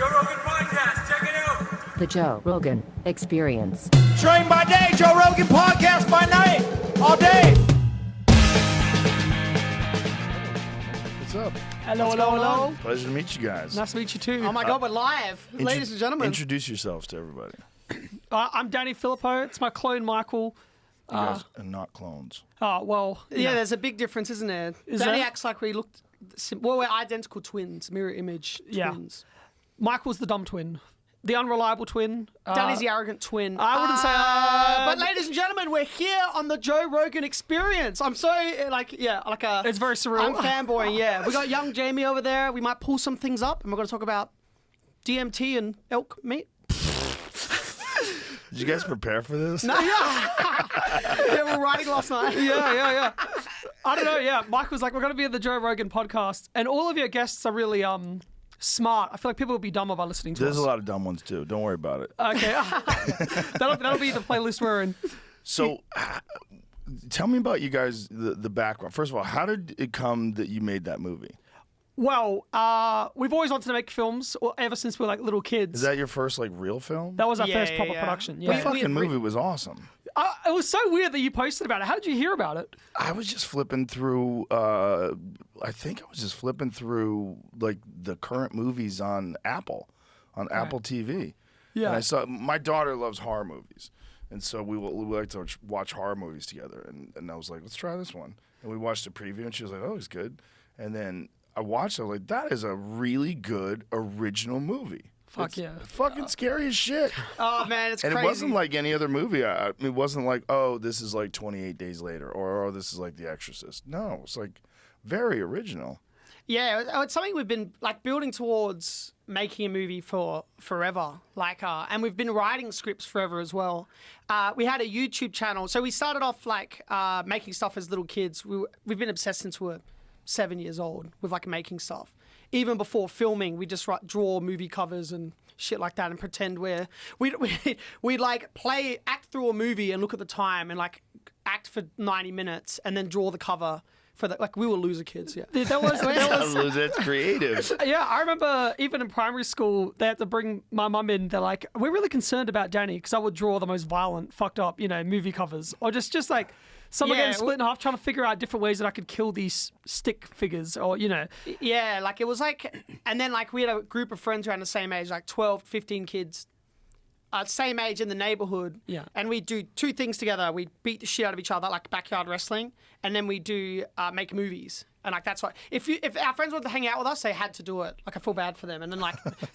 Joe Rogan Podcast. Check it out. The Joe Rogan Experience. Train by day, Joe Rogan Podcast by night, all day. What's up? Hello. Pleasure to meet you guys. Nice to meet you too. Oh my God, we're live. Ladies and gentlemen. Introduce yourselves to everybody. I'm Danny Philippou. It's my clone Michael. You guys are not clones. Oh, well. Yeah, there's a big difference, isn't there? Danny acts like we looked... Well, we're identical twins, mirror image twins. Michael's the dumb twin. The unreliable twin. Danny's the arrogant twin. I wouldn't say... But ladies and gentlemen, we're here on the Joe Rogan Experience. I'm so, It's very surreal. I'm fanboying, yeah. We got young Jamie over there. We might pull some things up, and we're going to talk about DMT and elk meat. Did you guys prepare for this? No, yeah, we're writing last night. Yeah. I don't know, yeah. Mike was like, we're going to be at the Joe Rogan podcast, and all of your guests are really smart. I feel like people would be dumber by listening to us. There's a lot of dumb ones, too. Don't worry about it. Okay. that'll be the playlist we're in. So, tell me about you guys, the background. First of all, how did it come that you made that movie? Well, we've always wanted to make films ever since we were like little kids. Is that your first real film? That was our first proper production. Yeah. The fucking movie was awesome. It was so weird that you posted about it. How did you hear about it? I was just flipping through. I think I was just flipping through like the current movies on Apple TV. Yeah. And I saw my daughter loves horror movies, and so we like to watch horror movies together. And I was like, let's try this one. And we watched the preview, and she was like, oh, it's good. And then I watched it. I was like, that is a really good original movie. Fuck yeah. Fucking scary as shit. Oh, man, it's and crazy. It wasn't like any other movie. It wasn't like, oh, this is like 28 Days Later or oh, this is like The Exorcist. No, it's like very original. Yeah, it's something we've been like building towards making a movie for forever. And we've been writing scripts forever as well. We had a YouTube channel. So we started off making stuff as little kids. We've been obsessed since we were 7 years old with making stuff. Even before filming, we just draw movie covers and shit like that and pretend we'd act through a movie and look at the time and act for 90 minutes and then draw the cover for that. We were loser kids, yeah. That's creative. Yeah, I remember even in primary school, they had to bring my mum in. They're like, we're really concerned about Danny because I would draw the most violent, fucked up, movie covers. Or just someone getting split in half, trying to figure out different ways that I could kill these stick figures, or Yeah, it was and then we had a group of friends around the same age, 12, 15 kids, same age in the neighborhood. Yeah. And we do two things together. We beat the shit out of each other, backyard wrestling, and then we do make movies. And that's what if our friends wanted to hang out with us, they had to do it. I feel bad for them. And then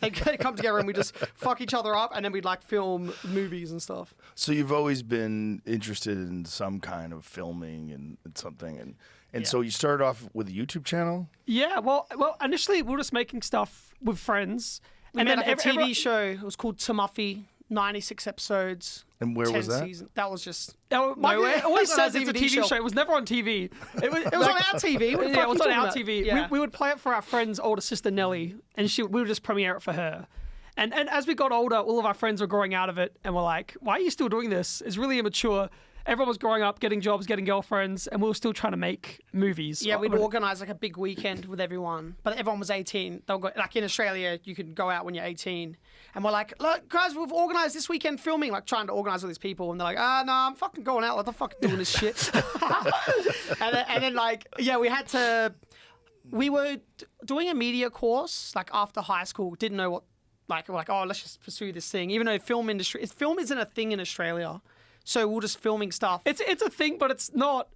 they come together and we just fuck each other up, and then we'd film movies and stuff. So you've always been interested in some kind of filming and something, and so you started off with a YouTube channel. Yeah, well, initially we were just making stuff with friends, and then a TV show. It was called Tamuffy, 96 episodes. And where was that? Seasons. That was just It always says it's a TV show. It was never on TV. It was on our TV. It was on our TV. Yeah. We would play it for our friend's older sister Nellie, and we would just premiere it for her. And as we got older, all of our friends were growing out of it, and we're like, why are you still doing this? It's really immature. Everyone was growing up, getting jobs, getting girlfriends, and we were still trying to make movies. Yeah, we'd organise a big weekend with everyone, but everyone was 18. They'll go, in Australia, you could go out when you're 18. And we're like, look, guys, we've organised this weekend filming, trying to organise all these people. And they're like, no, I'm fucking going out. What the fuck doing this shit? and then we had to, we were doing a media course, after high school, didn't know what, we're like, oh, let's just pursue this thing. Even though film isn't a thing in Australia. So we're just filming stuff. It's a thing, but it's not.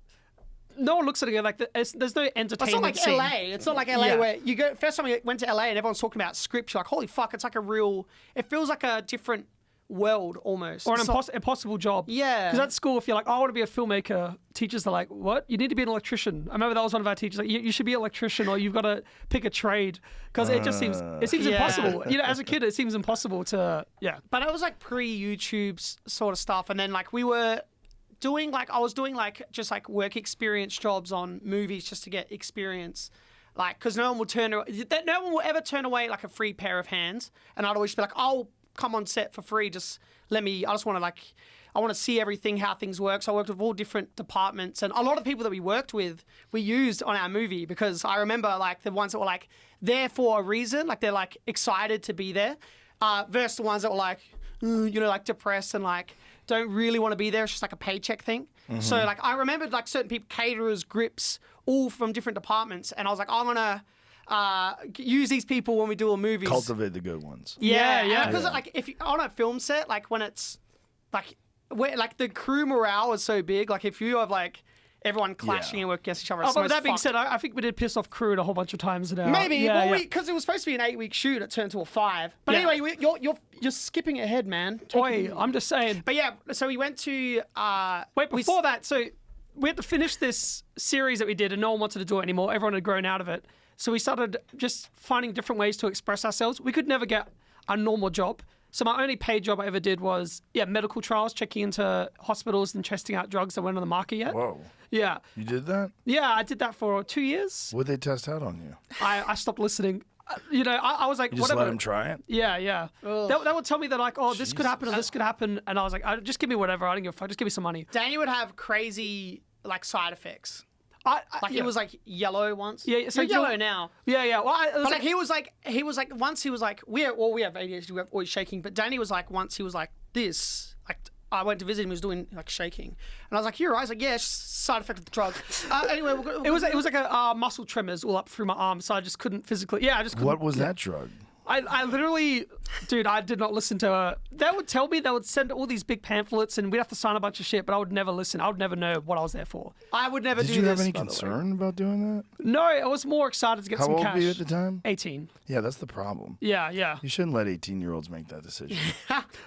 No one looks at it there's no entertainment. It's not like LA. It's not like LA where you go. First time we went to LA and everyone's talking about scripts. You're like, holy fuck! It's it feels like a different world almost. Or an impossible job. Yeah. Because at school, if you're like, oh, I want to be a filmmaker, teachers are like, what? You need to be an electrician. I remember that was one of our teachers. You should be an electrician, or you've got to pick a trade, because it just seems impossible. As a kid, it seems impossible to But it was pre-YouTube sort of stuff, and then we were doing I was doing just work experience jobs on movies just to get experience. Because no one will ever turn away a free pair of hands, and I'd always be like, I'll come on set for free. I just want to I want to see everything, how things work. So I worked with all different departments, and a lot of the people that we worked with, we used on our movie, because I remember like the ones that were like there for a reason, like they're like excited to be there, versus the ones that were like, like depressed and like don't really want to be there. It's just like a paycheck thing. So like I remembered like certain people, caterers, grips, all from different departments, and I was like, I'm gonna use these people when we do a movie. Cultivate the good ones. Yeah. Because like if you, on a film set, like when it's like where like the crew morale is so big, like if you have like everyone clashing and work against each other. But that being said, I think we did piss off crew a whole bunch of times now. Maybe, because it was supposed to be an 8-week shoot, it turned to a 5. But anyway, you're skipping ahead, man. Oi, I'm just saying. But yeah, so we went to. Wait, before that, so we had to finish this series that we did, and no one wanted to do it anymore. Everyone had grown out of it. So we started just finding different ways to express ourselves. We could never get a normal job. So my only paid job I ever did was, medical trials, checking into hospitals and testing out drugs that weren't on the market yet. Whoa. Yeah. You did that? Yeah, I did that for 2 years. What'd they test out on you? I stopped listening. I was like, You just whatever. let them try it? Yeah. They would tell me that like, oh, this could happen or this could happen. And I was like, just give me whatever. I don't give a fuck. Just give me some money. Danny would have crazy like side effects. It was like yellow once. Yeah, so you're yellow now. Yeah. Well, But like he was like once he was like we have ADHD, we're always shaking. But Danny was like once he was like this, like I went to visit him, he was doing like shaking, and I was like, "You're right." I was like, "Yeah, side effect of the drug." Anyway, it was like a muscle tremors all up through my arm, so I just couldn't physically. Yeah, I just couldn't. What was that drug? I literally, dude, I did not listen to they would tell me, they would send all these big pamphlets and we'd have to sign a bunch of shit, but I would never listen. I would never know what I was there for. I would never do this. Did you have any concern about doing that? No, I was more excited to get How some old cash. were you at the time? 18. Yeah, that's the problem. Yeah. You shouldn't let 18-year-olds make that decision.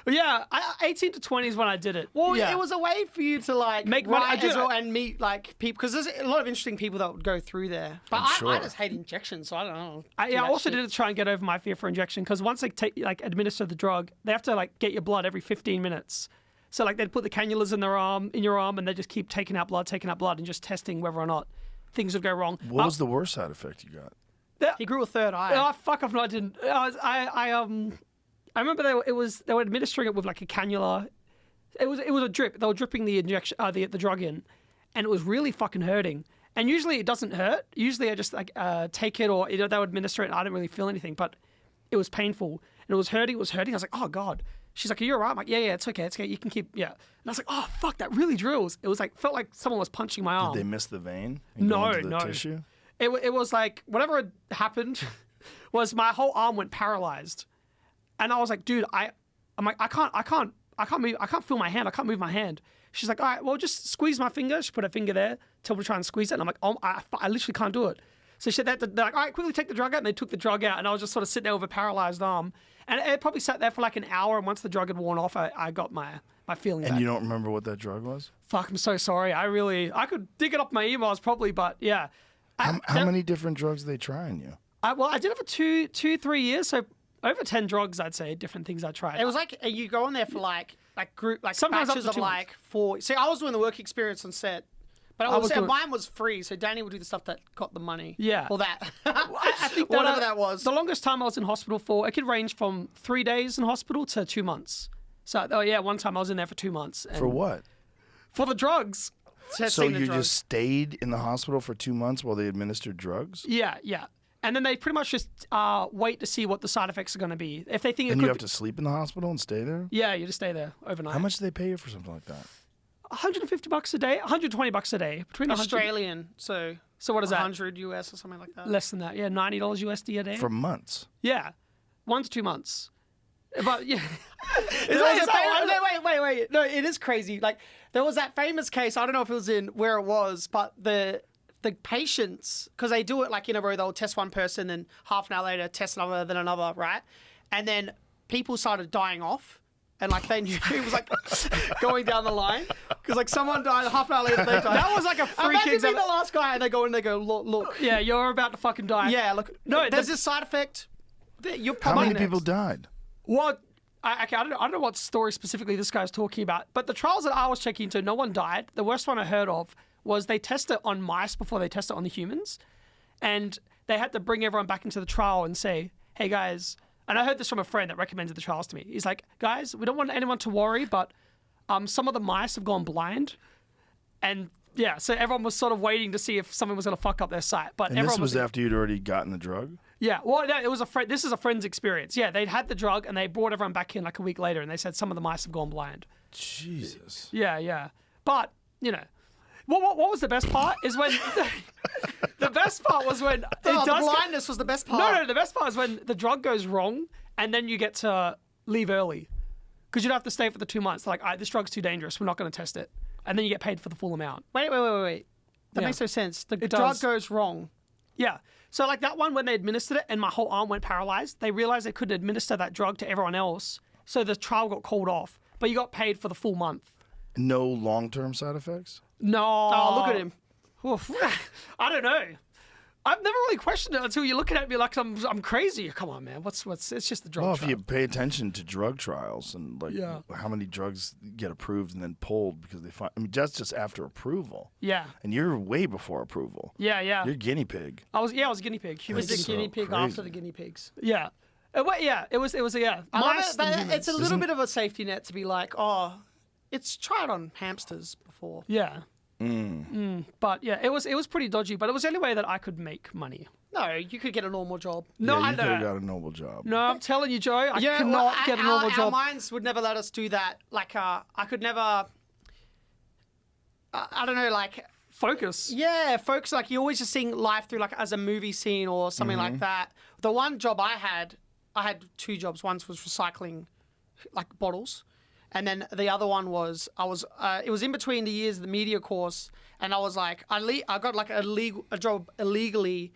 Yeah, 18 to 20 is when I did it. Well, yeah. it was a way for you to like Make money. write as well and meet like people, because there's a lot of interesting people that would go through there. But I just hate injections, so I don't know. I also did it to try and get over my fear for injection, because once they administer the drug, they have to like get your blood every 15 minutes. So like they'd put the cannulas in your arm, and they just keep taking out blood, and just testing whether or not things would go wrong. What was the worst side effect you got? He grew a third eye. Oh fuck! If I didn't. I remember they were administering it with like a cannula. It was a drip. They were dripping the injection, the drug in, and it was really fucking hurting. And usually it doesn't hurt. Usually I just like take it, or they would administer it, and I didn't really feel anything, but it was painful and it was hurting. I was like, oh god. She's like, are you alright? I'm like, yeah, it's okay. You can keep, yeah. And I was like, oh fuck, that really drills. It was like, felt like someone was punching my arm. Did they miss the vein? And go into the tissue? It was like, whatever had happened was my whole arm went paralyzed. And I was like, dude, I'm like, I can't move, I can't feel my hand. I can't move my hand. She's like, all right, well, just squeeze my finger. She put her finger there, told me to try and squeeze it. And I'm like, oh, I literally can't do it. So she said that, they're like, all right, quickly take the drug out. And they took the drug out, and I was just sort of sitting there with a paralyzed arm. And it probably sat there for like an hour, and once the drug had worn off, I got my feeling back. And you don't remember what that drug was? Fuck, I'm so sorry. I could dig it up my emails probably, but yeah. How many different drugs are they trying you? I did it for 3 years, so over 10 drugs, I'd say, different things I tried. It was like you go on there for like group, like sometimes batches of like 4. See, I was doing the work experience on set. But mine was free, so Danny would do the stuff that got the money. Yeah. Or that. I think whatever that was. The longest time I was in hospital for, it could range from 3 days in hospital to 2 months. So, one time I was in there for 2 months. For what? For the drugs. So you just stayed in the hospital for 2 months while they administered drugs? Yeah. And then they pretty much just wait to see what the side effects are going to be. If they think you have to sleep in the hospital and stay there? Yeah, you just stay there overnight. How much do they pay you for something like that? $150 a day, $120 a day. Between Australian, so what is that? 100 US or something like that. Less than that, yeah, $90 USD a day. For months? Yeah, 1 to 2 months. But yeah, wait. No, it is crazy. Like there was that famous case. I don't know if it was in where it was, but the patients, because they do it like in a row. They'll test one person, then half an hour later test another, then another, right? And then people started dying off. And like they knew it was like going down the line, because like someone died, half an hour later they died. That was like a freak Imagine being example. the last guy, and they go in and they go, look. Yeah, you're about to fucking die. Yeah, look. No, there's this side effect. You're How probably many people died? Well, I don't know what story specifically this guy's talking about, but the trials that I was checking into, no one died. The worst one I heard of was they test it on mice before they test it on the humans, and they had to bring everyone back into the trial and say, hey guys. And I heard this from a friend that recommended the trials to me. He's like, guys, we don't want anyone to worry, but some of the mice have gone blind, and yeah, so everyone was sort of waiting to see if someone was going to fuck up their sight. But And everyone this was after you'd already gotten the drug? yeah, well, no, it was this is a friend's experience. Yeah, they'd had the drug and they brought everyone back in like a week later, and they said some of the mice have gone blind. Jesus. Yeah. But, you know, what was the best part is when... the best part was when... The blindness was the best part. No, the best part is when the drug goes wrong and then you get to leave early. Because you'd have to stay for the 2 months. Like, all right, this drug's too dangerous. We're not going to test it. And then you get paid for the full amount. Wait. That Yeah. makes no sense. The It drug does. goes wrong. Yeah. So, like, that one, when they administered it and my whole arm went paralyzed, they realized they couldn't administer that drug to everyone else. So the trial got called off. But you got paid for the full month. No long-term side effects? No. Oh, look at him. Oof. I don't know. I've never really questioned it until you're looking at me like I'm crazy. Come on, man. What's it's just the drug Well, trial. if you pay attention to drug trials and like Yeah. how many drugs get approved and then pulled because they find, I mean, that's just after approval. Yeah. And you're way before approval. Yeah. You're guinea pig. I was a guinea pig. He was the That's so guinea pig crazy. after the guinea pigs. Yeah. It was yeah. I love Mice it, but and humans. it's a little bit of a safety net to be like, oh, it's tried on hamsters before. Yeah. But yeah, it was pretty dodgy, but it was the only way that I could make money. No, you could get a normal job. No, yeah, I you could have know. got a noble job. No, I'm telling you, Joe, I Yeah, cannot well, get a normal our job. minds would never let us do that. Like, I could never. I don't know, like. Focus. Yeah, folks, like you're always just seeing life through like as a movie scene or something like that. The one job I had 2 jobs. One was recycling like bottles. And then the other one was it was in between the years of the media course, and I was like I got like a job illegally,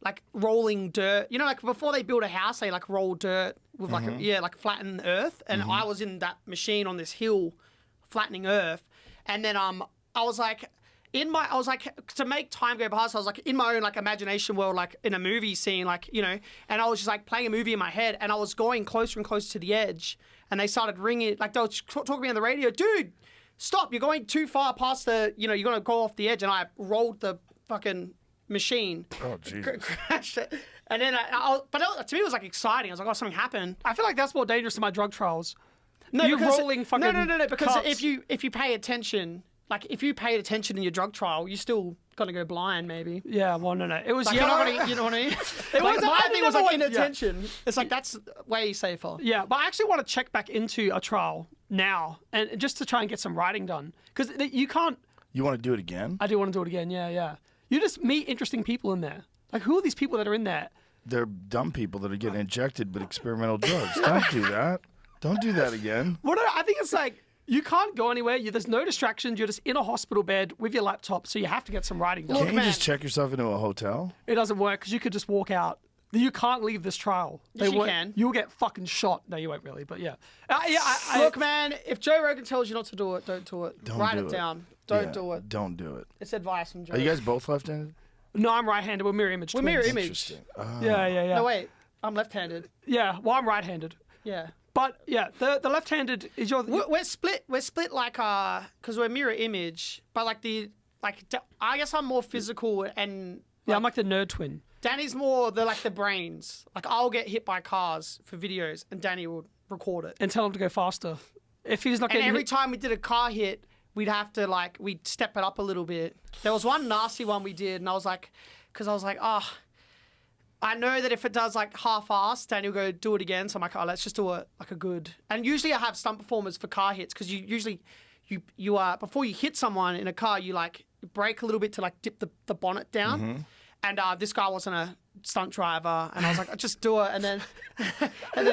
like rolling dirt. You know, like before they build a house, they like roll dirt with like like flatten earth. And I was in that machine on this hill, flattening earth. And then I was like to make time go past. I was like in my own like imagination world, like in a movie scene, like you know. And I was just like playing a movie in my head, and I was going closer and closer to the edge. And they started ringing, like they were talking to me on the radio, dude, stop, you're going too far past the, you know, you're going to go off the edge. And I rolled the fucking machine. Oh, Jesus. Crashed it. And then, to me it was like exciting. I was like, oh, something happened. I feel like that's more dangerous than my drug trials. No, you because, rolling fucking No, because cups. if you pay attention, like if you paid attention in your drug trial, you're still going to go blind maybe. Yeah, well, no. It was Like, you know what I mean? It Like, was- my I thing was never like went- yeah. inattention. It's like that's way safer. Yeah, but I actually want to check back into a trial now, and just to try and get some writing done, because you can't. You want to do it again? I do want to do it again. Yeah. You just meet interesting people in there. Like, who are these people that are in there? They're dumb people that are getting injected with experimental drugs. Don't do that. Don't do that again. Well, no, I think it's like you can't go anywhere. There's no distractions. You're just in a hospital bed with your laptop, so you have to get some writing done. Look, Can't you man. just check yourself into a hotel? It doesn't work because you could just walk out. You can't leave this trial. Yes, you won't- can. You'll get fucking shot. No, you won't really, but yeah. Look, man, if Joe Rogan tells you not to do it, don't do it. Don't Write do it it. down. Don't Yeah, do it. Don't do it. It's advice from Joe. Are you guys both left-handed? No, I'm right-handed. We're mirror image. We're twins. mirror image. Interesting. Yeah. No, wait. I'm left-handed. Yeah, well, I'm right-handed. Yeah. But yeah, the left-handed is your. We're split. We're split like because we're mirror image, but I guess I'm more physical and Yeah, I'm like the nerd twin. Danny's more the brains. Like I'll get hit by cars for videos, and Danny will record it. And tell him to go faster. If he's not And getting every hit, time we did a car hit, we'd have to we'd step it up a little bit. There was one nasty one we did, and I was like, I know that if it does half-assed, Danny will go do it again. So I'm like, oh, let's just do it a good. And usually I have stunt performers for car hits because you usually you before you hit someone in a car, you brake a little bit to dip the bonnet down. And this guy wasn't a stunt driver, and I was like, just do it. And then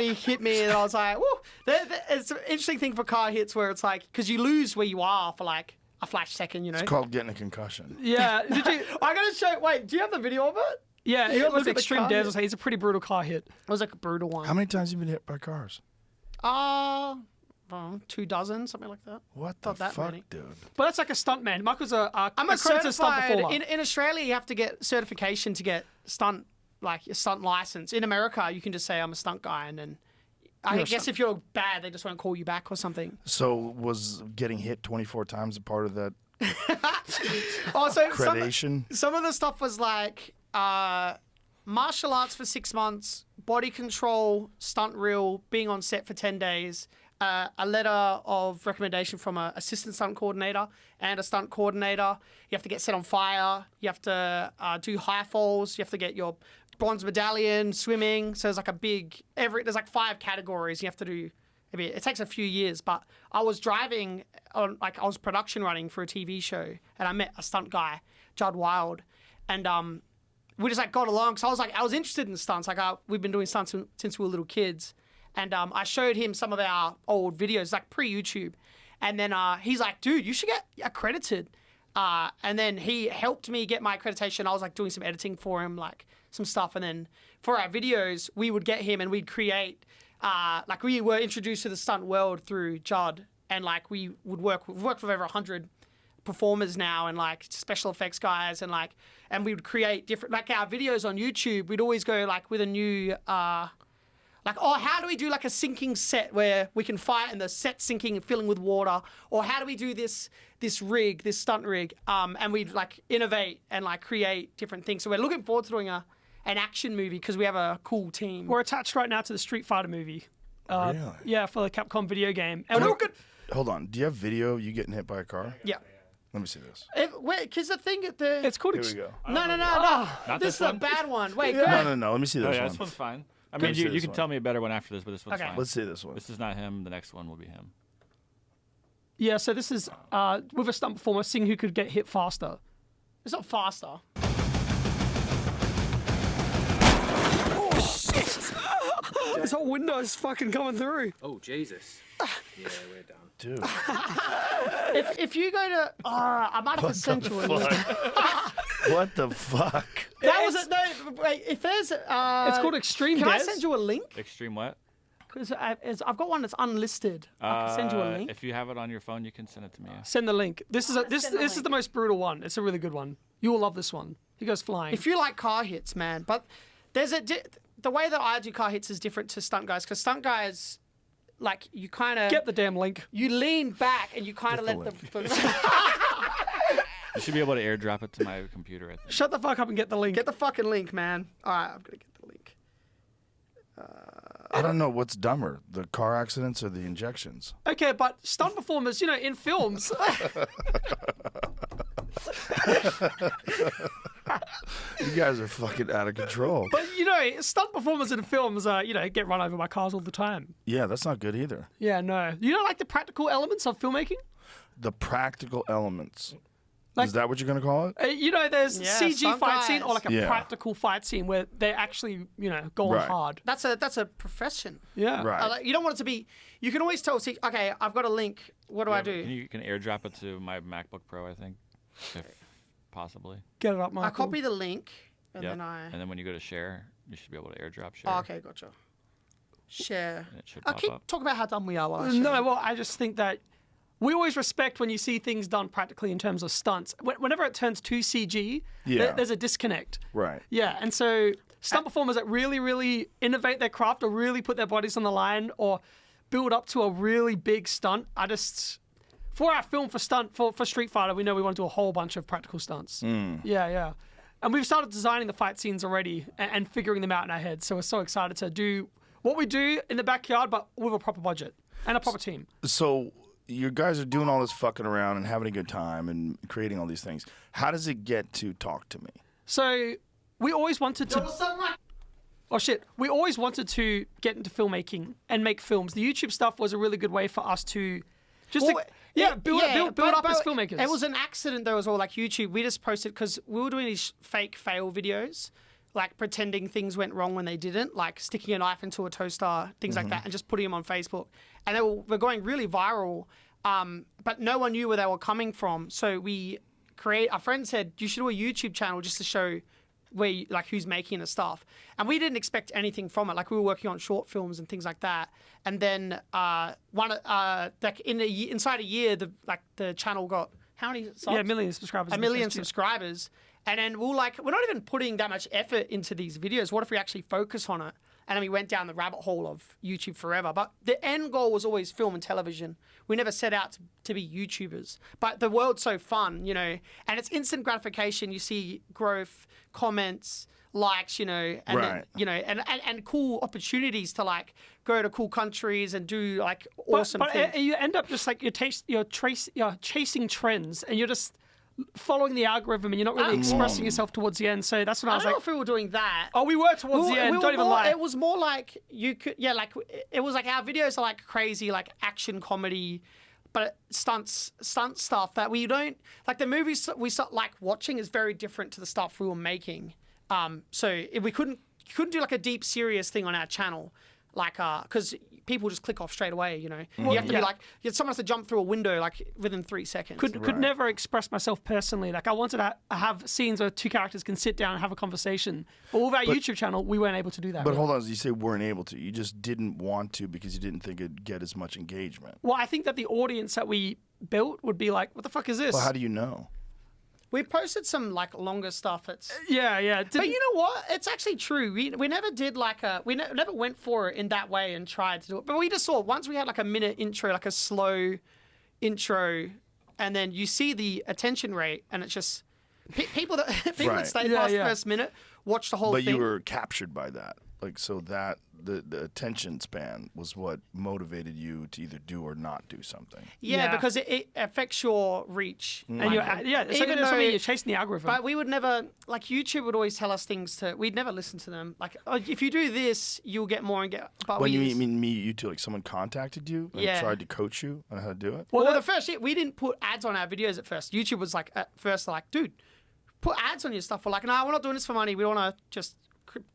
he hit me, and I was like, woo. It's an interesting thing for car hits where it's because you lose where you are for a flash second, you know. It's called getting a concussion. yeah, did you? I gotta show. Wait, do you have the video of it? Yeah, You it gotta was look at the extreme car dares. hit. It's a pretty brutal car hit. It was a brutal one. How many times have you been hit by cars? 24, something like that. What the Not that fuck, many. dude? But that's like a stunt man. Michael's a I'm a accredited stunt certified. performer. In Australia, you have to get certification to get stunt, a stunt license. In America, you can just say I'm a stunt guy, and then I You're a guess stunt- if you're bad, they just won't call you back or something. So was getting hit 24 times a part of that Also, accreditation? some of the stuff was martial arts for 6 months, body control, stunt reel, being on set for 10 days, a letter of recommendation from an assistant stunt coordinator and a stunt coordinator. You have to get set on fire. You have to do high falls. You have to get your bronze medallion, swimming. So there's like there's like 5 categories you have to do. It takes a few years, but I was driving I was production running for a TV show, and I met a stunt guy, Judd Wild, and we just like got along. So I was interested in stunts. We've been doing stunts since we were little kids, and I showed him some of our old videos, like pre-YouTube, and then he's like, "Dude, you should get accredited." And then he helped me get my accreditation. I was like doing some editing for him, like some stuff, and then for our videos, we would get him and we'd create. We were introduced to the stunt world through Judd, and like we've worked with over 100 performers now, and like special effects guys, and we would create different, like our videos on YouTube. We'd always go like with a new, how do we do like a sinking set where we can fight and the set sinking and filling with water, or how do we do this stunt rig, and we'd like innovate and like create different things. So we're looking forward to doing an action movie because we have a cool team. We're attached right now to the Street Fighter movie. Really? Yeah, for the Capcom video game. And Hold on. Do you have video of you getting hit by a car? Yeah. Let me see this. Because the thing it's called. Here we go. No. Not This is this a one? bad one. Wait, go ahead. No. Let me see this Oh, yeah, one. this one's fine. I Let's mean, see you this can one. tell me a better one after this, but this one's Okay. fine. Let's see this one. This is not him. The next one will be him. Yeah, so this is with a stunt performer seeing who could get hit faster. It's not faster. This whole window's fucking coming through. Oh, Jesus. Yeah, we're done. Dude. If you go to, I might have to send you a link. What the fuck? That was it. No, wait. If there's, It's called Extreme Can I Des. send you a link? Extreme what? Because I've got one that's unlisted. I can send you a link. If you have it on your phone, you can send it to me. Yeah. Send the link. This is send the this is link. the most brutal one. It's a really good one. You will love this one. He goes flying. If you like car hits, man, but there's the way that I do car hits is different to stunt guys, because stunt guys, like, you kind of Get the damn link. you lean back and you kind of Get let the the You should be able to airdrop it to my computer, I think. Shut the fuck up and get the link. get the fucking link, man. All right, I'm gonna get the link. I don't know what's dumber, the car accidents or the injections. Okay, but stunt performers, in films. You guys are fucking out of control. But stunt performers in films, get run over by cars all the time. Yeah, that's not good either. Yeah, no. You don't like the practical elements of filmmaking? The practical elements. Like- Is that what you're going to call it? There's Yeah, CG stunt fight scene guys. or like a Yeah. practical fight scene where they're actually, going Right. hard. That's a profession. Yeah. Right. You don't want it to be. You can always tell. See, okay, I've got a link. What do I do? You can airdrop it to my MacBook Pro, I think, if possibly. Get it up, Michael. I copy the link and Yep. then I. And then when you go to share, you should be able to airdrop share. Oh, okay, gotcha. Share. And it should I'll pop keep up. talking about how dumb we are while I share. No, well, I just think that we always respect when you see things done practically in terms of stunts. Whenever it turns too CG, Yeah. there's a disconnect. Right. Yeah, and so stunt performers that really, really innovate their craft or really put their bodies on the line or build up to a really big stunt, for our film for Street Fighter, we know we want to do a whole bunch of practical stunts. Yeah. And we've started designing the fight scenes already and figuring them out in our heads. So we're so excited to do what we do in the backyard, but with a proper budget and a proper team. So you guys are doing all this fucking around and having a good time and creating all these things. How does it get to talk to me? So we always wanted to... Oh shit! We always wanted to get into filmmaking and make films. The YouTube stuff was a really good way for us to build up as filmmakers. It was an accident though as well, like YouTube. We just posted because we were doing these fake fail videos, like pretending things went wrong when they didn't, like sticking a knife into a toaster, things like that, and just putting them on Facebook. And they were going really viral, but no one knew where they were coming from. So our friend said, you should do a YouTube channel just to show who's making the stuff. And we didn't expect anything from it. Like, we were working on short films and things like that. And then inside a year, the channel got how many subs? Yeah, 1 million subscribers. A million subscribers. And then we're not even putting that much effort into these videos. What if we actually focus on it? And then we went down the rabbit hole of YouTube forever. But the end goal was always film and television. We never set out to be YouTubers. But the world's so fun, you know, and it's instant gratification. You see growth, comments, likes, you know, and then, Right. you know, and cool opportunities to like go to cool countries and do like awesome but things. you end up just like you're chasing trends, and you're just following the algorithm, and you're not really expressing yourself towards the end. So that's when I I was don't know like, if we were doing that. oh, we were towards the end. We Don't were even more, lie. It was more like you could, yeah, like it was like our videos are like crazy, like action comedy, but stunt stuff that we don't like. The movies we start like watching is very different to the stuff we were making. So if we couldn't do like a deep serious thing on our channel, like because people just click off straight away. You know, you have to be like someone has to jump through a window like within 3 seconds. Could never express myself personally. Like I wanted to have scenes where two characters can sit down and have a conversation. But with our YouTube channel, we weren't able to do that. But hold on, you say weren't able to. You just didn't want to because you didn't think it'd get as much engagement. Well, I think that the audience that we built would be like, what the fuck is this? Well, how do you know? We posted some like longer stuff. Yeah. But you know what? It's actually true. We never did like never went for it in that way and tried to do it. But we just saw once we had like a minute intro, like a slow intro, and then you see the attention rate, and it's just people that Right. stay past the first minute watch the whole But thing. you were captured by that. Like, so that the attention span was what motivated you to either do or not do something. yeah, Yeah. because it affects your reach. And you're, it's Even like though- you're chasing the algorithm. But we would never, like YouTube would always tell us things we'd never listen to them. Like, oh, if you do this, you'll get more and get. But When we you just- mean me, you two, like someone contacted you and Yeah. tried to coach you on how to do it? Well, the first year, we didn't put ads on our videos at first. YouTube was like, at first, like, dude, put ads on your stuff. We're like, no, we're not doing this for money. We want to just,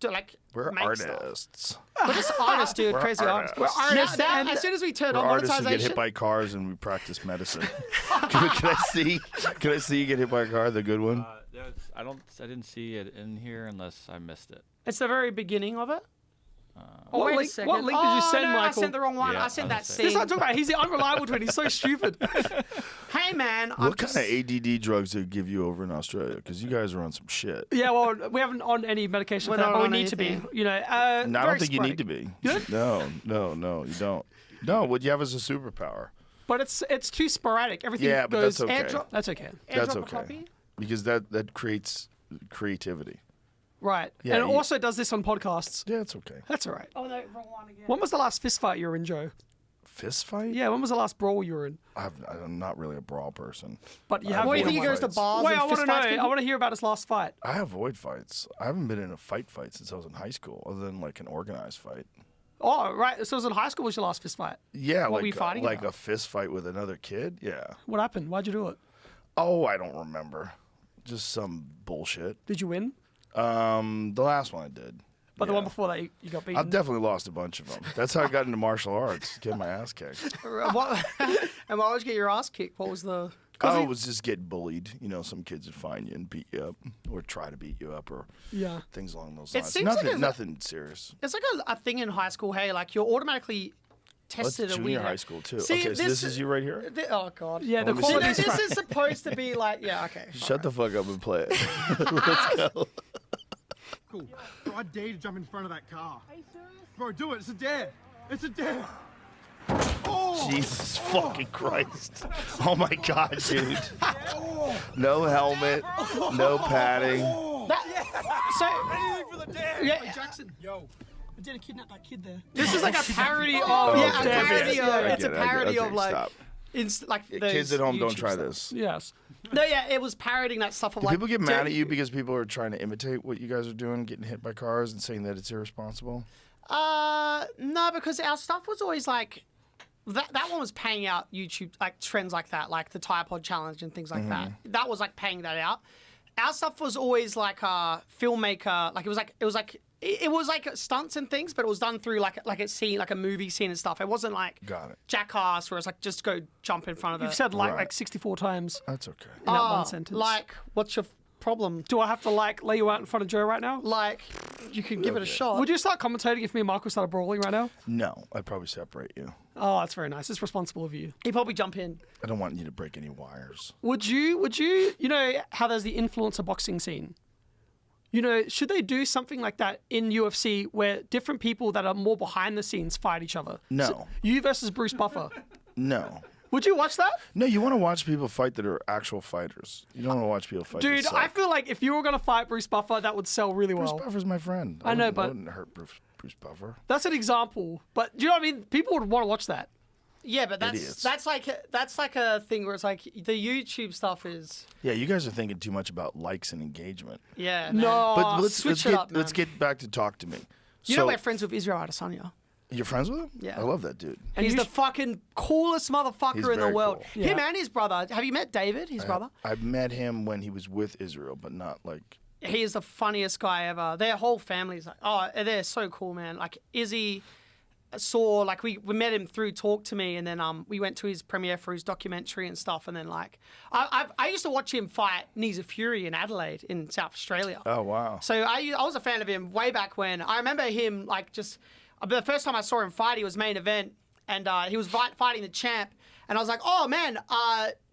like, We're make artists. Stuff. We're just artists, dude. We're Crazy artists. artists. We're artists. Now- Now, and- as soon as we turn We're on artists who get monetization, hit by cars and we practice medicine. can I see? Can I see you get hit by a car? The good one. I didn't see it in here unless I missed it. it's the very beginning of it. What wait a link- second. what link did you send, no, I Michael? sent the wrong one. Yeah, I sent I that was scene. this is what I'm talking about. He's the unreliable twin. He's so stupid. Hey, man. What kind of ADD drugs did they give you over in Australia? Because you guys are on some shit. Yeah, well, we haven't on any medication We're for that, not but we on need to anything. be. You know, No, I very don't think you need sporadic. to be. No, you don't. No, what you have is a superpower. But it's too sporadic. Everything Yeah, but goes. that's okay. Airdrop- That's okay. That's Airdrop a okay. copy? Because that creates creativity. Right. Yeah, and it you- also does this on podcasts. Yeah, it's okay. That's all right. Oh, no, wrong one again. When was the last fist fight you were in, Joe? Fist fight? Yeah, when was the last brawl you were in? I'm not really a brawl person. But you I have What do you been think he in goes one. to bars Wait, and I want to fist know. fights I people? want to hear about his last fight. I avoid fights. I haven't been in a fight since I was in high school, other than like an organized fight. Oh, right. So it was in high school was your last fist fight. Yeah, What were you like fighting like about? a fist fight with another kid. Yeah. What happened? Why'd you do it? Oh, I don't remember. Just some bullshit. Did you win? The last one I did. But the Yeah. one before that, you got beaten. I've definitely lost a bunch of them. That's how I got into martial arts. Getting my ass kicked. What, and why would you get your ass kicked? What was the... Oh, it was just getting bullied. You know, some kids would find you and beat you up, or try to beat you up, or Yeah. things along those It lines. seems like Nothing serious. It's like a thing in high school. Hey, like you're automatically That's tested. junior high school too. See, okay, so this is you right here. Oh god. Yeah, the Let me see. quality. This is supposed to be like, yeah, okay. Shut the fuck up and play it. Let's go. Cool. Bro, I dare you to jump in front of that car. Are you serious? Bro, do it. It's a dare. It's a dare. Oh! Jesus fucking Christ. Oh my god, dude. No helmet, no padding. So, For the dare. yeah, Hey, Jackson. Yo. I did kidnap that kid there. this is like a parody of yeah, a okay, parody yes, of I it's a get it, I get it. parody Okay, of like stop. like those Kids at home, don't YouTube try stuff. this. Yes. No, yeah, it was parodying that stuff of Do like people get mad at you because people are trying to imitate what you guys are doing, getting hit by cars and saying that it's irresponsible? No, because our stuff was always like that one was paying out YouTube like trends like that, like the tire pod challenge and things like that. That was like paying that out. Our stuff was always like a filmmaker, like it was like stunts and things, but it was done through like a scene, like a movie scene and stuff. It wasn't like Got it. Jackass, where it's like just go jump in front of You've it. said like Right. like 64 times That's okay. in that one sentence. Like, what's your problem? do I have to like lay you out in front of Joe right now? Like, you can give it a shot. Would you start commentating if me and Michael started brawling right now? No, I'd probably separate you. Oh, that's very nice. It's responsible of you. He'd probably jump in. I don't want you to break any wires. Would you, you know how there's the influencer boxing scene? you know, should they do something like that in UFC where different people that are more behind the scenes fight each other? No. So, you versus Bruce Buffer. No. Would you watch that? No, you want to watch people fight that are actual fighters. You don't want to watch people fight. Dude, that I suck. feel like if you were going to fight Bruce Buffer, that would sell really Bruce well. Buffer's my friend. I know, but- I wouldn't hurt Bruce Buffer. That's an example. But do you know what I mean? People would want to watch that. Yeah, but Idiots. that's like a thing where it's like the YouTube stuff is. Yeah, you guys are thinking too much about likes and engagement. Yeah. No. man. But let's switch get it up, let's man. get back to Talk to Me. You So- know we're friends with Israel Adesanya. You're friends with him? Yeah. I love that dude. And He's you the fucking coolest motherfucker He's in the very world. cool. Him Yeah. and his brother. Have you met David, his brother? I met him when he was with Israel, but not like. He is the funniest guy ever. Their whole family's like, oh, they're so cool, man. Like Izzy saw, like we met him through Talk to Me, and then we went to his premiere for his documentary and stuff, and then like I used to watch him fight Knees of Fury in Adelaide in South Australia. Oh wow. So I was a fan of him way back when. I remember him like just the first time I saw him fight, he was main event, and he was fighting the champ, and I was like, oh man,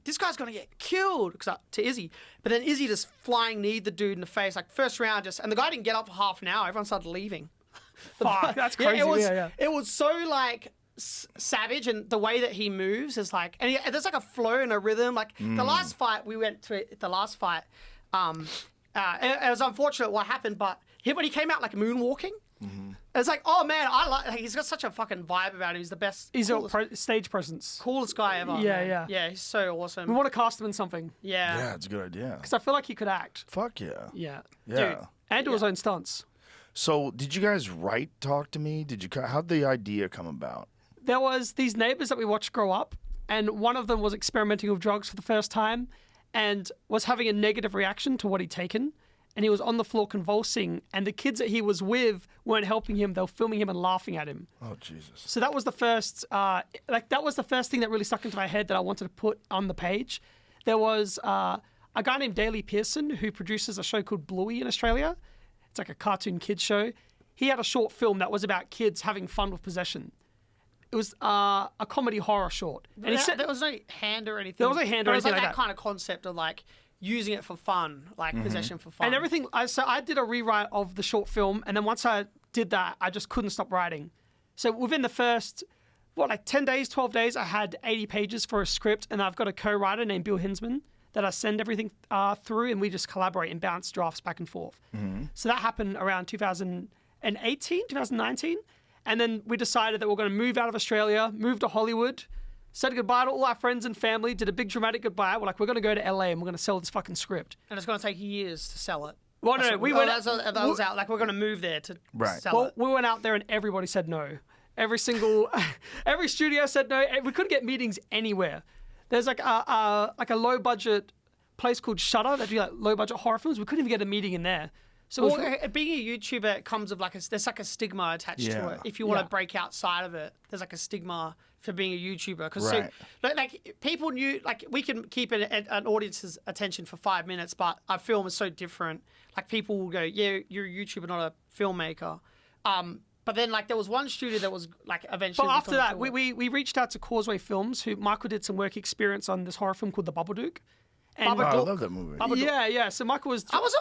this guy's gonna get killed to Izzy. But then Izzy just flying kneed the dude in the face, like first round, and the guy didn't get up for half an hour. Everyone started leaving. Fuck, that's crazy. It was so like savage, and the way that he moves is like, and there's like a flow and a rhythm. Like the last fight we went to, it was unfortunate what happened, but when he came out like moonwalking, it was like, oh man, he's got such a fucking vibe about him. He's the best. He's a coolest, stage presence. coolest guy ever. Yeah, man. yeah. Yeah, he's so We awesome. want to cast him in something. Yeah. Yeah, it's a good idea. Because I feel like he could act. Fuck yeah. Yeah. Yeah. Dude. And do his own stunts. So, did you guys write Talk to Me? How'd the idea come about? There was these neighbors that we watched grow up, and one of them was experimenting with drugs for the first time and was having a negative reaction to what he'd taken. And he was on the floor convulsing, and the kids that he was with weren't helping him. They were filming him and laughing at him. Oh Jesus. So that was the first, that was the first thing that really stuck into my head that I wanted to put on the page. There was a guy named Daley Pearson who produces a show called Bluey in Australia. It's like a cartoon kids show. He had a short film that was about kids having fun with possession. It was a comedy horror short. And he said There was no hand or anything. There was no hand or But it was anything like like that that. kind of concept of like using it for fun, like possession for fun. And everything, so I did a rewrite of the short film, and then once I did that, I just couldn't stop writing. So within the first, 10 days, 12 days, I had 80 pages for a script, and I've got a co-writer named Bill Hinsman that I send everything through, and we just collaborate and bounce drafts back and forth. So that happened around 2018, 2019, and then we decided that we're going to move out of Australia, move to Hollywood, said goodbye to all our friends and family, did a big dramatic goodbye. We're like, we're going to go to LA and we're going to sell this fucking script. And it's going to take years to sell it. Well, no, we went. That was out. Like we're going to move there to Right. sell Well, it. we went out there and everybody said no. Every studio said no. We couldn't get meetings anywhere. There's like a low budget place called Shudder that do like low budget horror films. We couldn't even get a meeting in there. So it was, Well, being a YouTuber, it comes with there's like a stigma attached to Yeah. it. If you want to Yeah. break outside of it, there's like a stigma for being a YouTuber. Because Right. like people knew, like we can keep an audience's attention for 5 minutes, but a film is so different. Like people will go, yeah, you're a YouTuber, not a filmmaker. But then like there was one studio that was like eventually. but after become a that, film. we reached out to Causeway Films, who Michael did some work experience on this horror film called The Babadook. And Oh, I love that movie. yeah. So Michael was. I was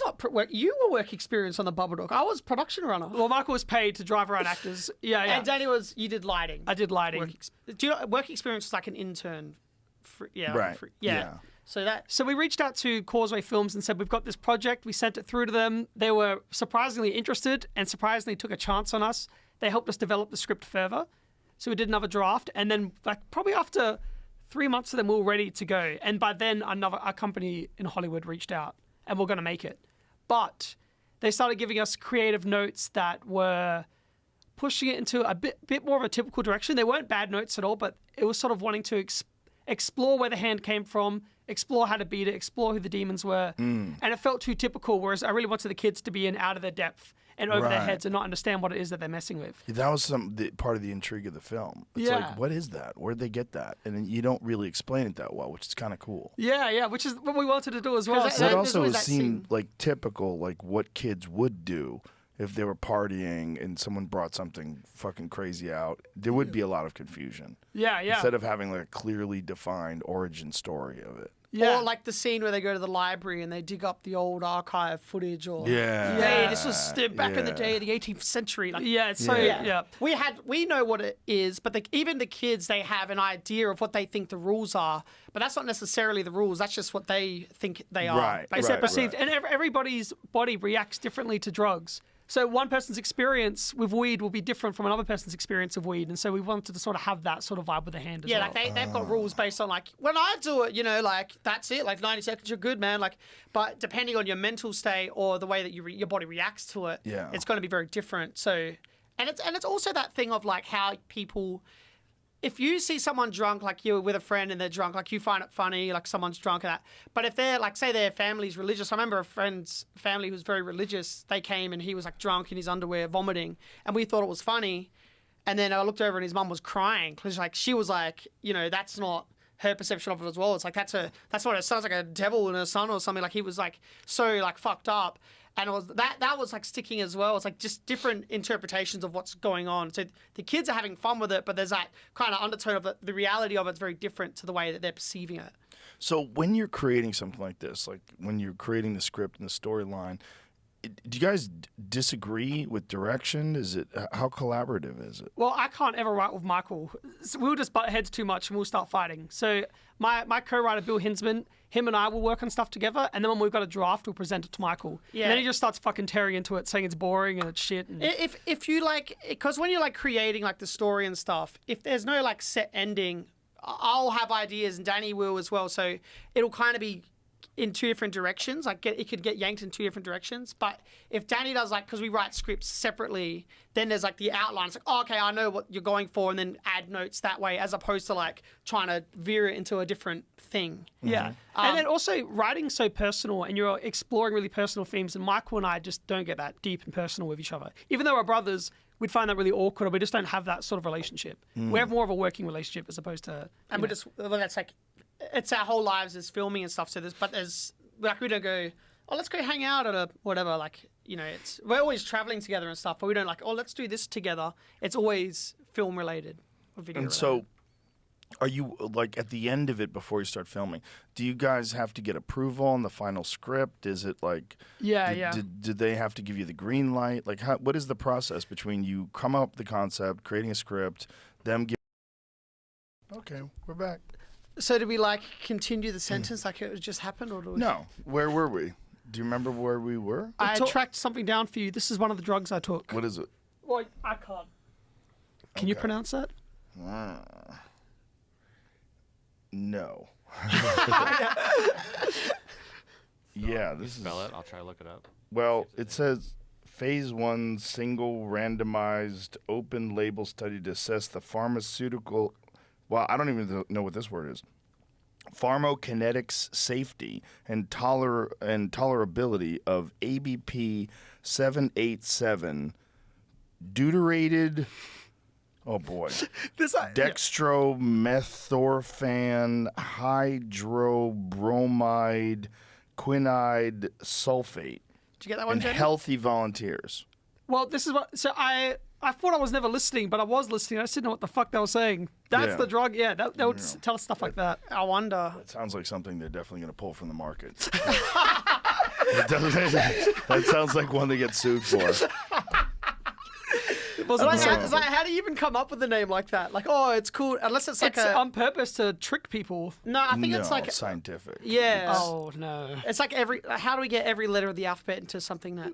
not work. You were work experience on the Babadook. I was production runner. Well, Michael was paid to drive around actors. Yeah. And Danny you did lighting. I did lighting. Do you know work experience is like an intern? Right. Yeah. Yeah. So that. So we reached out to Causeway Films and said, we've got this project. We sent it through to them. They were surprisingly interested and surprisingly took a chance on us. They helped us develop the script further. So we did another draft. And then like probably after 3 months of them, we were ready to go. And by then, a company in Hollywood reached out and we're going to make it. But they started giving us creative notes that were pushing it into a bit more of a typical direction. They weren't bad notes at all, but it was sort of wanting to explore where the hand came from, explore how to beat it, explore who the demons were. And it felt too typical, whereas I really wanted the kids to be out of their depth and over their Right. heads and not understand what it is that they're messing with. That was part of the intrigue of the film. It's Yeah. like, what is that? Where'd they get that? And then you don't really explain it that well, which is kind of cool. Yeah, which is what we wanted to do as well. Because That there's also always that seemed scene. like typical, like what kids would do if they were partying and someone brought something fucking crazy out, there would be a lot of confusion. Yeah. Instead of having like a clearly defined origin story of it. Yeah. Or like the scene where they go to the library and they dig up the old archive footage, or Yeah. hey, this was back in the Yeah. day, the 18th century. Like, Yeah, it's so Yeah. yeah. we know what it is, but even the kids, they have an idea of what they think the rules are, but that's not necessarily the rules. That's just what they think they are. Right, It's basically. perceived, and everybody's body reacts differently to drugs. So one person's experience with weed will be different from another person's experience of weed, and so we wanted to sort of have that sort of vibe with the hand as Yeah, well. like they've got rules based on like, when I do it, like that's it, like 90 seconds, you're good, man. Like, but depending on your mental state or the way that your body reacts to it, Yeah. it's going to be very different. So, and it's also that thing of like how people, if you see someone drunk, like you're with a friend and they're drunk, like you find it funny, like someone's drunk and that. But if they're like, say their family's religious, I remember a friend's family who was very religious. They came and he was like drunk in his underwear, vomiting, and we thought it was funny. And then I looked over and his mum was crying because like she was like, that's not her perception of it as well. It's like that's what it sounds like, a devil in her son or something. Like he was like so like fucked up. And it was that was like sticking as well. It's like just different interpretations of what's going on. So the kids are having fun with it, but there's that kind of undertone of it. The reality of it's very different to the way that they're perceiving it. So when you're creating something like this, like when you're creating the script and the storyline, do you guys disagree with direction? Is it, how collaborative is it? Well, I can't ever write with Michael. So we'll just butt heads too much and we'll start fighting. So my co-writer, Bill Hinsman, him and I will work on stuff together, and then when we've got a draft, we'll present it to Michael. Yeah. And then he just starts fucking tearing into it, saying it's boring and it's shit. And... If you like, because when you're like creating like the story and stuff, if there's no like set ending, I'll have ideas and Danny will as well. So it'll kind of be in two different directions. Like it could get yanked in two different directions. But if Danny does like, because we write scripts separately, then there's like the outline. It's like, oh, okay, I know what you're going for, and then add notes that way, as opposed to like trying to veer it into a different thing. Yeah. And then also writing's so personal and you're exploring really personal themes, and Michael and I just don't get that deep and personal with each other. Even though we're brothers, we'd find that really awkward, or we just don't have that sort of relationship. We have more of a working relationship as opposed to... And that's like, it's our whole lives is filming and stuff. So there's like, we don't go, oh, let's go hang out at a whatever. Like, we're always traveling together and stuff, but we don't like, oh, let's do this together. It's always film related or video related. So are you, like, at the end of it before you start filming, do you guys have to get approval on the final script? Is it like... Did they have to give you the green light? Like, what is the process between you come up with the concept, creating a script, them give... Okay, we're back. So do we like continue the sentence like it just happened, or do we... No. Where were we? Do you remember where we were? I tracked something down for you. This is one of the drugs I took. What is it? Well, I can't. Can you pronounce that? No. Yeah, this is... Spell it. I'll try to look it up. Well, it says phase 1 single randomized open label study to assess the pharmaceutical... Well, I don't even know what this word is. Pharmacokinetics safety and tolerability of ABP 787 deuterated... Oh, boy. Dextromethorphan hydrobromide quinide sulfate. Did you get that one, in Jenny? healthy volunteers. Well, this is what... So I thought I was never listening, but I was listening. I just didn't know what the fuck they were saying. That's Yeah. the drug. Yeah, they would tell us stuff like that. I wonder. That sounds like something they're definitely going to pull from the market. That sounds like one they get sued for. How do you even come up with a name like that? Like, oh, it's cool. Unless it's like It's on purpose to trick people. No, I think it's like... scientific. Yeah. Oh, no. It's like how do we get every letter of the alphabet into something that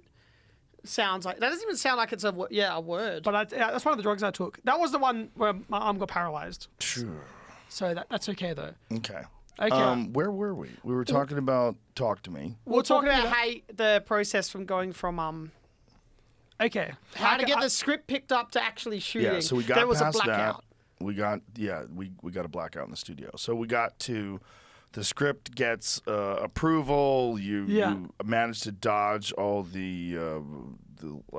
sounds like... That doesn't even sound like it's a word. But that's one of the drugs I took. That was the one where my arm got paralyzed. Sure. So that's okay, though. Okay. Okay. Where were we? We were talking about Talk to Me. We're talking about how the process from going from... Okay. How to get the script picked up to actually shooting. Yeah, so we got there was past a blackout. that. We got a blackout in the studio. So we got to the script gets approval. You managed to dodge all the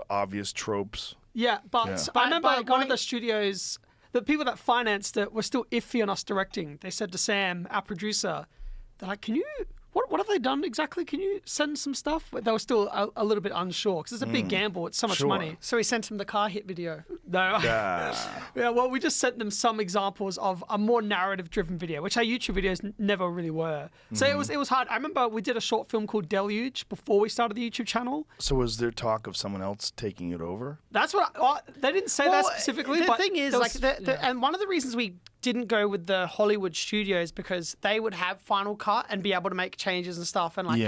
obvious tropes. Yeah, but Yeah. I remember one of the studios, the people that financed it were still iffy on us directing. They said to Sam, our producer, they're like, What have they done exactly? Can you send some stuff? They were still a little bit unsure because it's a big gamble. It's so much money. So we sent him the car hit video. No. Yeah, well, we just sent them some examples of a more narrative-driven video, which our YouTube videos never really were. So it was hard. I remember we did a short film called Deluge before we started the YouTube channel. So was there talk of someone else taking it over? That's what they didn't say that specifically. The thing is, and one of the reasons we didn't go with the Hollywood studios because they would have Final Cut and be able to make changes and stuff, and like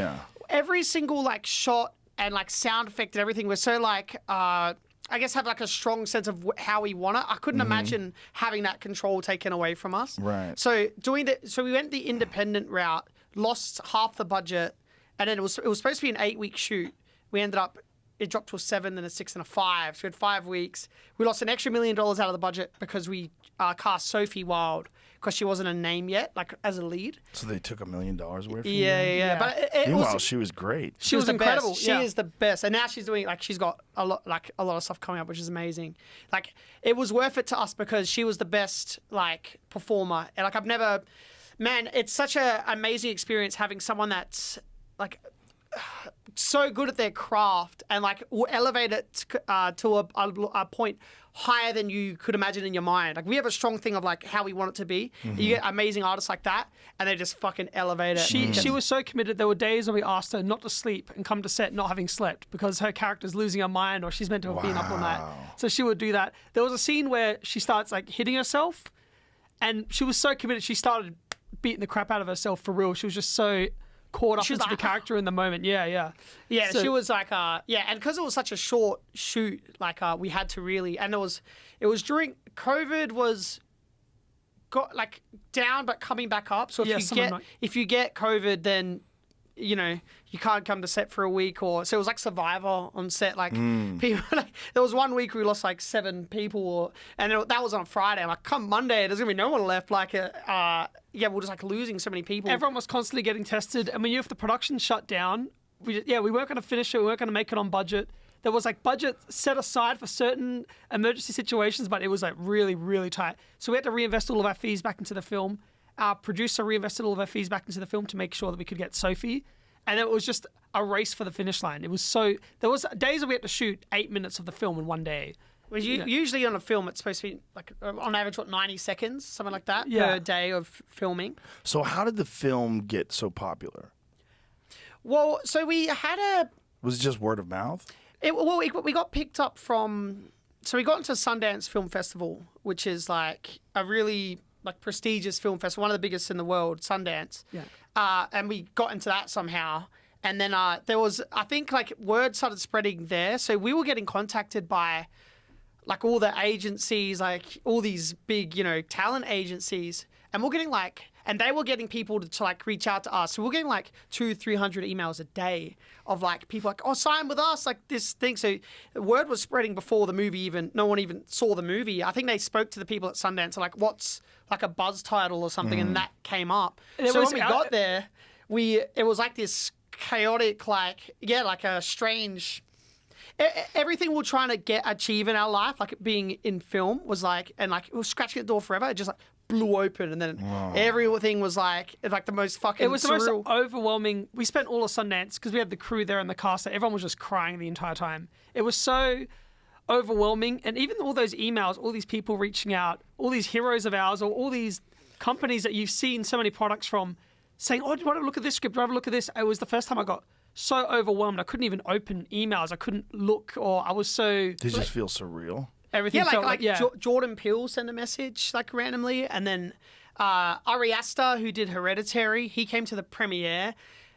every single like shot and like sound effect and everything was so like I guess have like a strong sense of how we want it. I couldn't imagine having that control taken away from us. Right. So we went the independent route, lost half the budget, and then it was supposed to be an 8-week shoot. We ended up. It dropped to a 7, then a 6, and a 5. So we had 5 weeks. We lost an extra $1 million out of the budget because we cast Sophie Wilde because she wasn't a name yet, like as a lead. So they took $1 million away from you? Yeah. But Meanwhile, she was great. She was incredible. Best. She is the best, and now she's doing she's got a lot of stuff coming up, which is amazing. Like it was worth it to us because she was the best performer, and I've never, man, it's such an amazing experience having someone that's so good at their craft and will elevate it to a point higher than you could imagine in your mind. Like we have a strong thing of how we want it to be. You get amazing artists like that and they just fucking elevate it. She was so committed. There were days when we asked her not to sleep and come to set not having slept because her character's losing her mind or she's meant to have been up all night. So she would do that. There was a scene where she starts hitting herself and she was so committed she started beating the crap out of herself for real. She was just so caught up into the character in the moment. Yeah, so, she was and because it was such a short shoot, we had to really, and it was during COVID got down but coming back up. So if you get COVID, then you can't come to set for a week, or so it was like Survivor on set. People, there was 1 week we lost 7 people, and that was on Friday. I'm come Monday, there's gonna be no one left. We're just losing so many people. Everyone was constantly getting tested. I mean, if the production shut down, we weren't going to finish it. We weren't going to make it on budget. There was budget set aside for certain emergency situations, but it was really, really tight. So we had to reinvest all of our fees back into the film. Our producer reinvested all of our fees back into the film to make sure that we could get Sophie. And it was just a race for the finish line. It was there was days where we had to shoot 8 minutes of the film in one day. Well, usually on a film, it's supposed to be on average, 90 seconds, something like that per day of filming. So how did the film get so popular? Well, so we had Was it just word of mouth? We got picked up from... So we got into Sundance Film Festival, which is a really prestigious film festival, one of the biggest in the world, Sundance. Yeah. And we got into that somehow. And then there was, I think, word started spreading there. So we were getting contacted by... all the agencies, all these big, talent agencies. And we're getting and they were getting people to reach out to us. So we're getting 200-300 emails a day of people oh, sign with us, this thing. So the word was spreading before the movie no one even saw the movie. I think they spoke to the people at Sundance, what's a buzz title or something, and that came up. So when we got there, it was this chaotic, a strange... Everything we're trying to achieve in our life, being in film, was it was scratching at the door forever. It just blew open, and then everything was the most fucking. It was surreal. the most overwhelming. We spent all of Sundance because we had the crew there and the cast. So everyone was just crying the entire time. It was so overwhelming, and even all those emails, all these people reaching out, all these heroes of ours, or all these companies that you've seen so many products from, saying, "Oh, do you want to look at this script? Do you want to look at this?" It was the first time I got so overwhelmed. I couldn't even open emails. I couldn't look, or I was so... Did it just feel surreal? Everything felt Jordan Peele sent a message randomly, and then Ari Aster, who did Hereditary, he came to the premiere,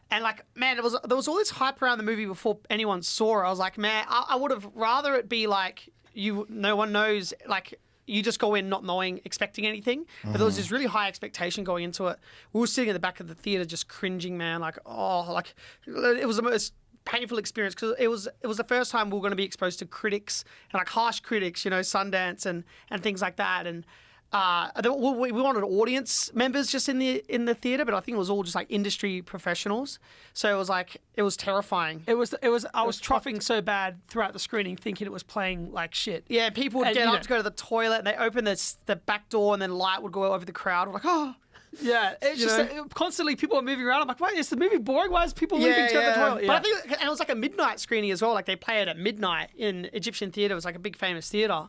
and man, there was all this hype around the movie before anyone saw it. I was man, I would have rather it be no one knows, you just go in not knowing, expecting anything. But there was this really high expectation going into it. We were sitting at the back of the theater just cringing, man. It was the most painful experience because it was the first time we were going to be exposed to critics and harsh critics, Sundance and things like that. And we wanted audience members just in the theater, but I think it was all just industry professionals. So it was terrifying. It was. I was troughing so bad throughout the screening, thinking it was playing like shit. Yeah, people would get up to go to the toilet, and they open the back door, and then light would go over the crowd. We're oh. Yeah, it's just constantly people are moving around. I'm like, wait, is the movie boring? Why is people leaving to go to the toilet? But I think, and it was like a midnight screening as well. Like they play it at midnight in Egyptian theatre. It was like a big famous theatre.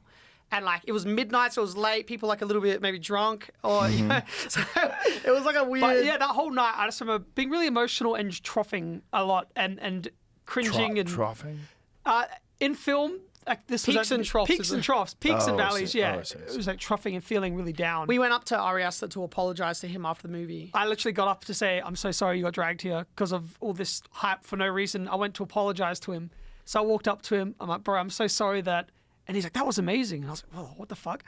And like it was midnight, so it was late. People like a little bit maybe drunk, or you know, so it was like a weird. But yeah, that whole night I just remember being really emotional and troughing a lot and cringing and Troughing? in film. Like this Peaks was and troughs, peaks isn't and it? troughs, peaks and Oh, I valleys. see. Yeah, Oh, I see. it was like troughing and feeling really down. We went up to Ari Aster to apologise to him after the movie. I literally got up to say, I'm so sorry you got dragged here because of all this hype for no reason. I went to apologise to him. So I walked up to him. I'm like, bro, I'm so sorry that. And he's like, that was amazing. And I was like, whoa, what the fuck?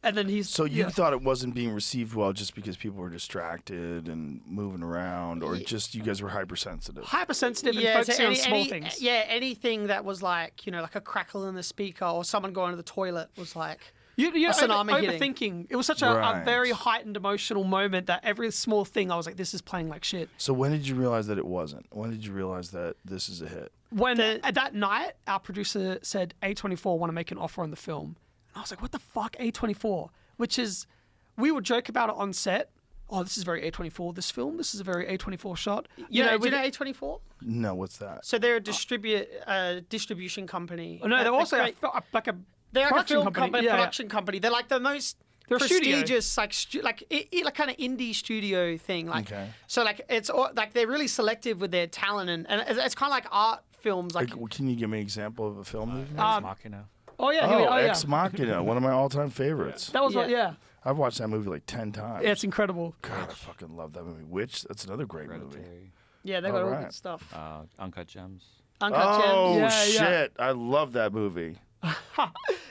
And then he's. So you thought it wasn't being received well just because people were distracted and moving around, or just you guys were hypersensitive? hypersensitive and Yeah, focusing on small things. Yeah, anything that was like, you know, like a crackle in the speaker or someone going to the toilet was like You're a tsunami hitting. overthinking. It was such a Right. very heightened emotional moment that every small thing I was like, this is playing like shit. So when did you realize that it wasn't? When did you realize that this is a hit? When at that night, our producer said A24 want to make an offer on the film. And I was like, what the fuck, A24? Which is, we would joke about it on set. Oh, this is very A24, this film. This is a very A24 shot. Do you know we- A24? No, what's that? So they're a distribution company. Oh, no, they're also like like a they're like a production film company. Yeah, yeah. production company. They're like the most They're a studio. prestigious, like kind of indie studio thing. Like Okay. so, like it's like they're really selective with their talent, and it's kind of like art films. Like Like, can you give me an example of a film movie? Ex Machina. Oh, yeah. here we- Oh, yeah. Ex Machina, one of my all-time favorites. That was what, yeah. I've watched that movie like 10 times. Yeah, it's incredible. God, I fucking love that movie. Witch, that's another great movie. Hereditary. yeah, they got all Alright. good stuff. Uncut Gems. Uncut Oh, Gems. Yeah, yeah. shit. I love that movie.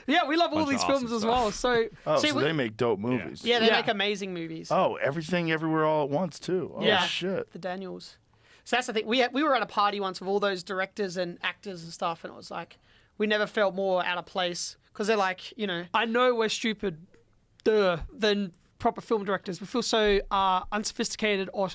Yeah, we love all Bunch of these awesome films as stuff. well. So, Oh, See, so we- they make dope movies. Yeah, they Yeah. make amazing movies. Oh, Everything Everywhere All at Once, too. Oh, Yeah. shit. The Daniels. So that's the thing. We were at a party once with all those directors and actors and stuff, and it was like we never felt more out of place because they're like, you know, I know we're stupid than proper film directors. We feel so unsophisticated or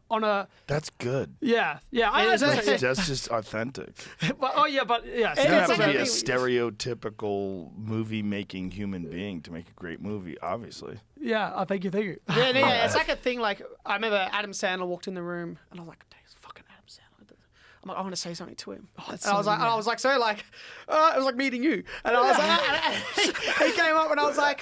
on a... That's good. Yeah. I is know. That's just authentic. But you don't You don't have to be a Exactly. stereotypical movie-making human being to make a great movie, obviously. Yeah, thank you. yeah, it's like a thing. Like I remember Adam Sandler walked in the room, and I was like, "It's fucking Adam Sandler." I'm like, I want to say something to him. And I was like, it was like meeting you. And I was like, he came up, and I was like,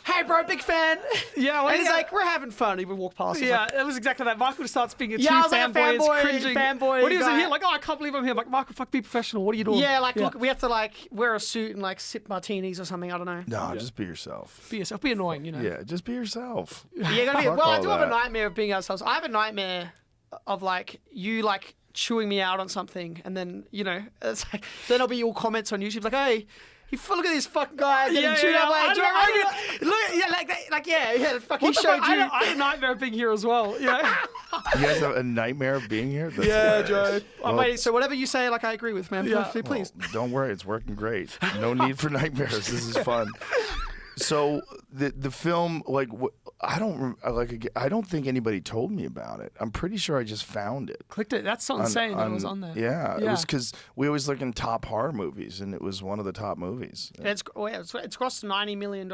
"Hey, bro, big fan." Yeah, well, and he's yeah. like, "We're having fun." He would walk past. I was Yeah, like, it was exactly that. Michael starts being a Yeah, true I was like a fanboy, fanboy, cringing. fanboy When he was in guy. here, like, oh, I can't believe I'm here. I'm like, Michael, fuck, be professional. What are you doing? yeah, like look, we have to like wear a suit and like sip martinis or something. I don't know. No, just be yourself. Be yourself. Be annoying, you know. Yeah, just be yourself. Yeah, gotta be, Fuck well, I all do have a that. nightmare of being ourselves. I have a nightmare of like you like chewing me out on something, and then you know, it's like then there'll be all comments on YouTube like, "Hey, look at this fucking guy getting Yeah, chewed yeah, out by I a Joe know. Rogan." Look, yeah, fucking What the showed fuck? you. I had a nightmare of being here as well. Yeah. You guys have a nightmare of being here? That's Yeah, hilarious. Joe. Well, Wait, so whatever you say, like I agree with, man. Yeah. Please. well, don't worry, it's working great. No need for nightmares. This is fun. So the film, like, I don't think anybody told me about it. I'm pretty sure I just found it. Clicked it. That's so insane that it was on there. Yeah, it was because we always look in top horror movies, and it was one of the top movies. It's cost $90 million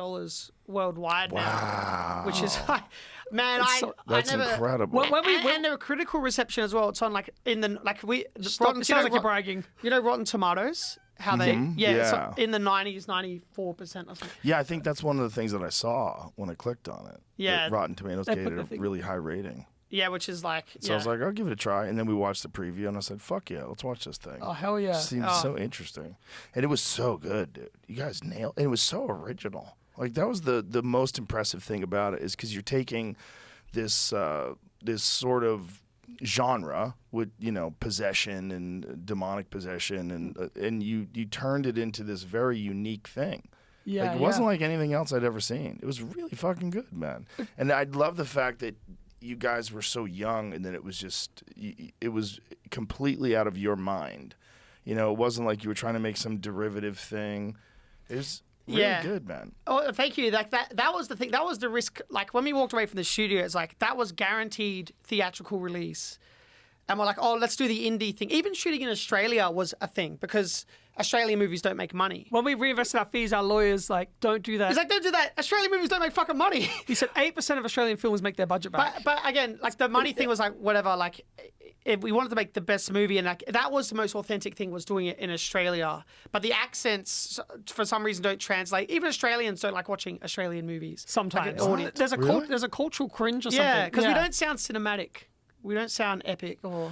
worldwide now, Wow, which is like, man, that's I never. incredible. When we and the critical reception as well. It's on like in the like we. Stop. It sounds like you're bragging. You know Rotten Tomatoes, how they it's yeah. in the 90s, 94% or something. Yeah, I think that's one of the things that I saw when I clicked on it. Yeah. that Rotten Tomatoes They gave put it the a thing- really high rating. Yeah, which is like. So I was like, I'll give it a try. And then we watched the preview, and I said, fuck yeah, let's watch this thing. Oh, hell yeah. It seemed so interesting. And it was so good, dude. You guys nailed it. And it was so original. Like, that was the most impressive thing about it, is because you're taking this this sort of genre with, you know, possession and demonic possession, and you turned it into this very unique thing. Yeah, Like, it wasn't like anything else I'd ever seen. It was really fucking good, man. And I love the fact that you guys were so young, and that it was just, it was completely out of your mind. You know, it wasn't like you were trying to make some derivative thing. It was really good, man. Oh, thank you. Like that was the thing. That was the risk. Like when we walked away from the studio, it's like that was guaranteed theatrical release. And we're like, oh, let's do the indie thing. Even shooting in Australia was a thing because Australian movies don't make money. When we reinvested our fees, our lawyers like, don't do that. He's like, don't do that. Australian movies don't make fucking money. He said 8% of Australian films make their budget back. But again, like the money thing was like whatever. Like, if we wanted to make the best movie, and like that was the most authentic thing, was doing it in Australia. But the accents, for some reason, don't translate. Even Australians don't like watching Australian movies. Sometimes Like, there's a Really? there's a cultural cringe or something. yeah, because we don't sound cinematic. We don't sound epic, or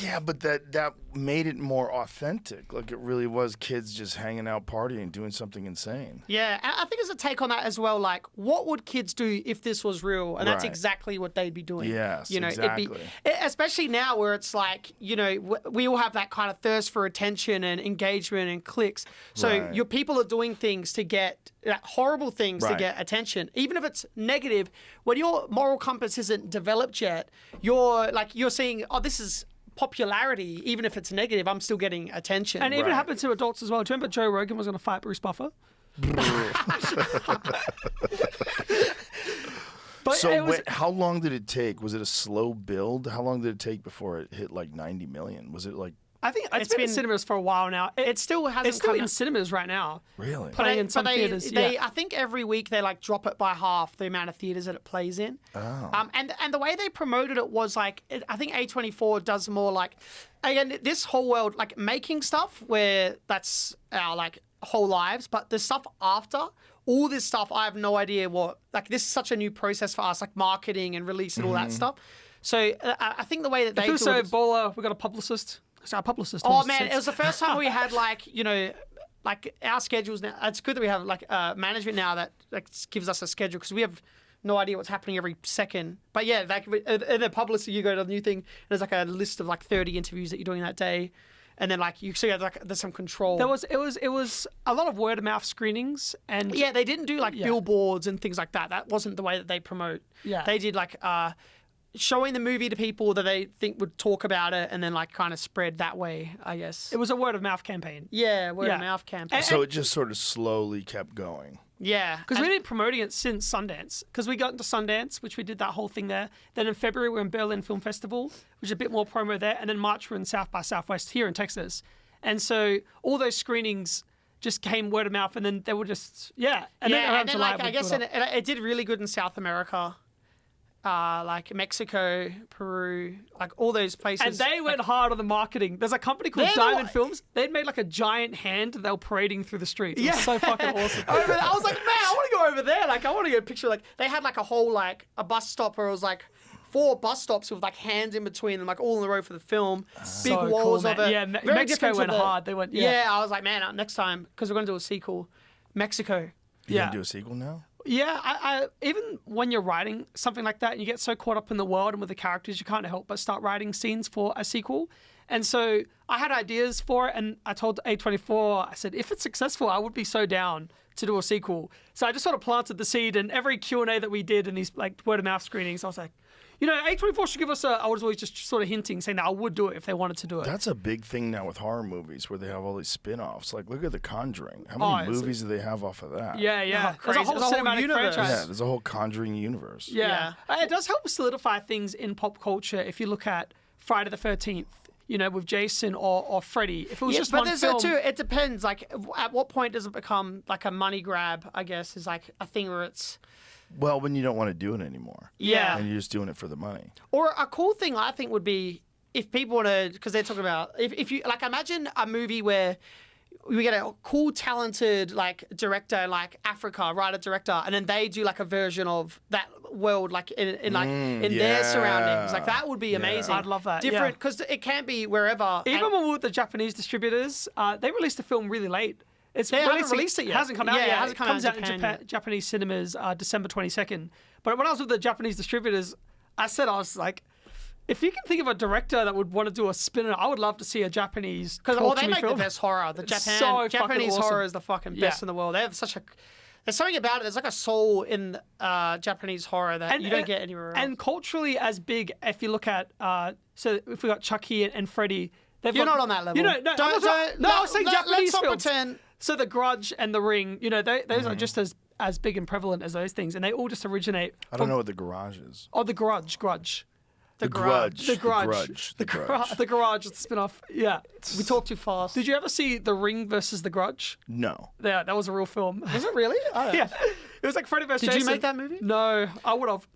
Yeah, but that made it more authentic. Like it really was kids just hanging out, partying, doing something insane. Yeah, and I think there's a take on that as well. Like, what would kids do if this was real? And that's Right. exactly what they'd be doing. Yes, It'd exactly. be, especially now where it's like, we all have that kind of thirst for attention and engagement and clicks. So Right. your people are doing things to get horrible things to Right. get attention, even if it's negative. When your moral compass isn't developed yet, you're seeing, oh, this is popularity. Even if it's negative, I'm still getting attention. And it even Right. happened to adults as well. Do you remember Joe Rogan was going to fight Bruce Buffer? But So it was, how long did it take? Was it a slow build? How long did it take before it hit like 90 million? Was it like I think it's It's been in been- cinemas for a while now. it still hasn't It's still come in out. cinemas right now. really? Playing in some theaters. Yeah. I think every week they like drop it by half the amount of theaters that it plays in. Oh. And the way they promoted it was like, I think A24 does more like, again, this whole world, like making stuff where that's our like whole lives, but the stuff after, all this stuff, I have no idea what, like this is such a new process for us, like marketing and release and all that stuff. So I think the way that they It feels do so it is- Ebola. We got a publicist. It's our publicist. Oh almost man, said. it was the first time we had like like our schedules now. It's good that we have like management now that like gives us a schedule because we have no idea what's happening every second. But yeah, like in the publicist, you go to the new thing. And there's like a list of like 30 interviews that you're doing that day, and then like you there's some control. It was a lot of word of mouth screenings and Yeah, they didn't do like billboards and things like that. That wasn't the way that they promote. Yeah. They did like showing the movie to people that they think would talk about it and then like kind of spread that way, I guess. it was a word of mouth campaign. Yeah, word Yeah. of mouth campaign. So it just sort of slowly kept going. Yeah. Because we've been promoting it since Sundance. Because we got into Sundance, which we did that whole thing there. Then in February, we're in Berlin Film Festival, which is a bit more promo there. And then March, we're in South by Southwest here in Texas. And so all those screenings just came word of mouth. And then they were just, And then around July, like, I we guess built up. it did really good in South America. Like Mexico, Peru, like all those places. And they went hard on the marketing. There's a company called They're the Diamond one- Films. They'd made like a giant hand that they were parading through the streets. It was so fucking awesome. I was like, man, I want to go over there. Like, I want to get a picture. Like, they had like a whole like a bus stop where it was like 4 bus stops with like hands in between them, like all in the row for the film. Big So walls cool, of man. it. Yeah, Very Mexico different to went the- hard. They went, yeah. I was like, man, next time because we're gonna do a sequel, Mexico. You Yeah. gonna do a sequel now? Yeah, I even when you're writing something like that and you get so caught up in the world and with the characters, you can't help but start writing scenes for a sequel. And so I had ideas for it, and I told A24, I said, if it's successful, I would be so down to do a sequel. So I just sort of planted the seed, and every Q&A that we did in these like word of mouth screenings, I was like, A24 should give us I was always just sort of hinting, saying that I would do it if they wanted to do it. That's a big thing now with horror movies where they have all these spin-offs. Like, look at The Conjuring. How Oh, many it's- movies do they have off of that? Yeah. There's a crazy. whole There's a whole cinematic universe. franchise. Yeah, there's a whole Conjuring universe. Yeah. It does help solidify things in pop culture if you look at Friday the 13th, with Jason or Freddy. If it was just but one there's film. that too. It depends. Like, at what point does it become like a money grab? I guess is like a thing where it's Well, when you don't want to do it anymore. Yeah. And you're just doing it for the money. Or a cool thing I think would be if people want to, because they're talking about if you like imagine a movie where we get a cool, talented like director, like Africa, writer director, and then they do like a version of that world, like in their surroundings. Like that would be amazing. I'd love that, Different yeah. because it can be wherever. Even and- when we were with the Japanese distributors, they released the film really late. They haven't released it yet. Hasn't come out Yeah, yet. it hasn't come out comes in out in Japan yet. Japanese cinemas December 22nd. But when I was with the Japanese distributors, I was like, if you can think of a director that would want to do a spin, I would love to see a Japanese Because culture they make film. the best horror. The It's so fucking Japanese awesome. horror is the fucking best Yeah. in the world. They have such a. There's something about it. There's like a soul in Japanese horror that you don't get anywhere else. And culturally as big, if you look at, so if we got Chucky and Freddy, You're not on that level. No, Don't- I'm don't- not, I was saying let's Japanese not films. pretend. So The Grudge and The Ring, those are just as big and prevalent as those things, and they all just originate. I don't know what The Garage is. Oh, The Grudge. The Grudge. The Grudge. The Grudge. The Garage is the spin-off. Yeah. We talk too fast. Did you ever see The Ring versus The Grudge? No. Yeah, that was a real film. Was it really? Yeah. It was like Freddy vs. Did Jason. you make that movie? No, I would have.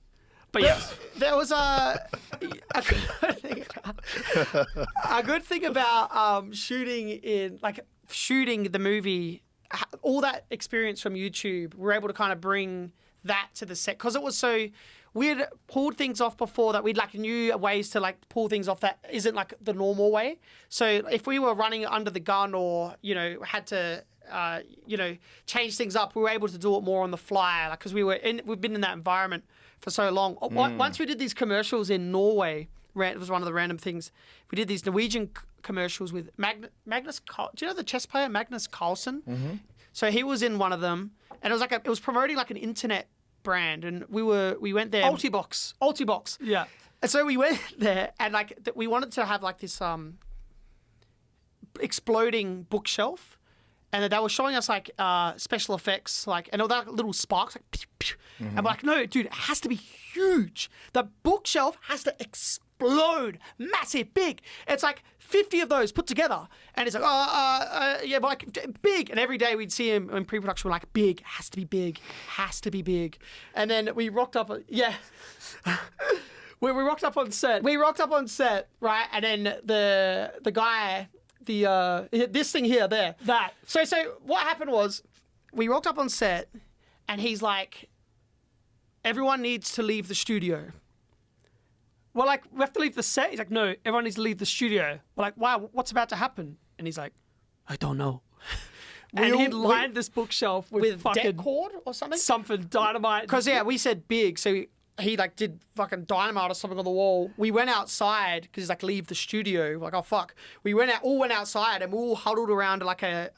But yeah. There was a good thing about shooting the movie. All that experience from YouTube, we're able to kind of bring that to the set because it was so. We had pulled things off before that we'd like knew ways to like pull things off that isn't like the normal way. So if we were running under the gun or had to change things up, we were able to do it more on the fly, like because we've been in that environment for so long. Once we did these commercials in Norway, it was one of the random things. We did these Norwegian commercials with Magnus. Do you know the chess player Magnus Carlsen? Mm-hmm. So he was in one of them, and it was promoting like an internet brand, and we went there. Altibox. Yeah. And so we went there, and like we wanted to have like this exploding bookshelf, and they were showing us like special effects, like and all that little sparks, like pew, pew. And we're like, no, dude, it has to be huge. The bookshelf has to explode, massive, big. It's like 50 of those put together, and it's like, yeah, but like big. And every day we'd see him in pre-production, we're like, big, has to be big, has to be big. And then we rocked up, yeah. We rocked up on set. We rocked up on set, right? And then the guy, this thing here, there, that. So what happened was, we rocked up on set, and he's like, everyone needs to leave the studio. We're like, we have to leave the set? He's like, no, everyone needs to leave the studio. We're like, wow, what's about to happen? And he's like, I don't know. And he'd lined this bookshelf with fucking deck cord or something? Something, dynamite. Because, yeah, we said big, so he like did fucking dynamite or something on the wall. We went outside because he's like, leave the studio. We're like, oh fuck. We went outside and we all huddled around like a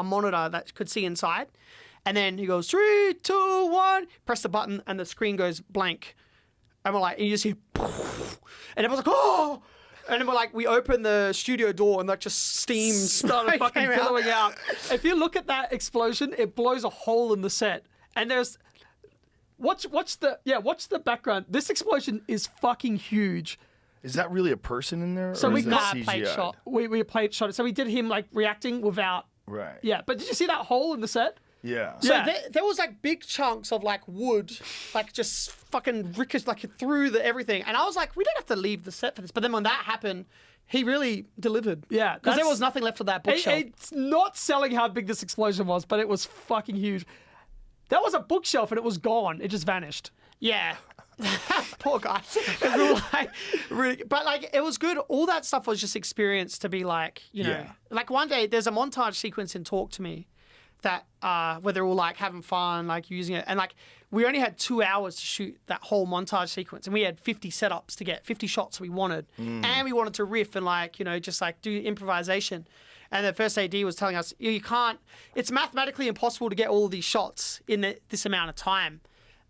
monitor that could see inside. And then he goes, 3, 2, 1, press the button, and the screen goes blank. And we're like, and you just hear, poof, and everyone's like, oh! And then we're like, we open the studio door and like just steam started fucking billowing out. If you look at that explosion, it blows a hole in the set. And there's, watch the background. This explosion is fucking huge. Is that really a person in there? So or we is that got plate CGI? shot. We played shot. So we did him like reacting without. Right. Yeah, but did you see that hole in the set? Yeah. So Yeah. there was like big chunks of like wood, like just fucking ricocheted like through everything. And I was like, we don't have to leave the set for this. But then when that happened, he really delivered. Yeah. Because there was nothing left of that bookshelf. It's not selling how big this explosion was, but it was fucking huge. That was a bookshelf and it was gone. It just vanished. Yeah. Poor guy. And we were like, really, but like it was good. All that stuff was just experience to be like, Yeah. like one day there's a montage sequence in Talk to Me that where they're all like having fun, like using it. And like we only had 2 hours to shoot that whole montage sequence, and we had 50 setups to get 50 shots we wanted. And we wanted to riff and like, just like do improvisation. And the first AD was telling us, you can't, it's mathematically impossible to get all of these shots in this amount of time.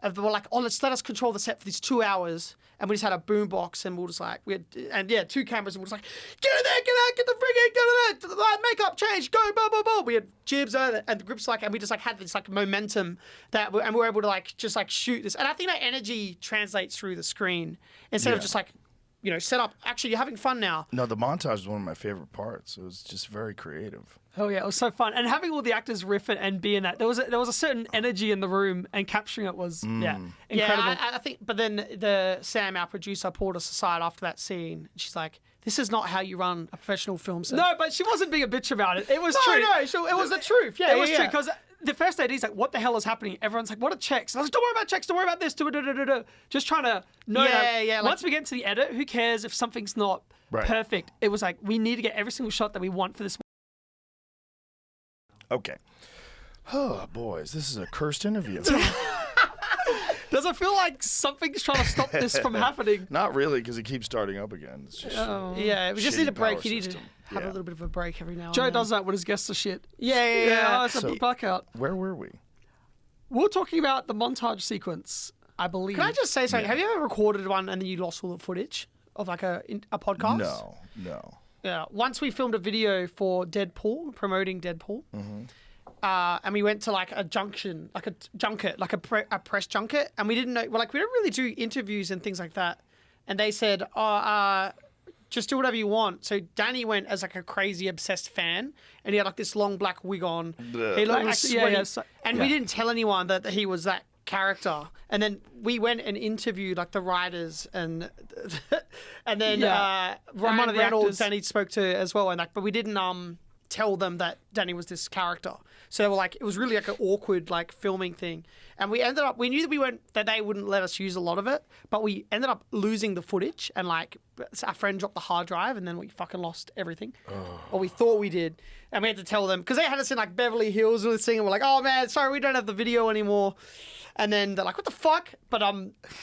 And we're like, let us control the set for these 2 hours. And we just had a boombox, and we were just like, 2 cameras, and we were just like, get in there, get out, get the friggin', get in there, makeup change, go, blah, blah, blah. We had jibs and the grips, like, and we just like had this like momentum and we were able to like just like shoot this. And I think that energy translates through the screen instead of just like, set up. Actually, you're having fun now. No, the montage was one of my favorite parts. It was just very creative. Oh yeah, it was so fun. And having all the actors riff it and be in that, there was a certain energy in the room, and capturing it was incredible. Yeah, I think. But then Sam, our producer, pulled us aside after that scene. And she's like, "This is not how you run a professional film set." No, but she wasn't being a bitch about it. It was true. No, it was the truth. Yeah, it was true because the first AD's like, "What the hell is happening?" Everyone's like, "What are checks?" And I was like, "Don't worry about checks. Don't worry about this. Just trying to know." Yeah. Once we get into the edit, who cares if something's not perfect? It was like we need to get every single shot that we want for this. Okay. Oh, boys, this is a cursed interview. Does it feel like something's trying to stop this from happening? Not really, because it keeps starting up again. It's just Yeah, we just shitty need a break. power You need to system. have a Yeah. little bit of a break every now and Joe then. does that when his guests are shit. Yeah. Oh, it's a blackout. Where were we? We were talking about the montage sequence, I believe. Can I just say something? Have you ever recorded one and then you lost all the footage of like a podcast? No. Yeah. Once we filmed a video for Deadpool, promoting Deadpool. And we went to like a junction, like a junket, like a press junket, and we didn't know. We don't really do interviews and things like that and they said, "Oh, just do whatever you want." So Danny went as like a crazy obsessed fan, and he had like this long black wig on. Ugh. He looked Like, sweaty, and we didn't tell anyone that he was that character. And then we went and interviewed like the writers and then And Ryan one of the Reynolds actors. Danny spoke to as well, and like, but we didn't tell them that Danny was this character. So they were like, it was really like an awkward like filming thing. And we knew that they wouldn't let us use a lot of it, but we ended up losing the footage, and like our friend dropped the hard drive, and then we fucking lost everything. Or we thought we did. And we had to tell them, because they had us in like Beverly Hills and this thing, and we're like, oh man, sorry, we don't have the video anymore. And then they're like, what the fuck? But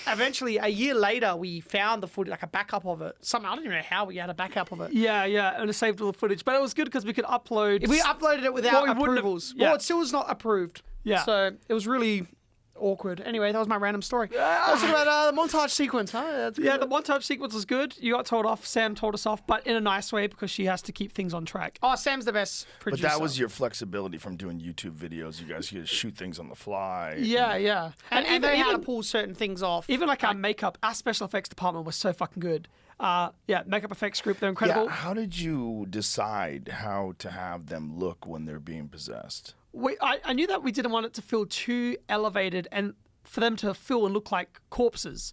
eventually, a year later, we found the footage, like a backup of it. I don't even know how we had a backup of it. Yeah, and it saved all the footage. But it was good because we could upload. We uploaded it without we wouldn't have- approvals. yeah. Well, it still was not approved. Yeah. So it was really awkward. Anyway, that was my random story. Let's talk about the montage sequence, huh? That's Yeah, good. the montage sequence was good. You got told off. Sam told us off, but in a nice way because she has to keep things on track. Oh, Sam's the best But producer. that was your flexibility from doing YouTube videos. You guys could shoot things on the fly. Yeah. And they had to pull certain things off. Even like our makeup, our special effects department was so fucking good. Makeup effects group, they're incredible. Yeah, how did you decide how to have them look when they're being possessed? I knew that we didn't want it to feel too elevated and for them to feel and look like corpses.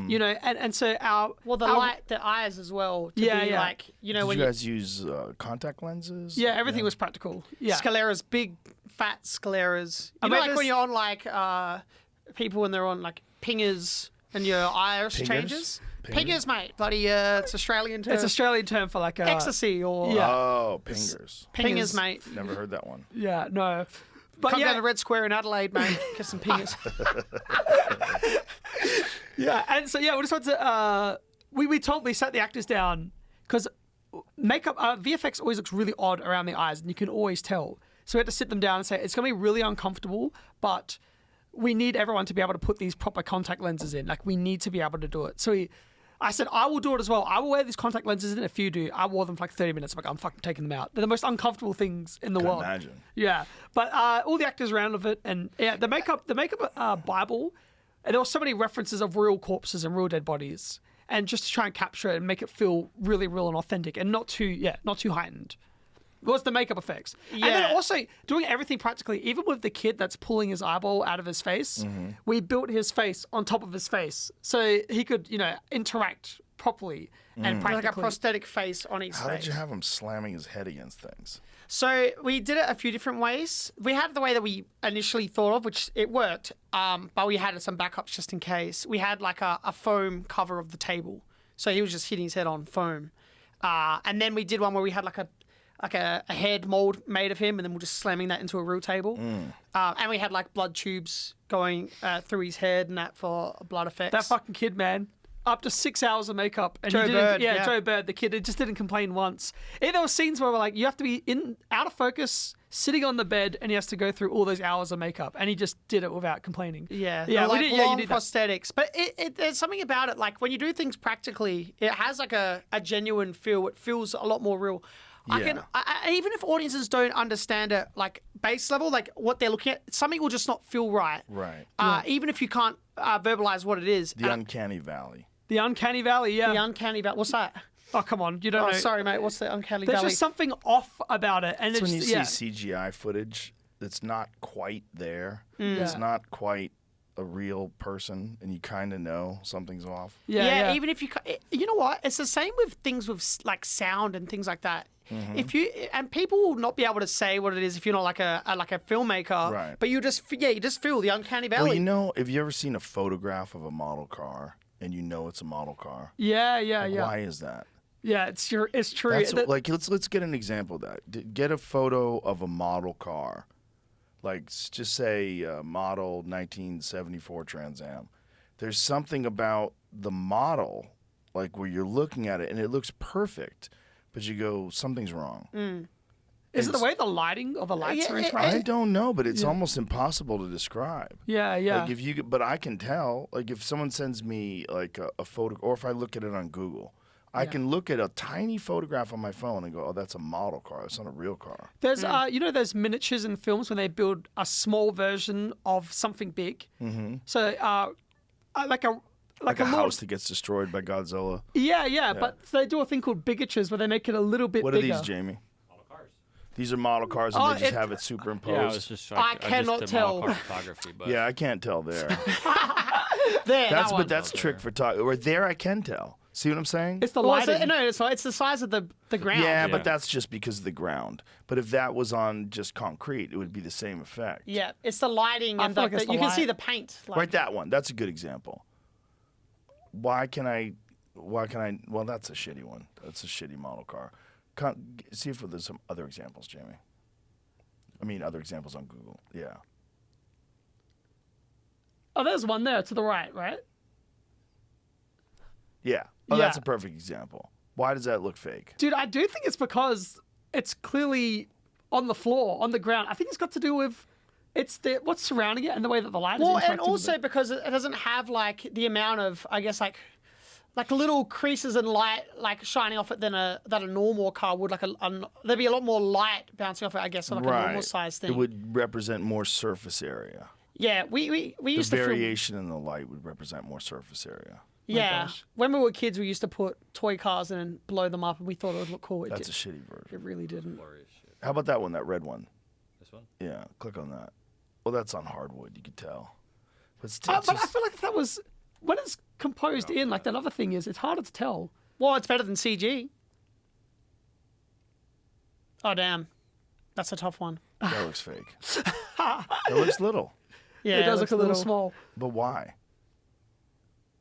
You know, and so the eyes as well. To Yeah, be yeah. like, you know, Did when you guys use contact lenses? yeah, everything was practical. Yeah. scleras, big fat scleras. You know, mean, like when there's- you're on like people when they're on like pingers and your iris Pingers? changes. Pingers? Pingers, mate. Bloody, it's Australian term. It's Australian term for like a ecstasy or Yeah. Oh, pingers. pingers, mate. Never heard that one. Yeah, no. But Come yeah, down to Red Square in Adelaide, mate. Get some pingers. yeah, and so yeah, we just wanted to we sat the actors down because makeup VFX always looks really odd around the eyes, and you can always tell. So we had to sit them down and say it's going to be really uncomfortable, but we need everyone to be able to put these proper contact lenses in. Like we need to be able to do it. So I said, I will do it as well. I will wear these contact lenses in if you do. I wore them for like 30 minutes. I'm like, I'm fucking taking them out. They're the most uncomfortable things in the Can world. imagine. Yeah. But all the actors around of it, and yeah, the makeup Bible, and there were so many references of real corpses and real dead bodies. And just to try and capture it and make it feel really real and authentic and not too heightened. Was the makeup effects. And then Yeah. also doing everything practically, even with the kid that's pulling his eyeball out of his face, we built his face on top of his face so he could, interact properly and Like practically. a prosthetic face on his How face. did you have him slamming his head against things? So we did it a few different ways. We had the way that we initially thought of, which it worked, but we had some backups just in case. We had like a foam cover of the table, so he was just hitting his head on foam. And then we did one where we had like a head mold made of him, and then we're just slamming that into a real table. And we had like blood tubes going through his head and that for blood effects. That fucking kid, man. Up to 6 hours of makeup. And Joe he didn't, Bird, yeah. Joe Bird, the kid, it just didn't complain once. There were scenes where we're like, you have to be out of focus, sitting on the bed, and he has to go through all those hours of makeup. And he just did it without complaining. Yeah, Yeah, like we did, yeah, you long did that. prosthetics. But there's something about it, like when you do things practically, it has like a genuine feel. It feels a lot more real. Yeah. Even if audiences don't understand it, like base level, like what they're looking at, something will just not feel right. Right. Even if you can't verbalize what it is. The uncanny valley. The Uncanny Valley, yeah. The uncanny valley. What's that? Oh, come on. You don't Oh, know. sorry, mate. What's the uncanny There's valley? just something off about it. And It's it's when you yeah. see CGI footage that's not quite there. Mm. It's Yeah. not quite a real person, and you kind of know something's off. Yeah. even if you know what? It's the same with things with like sound and things like that. Mm-hmm. If you and people will not be able to say what it is if you're not like a filmmaker, Right. But you just feel the uncanny valley. Well, have you ever seen a photograph of a model car and you know it's a model car? Yeah. Why is that? Yeah, it's true. That's That- like let's get an example of that. Get a photo of a model car, like just say model 1974 Trans Am. There's something about the model, like where you're looking at it and it looks perfect, but you go something's wrong. Is it the way the lighting or the lights are I interacting? don't know, but it's almost impossible to describe. Yeah. Like but I can tell. Like if someone sends me like a photo, or if I look at it on Google, I can look at a tiny photograph on my phone and go, "Oh, that's a model car. It's not a real car." There's, there's miniatures in films when they build a small version of something big. Mm-hmm. So, like Like a lot house that gets destroyed by Godzilla. Yeah, but they do a thing called bigatures where they make it a little bit What bigger. are these, Jamie? These are model cars, and Oh, they just it- have it superimposed. Yeah, I was just. I cannot just did tell. model car photography, but Yeah, I can't tell there. There, That's that one. but that's trick photography. Or there, I can tell. See what I'm saying? It's the Well, it's lighting. no, it's not. It's the size of the ground. Yeah, Yeah. but that's just because of the ground. But if that was on just concrete, it would be the same effect. Yeah, it's the lighting I and feel like it's you the can see light. the paint. Like, Right, that one. That's a good example. Why can I? Well, that's a shitty one. That's a shitty model car. See if there's some other examples, Jamie. I mean, other examples on Google. Yeah. Oh, there's one there to the right, right? Yeah. Oh, Yeah. that's a perfect example. Why does that look fake? Dude, I do think it's because it's clearly on the floor, on the ground. I think it's got to do with what's surrounding it and the way that the light is well, interacting and with also it. because it doesn't have like the amount of, I guess, like little creases and light like shining off it than a normal car would. There'd be a lot more light bouncing off it, I guess, on like a normal size thing. It would represent more surface area. Yeah, we The used to film. variation in the light would represent more surface area. Yeah, gosh. when we were kids, we used to put toy cars in and blow them up, and we thought it would look cool. That's a shitty version. It really didn't. How about that one, that red one? this one. Yeah, click on that. Well, that's on hardwood, you could tell. But it's But I just- feel like that was when it's composed in. Like that other thing is, it's harder to tell. Well, it's better than CG. Oh damn, that's a tough one. that looks fake. It looks little. Yeah, it does looks look a little small. But why?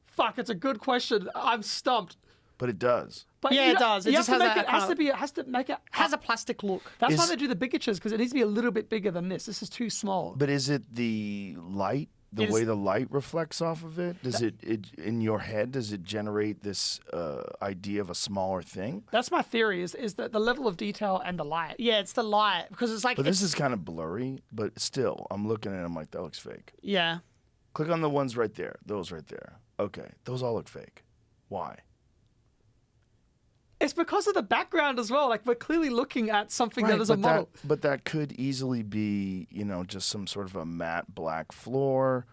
Fuck, it's a good question. I'm stumped. But it does. But Yeah, you it know, does. It you just have to has make that it. Has kind to be. It has to make it. Has a plastic look. That's why Is- they do the bigatures because it needs to be a little bit bigger than this. This is too small. But is it the light? The It is- way the light reflects off of it? Does it in your head, does it generate this idea of a smaller thing? That's my theory. Is that the level of detail and the light? Yeah, it's the light because it's like. But this it's- is kind of blurry, but still, I'm looking at it, I'm like, that looks fake. Yeah. Click on the ones right there. Those right there. Okay. Those all look fake. Why? It's because of the background as well. Like we're clearly looking at something that is a model. But that could easily be, just some sort of a matte black floor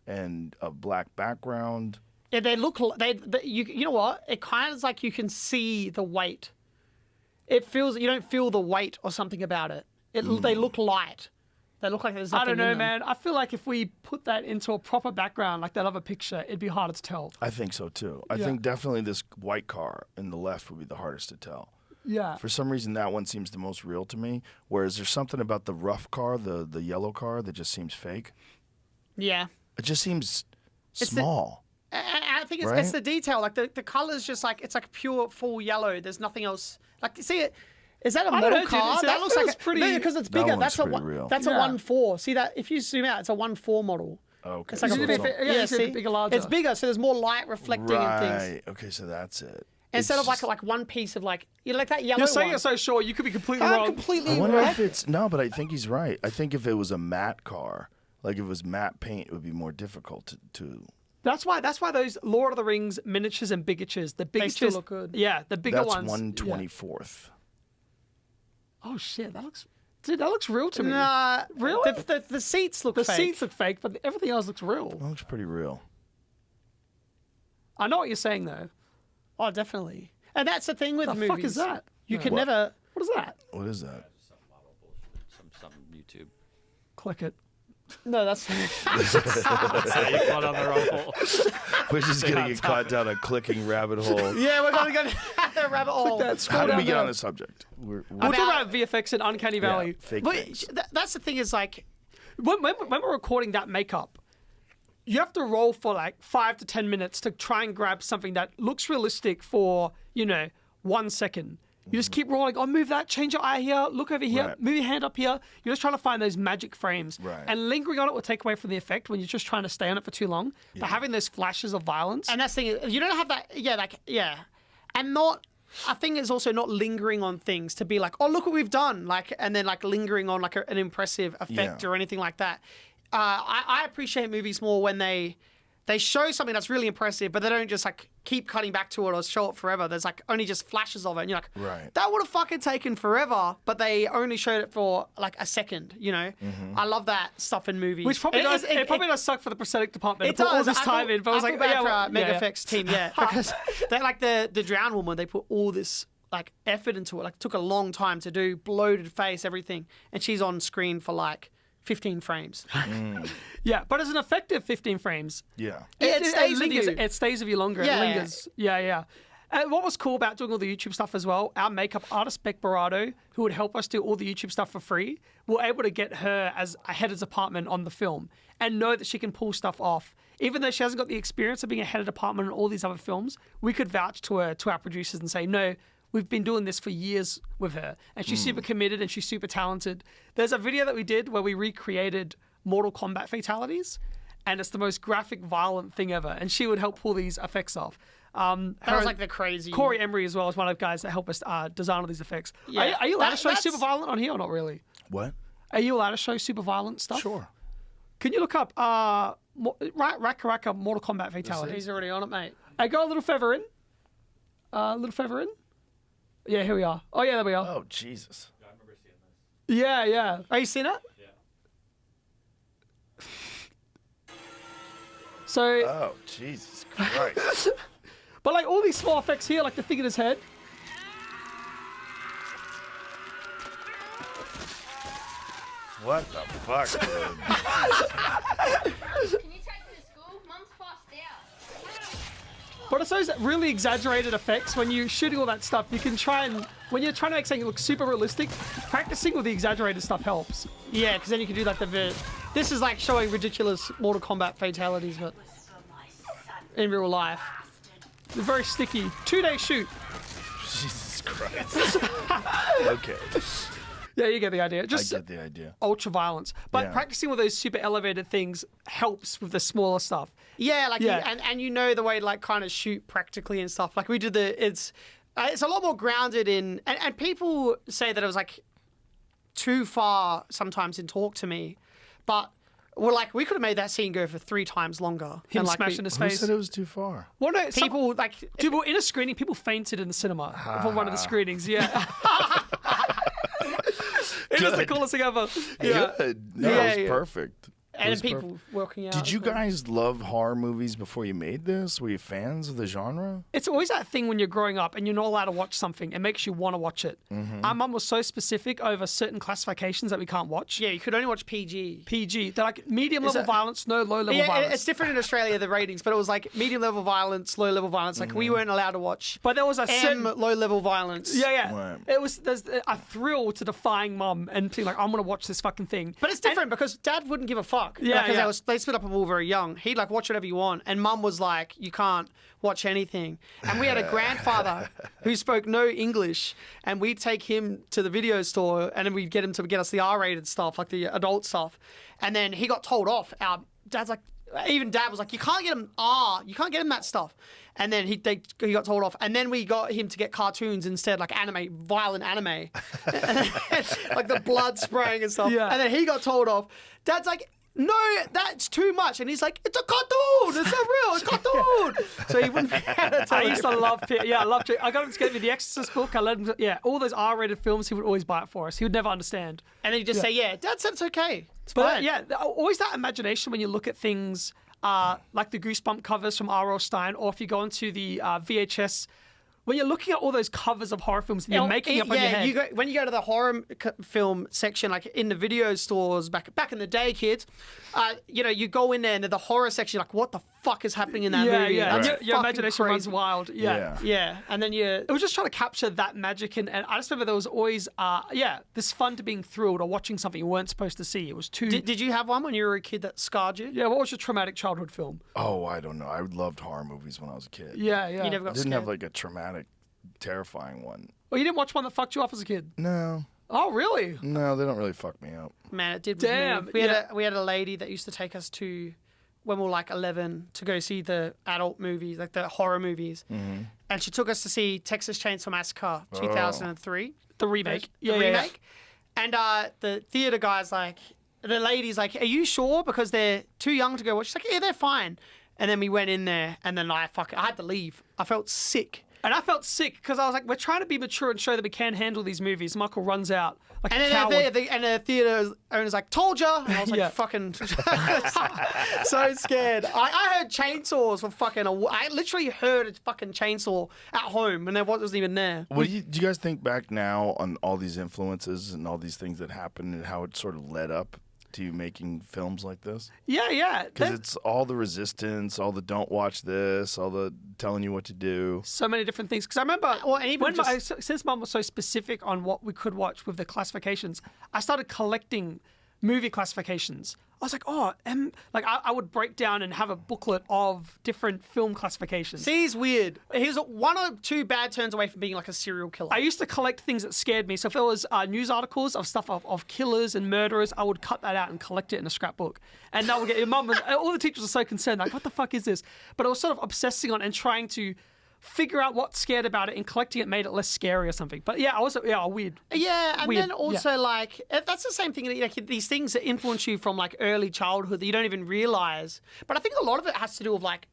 and a black background. Yeah, they look. You know what? It kind of is like you can see the weight. It feels you don't feel the weight or something about it. They look light. They look like there's I nothing don't know, in them. man. I feel like if we put that into a proper background, like that other picture, it'd be harder to tell. I think so too. I Yeah. think definitely this white car in the left would be the hardest to tell. Yeah. For some reason, that one seems the most real to me. Whereas there's something about the rough car, the yellow car, that just seems fake. Yeah. It just seems the- small. And I think it's Right? the detail. Like the color's just like it's like pure full yellow. There's nothing else. Like see it. Is that a don't model know, dude. car? See, that that looks like feels pretty- no, because it's That bigger. one's That's a pretty one. real. That's Yeah. a 1.4. See that? If you zoom out, it's a 1.4 model. Okay. It's like so Is it a a bit- all- yeah, yeah, it's a see, bit bigger, larger. it's bigger, so there's more light reflecting and things. right. Okay, so that's it. Instead It's of like just- like one piece of like like that yellow You're saying one. you're so sure. You could be completely I'm wrong. completely I wonder wrong. if it's no, but I think he's right. I think if it was a matte car, like if it was matte paint, it would be more difficult to. That's why those Lord of the Rings miniatures and bigatures, the bigatures still look good. Yeah, the bigger That's ones. 1/24th. Yeah. Oh shit, that looks real to me. Nah, Really? The seats look The fake. seats look fake, but everything else looks real. That looks pretty real. I know what you're saying though. Oh, definitely. And that's the thing with The movies. fuck is that? You can What? never. What is that? What is that? Some YouTube. Click it. No, that's. You caught on the wrong hole. We're just gonna get caught down a clicking rabbit hole. Yeah, we're gonna go down a rabbit hole. That. Scroll How did down we get there. on this subject? We're We'll talk about VFX in Uncanny Valley. fake But things. that's the thing is like, When we're recording that makeup, you have to roll for like 5 to 10 minutes to try and grab something that looks realistic for 1 second. You just keep rolling. Oh, move that. Change your eye here. Look over here. Right. Move your hand up here. You're just trying to find those magic frames. Right. And lingering on it will take away from the effect when you're just trying to stay on it for too long. But having those flashes of violence. and that's the thing. You don't have that. Yeah, and not. I think it's also not lingering on things to be like, oh, look what we've done, like, and then like lingering on like an impressive effect Yeah. or anything like that. I appreciate movies more when they they show something that's really impressive, but they don't just like keep cutting back to it or show it forever. There's like only just flashes of it, and you're like, Right. that would have fucking taken forever, but they only showed it for like a second. You know, I love that stuff in movies. Which probably it probably does suck for the prosthetic department. It to put all does. this time in, but I was like, bad yeah, for well, our Mega yeah. Effects team, because they like the Drowned Woman. They put all this like effort into it. Like, it took a long time to do, bloated face, everything, and she's on screen for like 15 frames. Yeah, but it's an effective 15 frames. Yeah. It stays with lingers. you. It stays with you longer. Yeah. It lingers. Yeah. And what was cool about doing all the YouTube stuff as well, our makeup artist, Beck Barado, who would help us do all the YouTube stuff for free, we're able to get her as a head of department on the film and know that she can pull stuff off. Even though she hasn't got the experience of being a head of department on all these other films, we could vouch to her, to our producers, and say, no, we've been doing this for years with her. And she's super committed and she's super talented. There's a video that we did where we recreated Mortal Kombat fatalities, and it's the most graphic, violent thing ever. And she would help pull these effects off. That was like the crazy. Corey Emery as well is one of the guys that help us design all these effects. Yeah. Are you allowed to show That's- super violent on here or not really? What? Are you allowed to show super violent stuff? Sure. Can you look up Raka Raka Mortal Kombat fatalities? He's already on it, mate. I go a little further in. Yeah, here we are. Oh yeah, there we are. Oh, Jesus. Yeah. Are you seen it? So, Oh, Jesus Christ. but like all these small effects here, like the thing in his head. What the fuck, dude? Can you take me to school? Mum's passed out. But it's those really exaggerated effects when you're shooting all that stuff. You can try and, when you're trying to make something look super realistic, practicing with the exaggerated stuff helps. Yeah, because then you can do like this is like showing ridiculous Mortal Kombat fatalities, but in real life. They're very sticky. 2-day shoot. Jesus Christ. Okay. Yeah, you get the idea. I Just get the idea. ultra violence. But Yeah. practicing with those super elevated things helps with the smaller stuff. Yeah, like Yeah. and you know the way to like kind of shoot practically and stuff. Like we did it's a lot more grounded in and people say that it was like too far sometimes in Talk to Me, but we're like we could have made that scene go for 3 times longer. Him and like smashing his Who face. said it was too far? Well, no, people like Dude, well, in a screening, people fainted in the cinema for one of the screenings. Yeah. It is the Good. coolest thing ever. Yeah. Good. No, Yeah, it was yeah. perfect. It and was people perfect. working out. Did you as well. guys love horror movies before you made this? Were you fans of the genre? It's always that thing when you're growing up and you're not allowed to watch something. It makes you want to watch it. Mm-hmm. Our mum was so specific over certain classifications that we can't watch. Yeah, you could only watch PG. PG. They're like medium level it- violence, no low level Yeah, violence. it's different in Australia, the ratings, but it was like medium level violence, low level violence. Like we weren't allowed to watch But there was a certain... low level violence. Yeah. Right. It was, there's a thrill to defying mum and being like, I'm going to watch this fucking thing. But it's different because Dad wouldn't give a fuck. Yeah, because yeah. they split up when we were very young. He'd like watch whatever you want, and Mum was like, you can't watch anything. And we had a grandfather who spoke no English, and we'd take him to the video store, and then we'd get him to get us the R-rated stuff, like the adult stuff. And then he got told off. Our dad's like, even Dad was like, you can't get him you can't get him that stuff. And then he got told off. And then we got him to get cartoons instead, like violent anime. Like the blood spraying and stuff. Yeah. And then he got told off. Dad's like, no, that's too much. And he's like, it's a cartoon. It's not real. It's a cartoon. So he wouldn't be able to tell I the used to love, I loved it. I got him to get me the Exorcist book. I let him, all those R-rated films. He would always buy it for us. He would never understand. And then he'd just say, yeah, Dad said it's okay. It's But fine. yeah, always that imagination when you look at things like the Goosebump covers from R.L. Stein, or if you go into the VHS. When you're looking at all those covers of horror films and you're making up on your head. When you go to the horror film section, like in the video stores back in the day, kids, you go in there and the horror section, like what the fuck is happening in that movie? Yeah, That's your fucking imagination runs crazy. wild. Yeah. Yeah, and then It was just trying to capture that magic, and I just remember there was always, this fun to being thrilled or watching something you weren't supposed to see. It was too. Did you have one when you were a kid that scarred you? Yeah, what was your traumatic childhood film? Oh, I don't know. I loved horror movies when I was a kid. Yeah. You never I got didn't scared. have like a traumatic, terrifying one. Well, you didn't watch one that fucked you up as a kid? No, Oh, really? no, they don't really fuck me up. Man, it did. with me. Damn, We had a lady that used to take us to when we were like 11 to go see the adult movies, like the horror movies, and she took us to see Texas Chainsaw Massacre 2003, The remake. the remake, and the theater guy's like, the lady's like, "Are you sure?" Because they're too young to go watch. She's like, "Yeah, they're fine." And then we went in there, and then I had to leave. I felt sick. And I felt sick because I was like, we're trying to be mature and show that we can handle these movies. Michael runs out like a coward. And the theater owner's like, told ya. And I was like, Yeah. fucking so scared. I heard chainsaws for fucking I literally heard a fucking chainsaw at home and there wasn't even there. Do you guys think back now on all these influences and all these things that happened and how it sort of led up to you making films like this? Yeah. Because it's all the resistance, all the don't watch this, all the telling you what to do. So many different things. Because I remember since Mum was so specific on what we could watch with the classifications, I started collecting movie classifications. I was like, I would break down and have a booklet of different film classifications. See, he's weird. He's one or two bad turns away from being like a serial killer. I used to collect things that scared me. So if there was news articles of stuff of killers and murderers, I would cut that out and collect it in a scrapbook. And that would get your mum. All the teachers were so concerned, like, what the fuck is this? But I was sort of obsessing on and trying to figure out what's scared about it, and collecting it made it less scary or something. But yeah, weird. Yeah, and Weird. then also like that's the same thing. Like these things that influence you from like early childhood that you don't even realize. But I think a lot of it has to do with like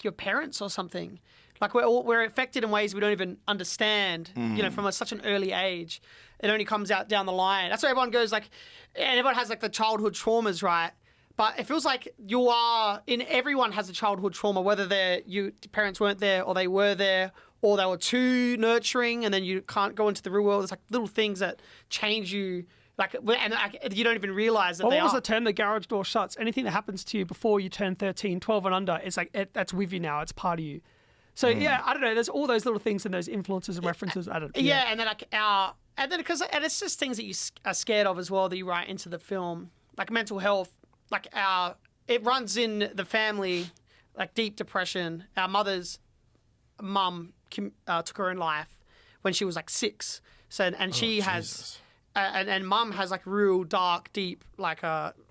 your parents or something. Like we're affected in ways we don't even understand. You know, from such an early age. It only comes out down the line. That's why everyone goes like, and everyone has like the childhood traumas, right? But it feels like everyone has a childhood trauma, whether your parents weren't there or they were there or they were too nurturing and then you can't go into the real world. It's like little things that change you, and you don't even realize that What they was are. the term? The garage door shuts. Anything that happens to you before you turn 13, 12 and under, it's like, that's with you now. It's part of you. So yeah, I don't know. There's all those little things and those influences and references. I don't. Yeah, and then because it's just things that you are scared of as well that you write into the film, like mental health. Like it runs in the family, like deep depression. Our mother's mum took her own life when she was like 6. So and she has, and mum has like real dark, deep, like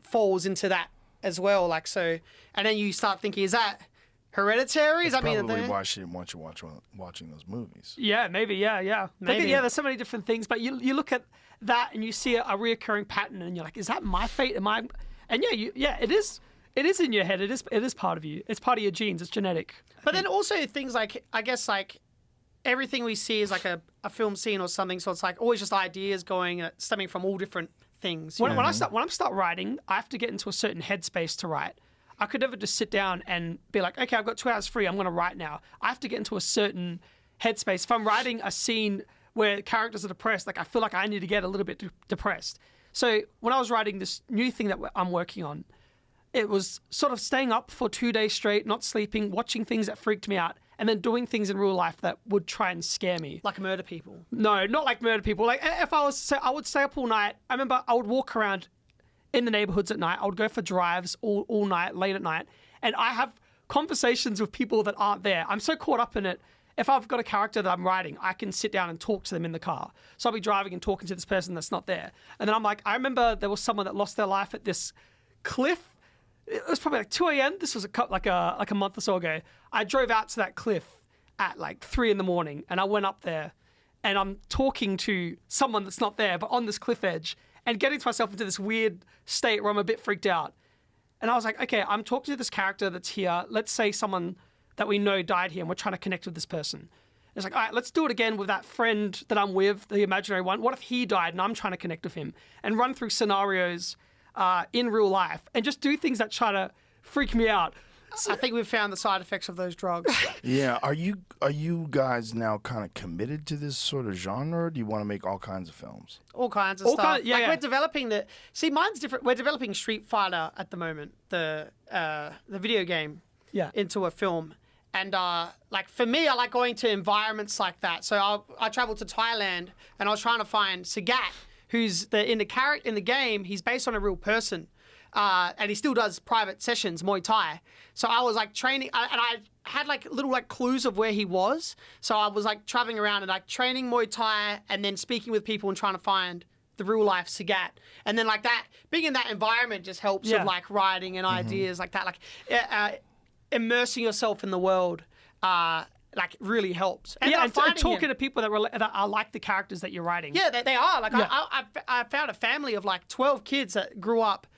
falls into that as well. Like so, and then you start thinking, is that hereditary? That's Does that mean probably that why she didn't want you watching those movies. Yeah, maybe. Yeah. Maybe. Yeah, there's so many different things, but you look at that and you see a reoccurring pattern, and you're like, is that my fate? Am I? And it is. It is in your head. It is part of you. It's part of your genes. It's genetic. But then also things like, I guess like everything we see is like a film scene or something. So it's like always just ideas stemming from all different things. When I start writing, I have to get into a certain headspace to write. I could never just sit down and be like, okay, I've got 2 hours free. I'm going to write now. I have to get into a certain headspace. If I'm writing a scene where characters are depressed, like I feel like I need to get a little bit depressed. So when I was writing this new thing that I'm working on, it was sort of staying up for 2 days straight, not sleeping, watching things that freaked me out, and then doing things in real life that would try and scare me. Like murder people. No, not like murder people. Like if I would stay up all night. I remember I would walk around in the neighborhoods at night. I would go for drives all night, late at night, and I have conversations with people that aren't there. I'm so caught up in it. If I've got a character that I'm writing, I can sit down and talk to them in the car. So I'll be driving and talking to this person that's not there. And then I'm like, I remember there was someone that lost their life at this cliff. It was probably like 2 a.m. This was like a month or so ago. I drove out to that cliff at like 3 a.m, and I went up there and I'm talking to someone that's not there, but on this cliff edge, and getting to myself into this weird state where I'm a bit freaked out. And I was like, okay, I'm talking to this character that's here. Let's say someone that we know died here and we're trying to connect with this person. It's like, all right, let's do it again with that friend that I'm with, the imaginary one. What if he died and I'm trying to connect with him? And run through scenarios in real life and just do things that try to freak me out. I think we've found the side effects of those drugs. Yeah, are you guys now kind of committed to this sort of genre, or do you want to make all kinds of films? All kinds of stuff. Yeah. We're developing mine's different. We're developing Street Fighter at the moment, the video game, into a film. And like for me, I like going to environments like that. So I traveled to Thailand, and I was trying to find Sagat, who's in the game. He's based on a real person, and he still does private sessions, Muay Thai. So I was like training, and I had like little like clues of where he was. So I was like traveling around and like training Muay Thai, and then speaking with people and trying to find the real life Sagat. And then like that, being in that environment just helps with like writing and ideas like that. Like immersing yourself in the world. Like really helps. And and talking to people that are like the characters that you're writing. Yeah, they are. Like I found a family of like 12 kids that grew up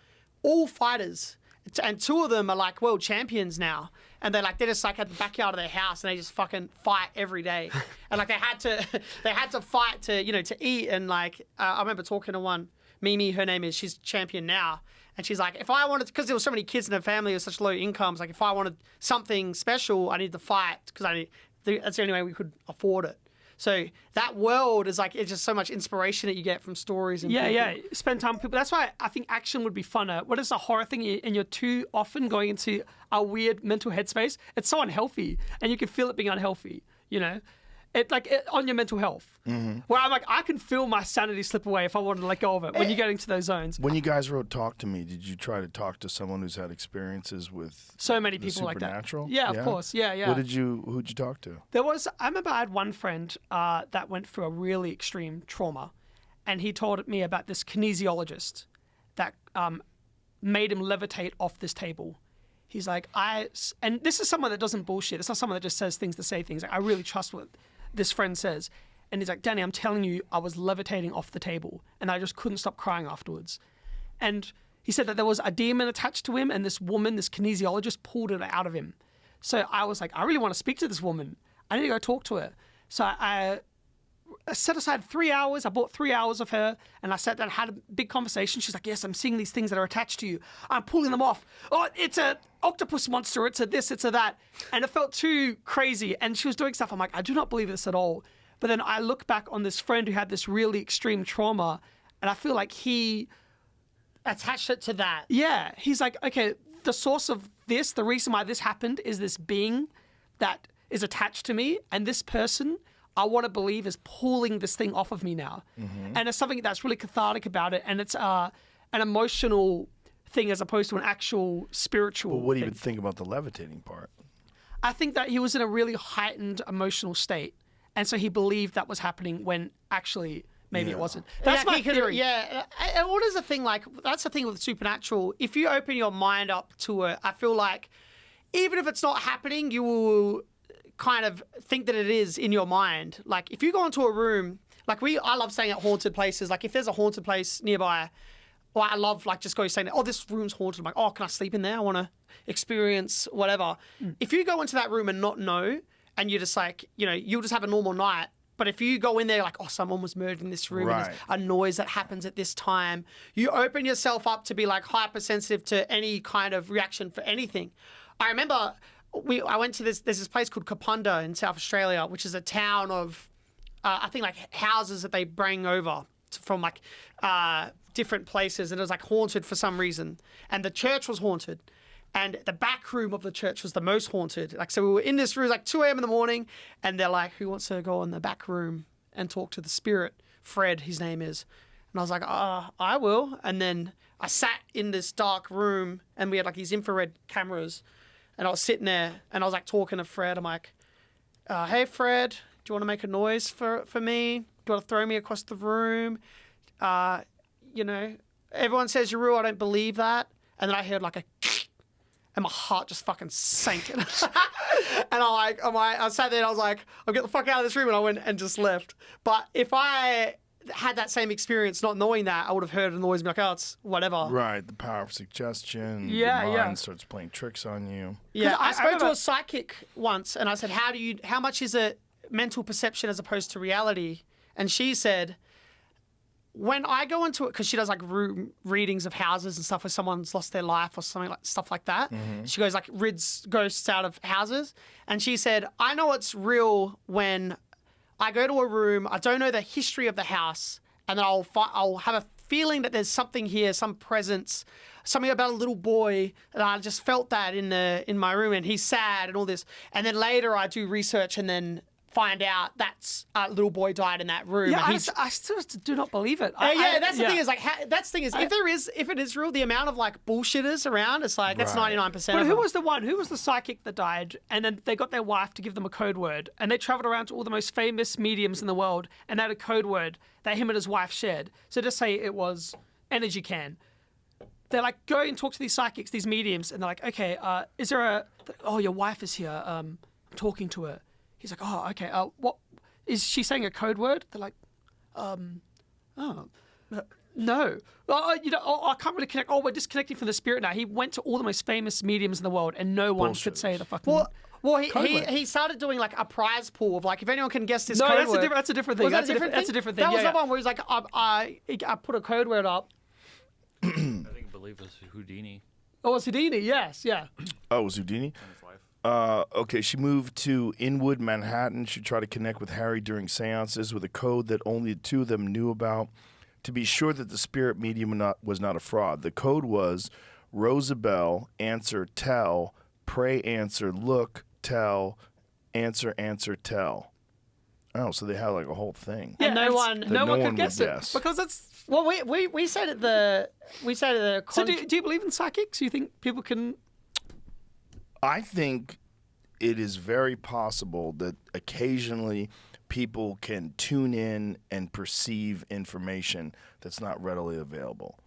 all fighters, And 2 of them are like world champions now. And they're just like at the backyard of their house and they just fucking fight every day. And like they had to fight to eat. And like, I remember talking to one, Mimi, her name is, she's champion now. And she's like, if I wanted, because there were so many kids in her family with such low incomes, like if I wanted something special, I needed to fight because that's the only way we could afford it. So that world is like, it's just so much inspiration that you get from stories. And people. Spend time with people. That's why I think action would be funner. What is a horror thing and you're too often going into a weird mental headspace? It's so unhealthy and you can feel it being unhealthy, on your mental health. Mm-hmm. Where I'm like, I can feel my sanity slip away if I wanted to let go of it when you get into those zones. When you guys wrote Talk to Me, did you try to talk to someone who's had experiences with so many people like that? Supernatural? Yeah, of course. Yeah. Who'd you talk to? I remember I had one friend that went through a really extreme trauma, and he told me about this kinesiologist that made him levitate off this table. He's like, and this is someone that doesn't bullshit. It's not someone that just says things to say things. Like, I really trust what this friend says. And he's like, Danny, I'm telling you, I was levitating off the table and I just couldn't stop crying afterwards. And he said that there was a demon attached to him and this woman, this kinesiologist, pulled it out of him. So I was like, I really want to speak to this woman. I need to go talk to her. So I set aside 3 hours. I bought 3 hours of her and I sat down and had a big conversation. She's like, yes, I'm seeing these things that are attached to you. I'm pulling them off. Oh, it's a octopus monster. It's a this, it's a that. And it felt too crazy. And she was doing stuff. I'm like, I do not believe this at all. But then I look back on this friend who had this really extreme trauma and I feel like he attached it to that. Yeah. He's like, okay, the source of this, the reason why this happened is this being that is attached to me. And this person, I want to believe, is pulling this thing off of me now. Mm-hmm. And it's something that's really cathartic about it. And it's an emotional thing as opposed to an actual spiritual But what do thing. you think about the levitating part? I think that he was in a really heightened emotional state. And so he believed that was happening when actually maybe it wasn't. That's my theory. And what is the thing like? That's the thing with supernatural. If you open your mind up to it, I feel like even if it's not happening, you will kind of think that it is in your mind. Like if you go into a room, I love staying at haunted places. Like if there's a haunted place nearby, or I love just going saying, oh, this room's haunted. I'm like, oh, can I sleep in there? I want to experience whatever. If you go into that room and not know, and you're just like, you'll just have a normal night. But if you go in there like, oh, someone was murdered in this room, and there's a noise that happens at this time, you open yourself up to be like hypersensitive to any kind of reaction for anything. I remember I went to there's this place called Kapunda in South Australia, which is a town of, I think houses that they bring over from different places. And it was haunted for some reason. And the church was haunted. And the back room of the church was the most haunted. So we were in this room, 2 a.m. in the morning, and they're like, who wants to go in the back room and talk to the spirit? Fred, his name is. And I was like, I will. And then I sat in this dark room, and we had these infrared cameras, and I was sitting there, and I was talking to Fred. I'm like, hey, Fred, do you want to make a noise for me? Do you want to throw me across the room? Everyone says you're real. I don't believe that. And then I heard a and my heart just fucking sank. And I sat there and I was like, I'll get the fuck out of this room. And I went and just left. But if I had that same experience, not knowing that, I would have heard a noise and be like, oh, it's whatever. Right. The power of suggestion. Yeah, your mind starts playing tricks on you. Yeah. I spoke to a psychic once and I said, how much is it mental perception as opposed to reality? And she said, when I go into it, because she does room readings of houses and stuff where someone's lost their life or something stuff like that. Mm-hmm. She goes rids ghosts out of houses. And she said, I know it's real when I go to a room, I don't know the history of the house, and then I'll have a feeling that there's something here, some presence, something about a little boy, and I just felt that in my room, and he's sad and all this. And then later I do research and then find out that's a little boy died in that room. Yeah, I still do not believe it. That's the thing is if it is real, the amount of bullshitters around, it's that's 99%. But who was the one? Who was the psychic that died? And then they got their wife to give them a code word, and they traveled around to all the most famous mediums in the world, and they had a code word that him and his wife shared. So just say it was energy can. They're go and talk to these psychics, these mediums, and they're like, okay, is there your wife is here. I'm talking to her. He's like, oh, okay. What is she saying? A code word? They're like, No. I can't really connect. Oh, we're disconnecting from the spirit now. He went to all the most famous mediums in the world, and no one could say the fucking. Well, code he word. started doing like a prize pool of like if anyone can guess this No, code that's word. a different thing. Was that That's a different thing. That was Yeah, the one where he's like, I put a code word up. I think I believe it was Houdini. Oh, it's Houdini. Yes, yeah. Oh, it was Houdini? Okay, she moved to Inwood, Manhattan. She tried to connect with Harry during seances with a code that only the two of them knew about to be sure that the spirit medium was not a fraud. The code was Rosabelle, answer, tell, pray, answer, look, tell, answer, tell. Oh, so they had like a whole thing. Yeah, no one could guess would it guess. because that's. Well, we said at the So do you believe in psychics? Do you think people can? I think it is very possible that occasionally people can tune in and perceive information that's not readily available.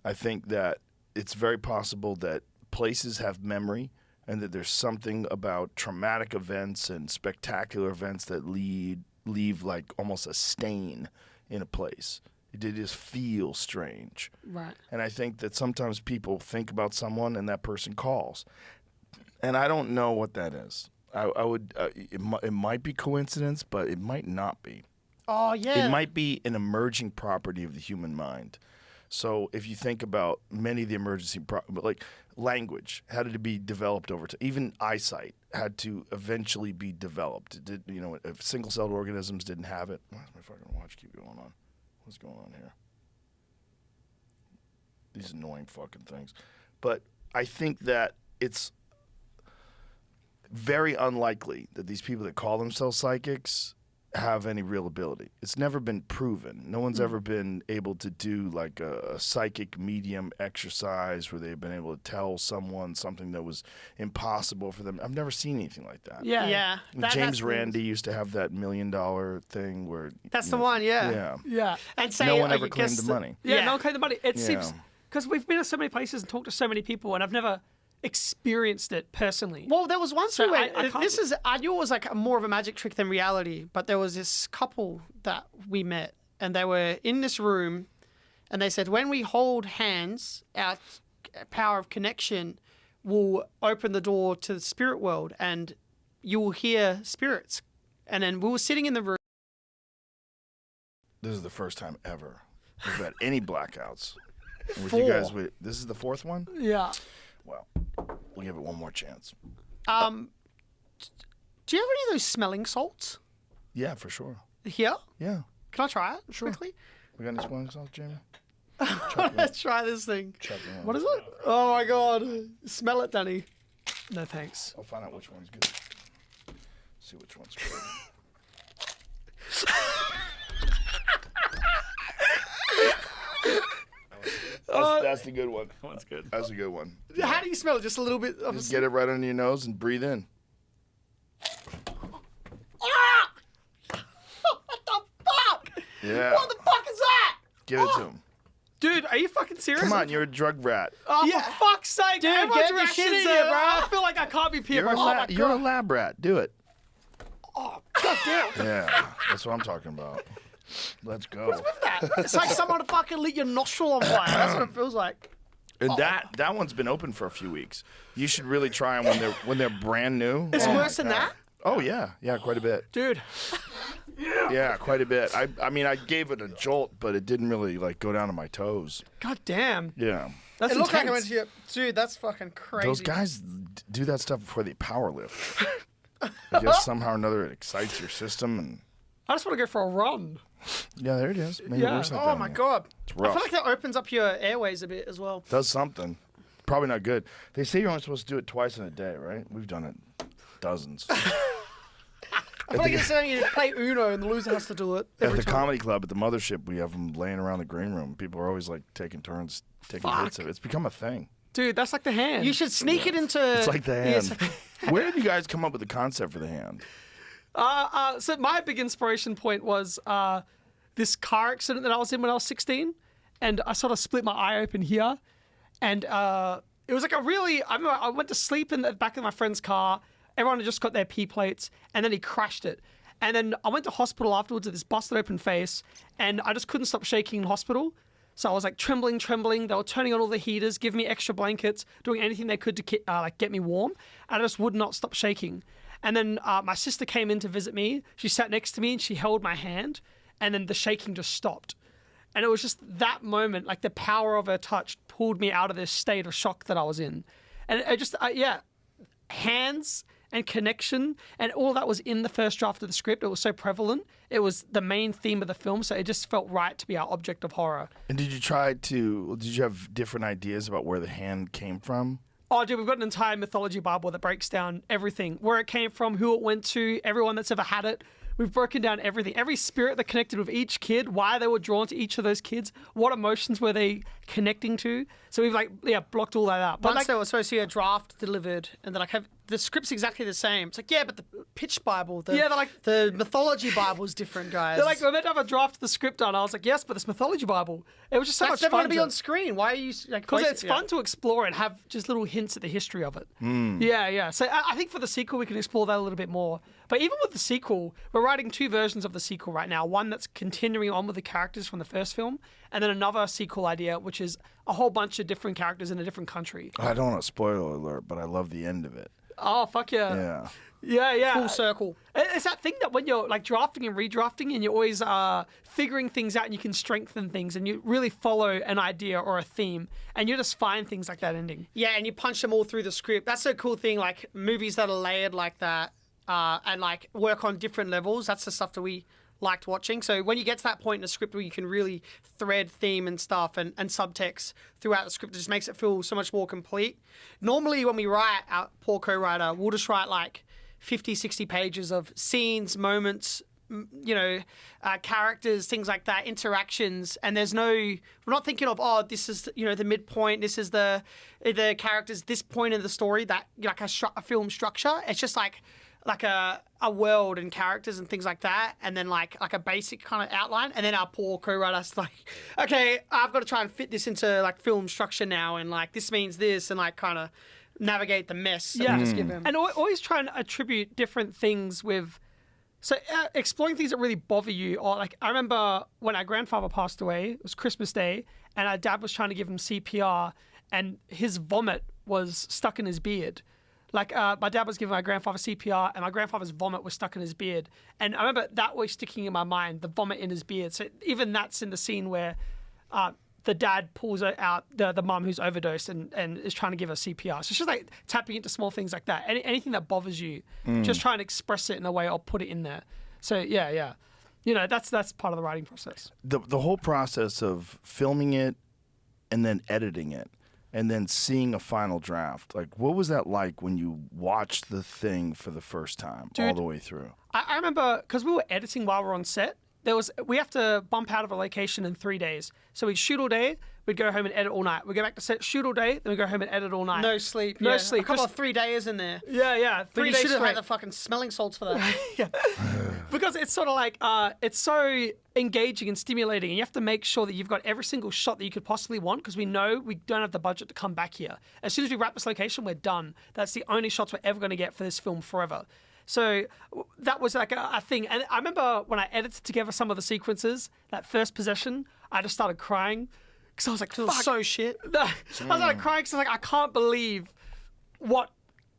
I think that it's very possible that places have memory and that there's something about traumatic events and spectacular events that leave like almost a stain in a place. It just feels strange. Right. And I think that sometimes people think about someone and that person calls. And I don't know what that is. I would. It might be coincidence, but it might not be. Oh yeah. It might be an emerging property of the human mind. So if you think about many of the emergency, like language, how did it be developed over time? Even eyesight had to eventually be developed. It did, if single-celled organisms didn't have it. Why does my fucking watch keep going on? What's going on here? These annoying fucking things. But I think that it's very unlikely that these people that call themselves psychics have any real ability. It's never been proven. No one's ever been able to do like a psychic medium exercise where they've been able to tell someone something that was impossible for them. I've never seen anything like that. Yeah. Yeah. James Randi used to have that $1 million thing where That's the one. Yeah. Yeah. Yeah. And say No one oh, ever you claimed guessed the money. Yeah, Yeah. no one claimed the money. It Yeah. seems because we've been to so many places and talked to so many people, and I've never experienced it personally. Well, there was once So we went. I can't- I knew it was like more of a magic trick than reality, but there was this couple that we met, and they were in this room, and they said, when we hold hands, our power of connection will open the door to the spirit world, and you will hear spirits. And then we were sitting in the room. This is the first time ever we've had any blackouts. With Four. you guys, this is the fourth one? Yeah. Well, we'll give it one more chance. Do you have any of those smelling salts Yeah, for sure. here? Yeah. Can I try it quickly? We got any smelling salts, Jamie? Let's try this thing. Check it out. What is it? Oh my god! Smell it, Danny. No thanks. I'll find out which one's good. See which one's good. That's the good one. That one's good. That's a good one. How do you smell it? Just a little bit of Just get it right under your nose and breathe in. Ah! What the fuck? Yeah. What the fuck is that? Give it to him. Dude, are you fucking serious? Come on, you're a drug rat. Oh, Yeah. for fuck's sake. Dude, everyone's get this shit reactions in here, are- bro. I feel like I can't be peer pressure. You're a lab rat. Do it. Oh, goddamn. Yeah, that's what I'm talking about. Let's go. It's like someone fucking lit your nostril on fire. That's what it feels like. And that one's been open for a few weeks. You should really try them when they're brand new. It's Oh my worse than God. that? Oh yeah, quite a bit. Dude, Yeah, quite a bit. I mean, I gave it a jolt, but it didn't really like go down to my toes. goddamn. Yeah, That's It looked like I intense. went to your... Dude, that's fucking crazy. those guys do that stuff before they power lift. I guess somehow or another it excites your system, and I just want to go for a run. yeah, there it is. Maybe Yeah. it works like Oh that, my man. god. It's I rough. feel like that opens up your airways a bit as well. Does something. Probably not good. They say you're only supposed to do it twice in a day, right? We've done it dozens. I feel like it's saying you play Uno and the loser has to do it At every the time. comedy club, at the mothership, we have them laying around the green room. People are always like taking turns, taking hits of it. It's become a thing. Dude, that's like the hand. You should sneak it into... It's like the Yeah, hand. it's like- Where did you guys come up with the concept for the hand? So my big inspiration point was this car accident that I was in when I was 16, and I sort of split my eye open here, and it was like a really. I remember I went to sleep in the back of my friend's car. Everyone had just got their P plates, and then he crashed it. And then I went to hospital afterwards with this busted open face, and I just couldn't stop shaking in hospital. So I was like trembling. They were turning on all the heaters, giving me extra blankets, doing anything they could to get me warm. And I just would not stop shaking. And then my sister came in to visit me. She sat next to me and she held my hand. And then the shaking just stopped. And it was just that moment, like the power of her touch pulled me out of this state of shock that I was in. And it just, hands and connection and all that was in the first draft of the script. It was so prevalent. It was the main theme of the film. So it just felt right to be our object of horror. And did you have different ideas about where the hand came from? Oh, dude, we've got an entire mythology Bible that breaks down everything, where it came from, who it went to, everyone that's ever had it. We've broken down everything, every spirit that connected with each kid, why they were drawn to each of those kids, what emotions were they connecting to. So we've blocked all that out. But once there was supposed to be a draft delivered, and they're like, the script's exactly the same. It's like, yeah, but the pitch Bible, the mythology Bible is different, guys. They're like, we're meant to have a draft of the script done. I was like, yes, but this mythology Bible. It was just so much fun. That's never going to be on screen. Why are you like? Because it's fun to explore and have just little hints at the history of it. Yeah. So I think for the sequel, we can explore that a little bit more. But even with the sequel, we're writing 2 versions of the sequel right now. One that's continuing on with the characters from the first film, and then another sequel idea, which is a whole bunch of different characters in a different country. I don't want to spoiler alert, but I love the end of it. Oh, fuck yeah. Yeah. Full circle. It's that thing that when you're like drafting and redrafting and you're always figuring things out and you can strengthen things and you really follow an idea or a theme and you just find things like that ending. Yeah, and you punch them all through the script. That's a cool thing, like movies that are layered like that and like work on different levels. That's the stuff that we liked watching. So when you get to that point in a script where you can really thread theme and stuff and subtext throughout the script, it just makes it feel so much more complete. Normally when we write, our poor co-writer, we'll just write like 50, 60 pages of scenes, moments, characters, things like that, interactions, and we're not thinking of, this is, the midpoint, this is the characters, this point in the story, that like a film structure. It's just like a world and characters and things like that, and then like a basic kind of outline, and then our poor co-writer's like, okay, I've got to try and fit this into like film structure now, and like this means this, and like kind of navigate the mess that we just give him. And always try and attribute different things with, so exploring things that really bother you. Or like, I remember when our grandfather passed away, it was Christmas Day, and our dad was trying to give him CPR, and his vomit was stuck in his beard. Like, my dad was giving my grandfather CPR, and my grandfather's vomit was stuck in his beard. And I remember that always sticking in my mind, the vomit in his beard. So even that's in the scene where the dad pulls out the mum who's overdosed and is trying to give her CPR. So it's just like tapping into small things like that. Anything that bothers you, just try and express it in a way or put it in there. So, yeah. That's part of the writing process. The whole process of filming it and then editing it, and then seeing a final draft. Like, what was that like when you watched the thing for the first time, all the way through? I remember, because we were editing while we were on set, we have to bump out of a location in 3 days. So we'd shoot all day, we'd go home and edit all night. We'd go back to set, shoot all day, then we'd go home and edit all night. No sleep. No sleep. A couple of 3 days in there. Yeah. 3 days You should have straight. had the fucking smelling salts for that. Yeah. Because it's sort of like, it's so engaging and stimulating, and you have to make sure that you've got every single shot that you could possibly want, because we know we don't have the budget to come back here. As soon as we wrap this location, we're done. That's the only shots we're ever going to get for this film forever. So that was like a thing. And I remember when I edited together some of the sequences, that first possession, I just started crying. Because I was like, fuck. So shit. I started crying because I was like, I can't believe what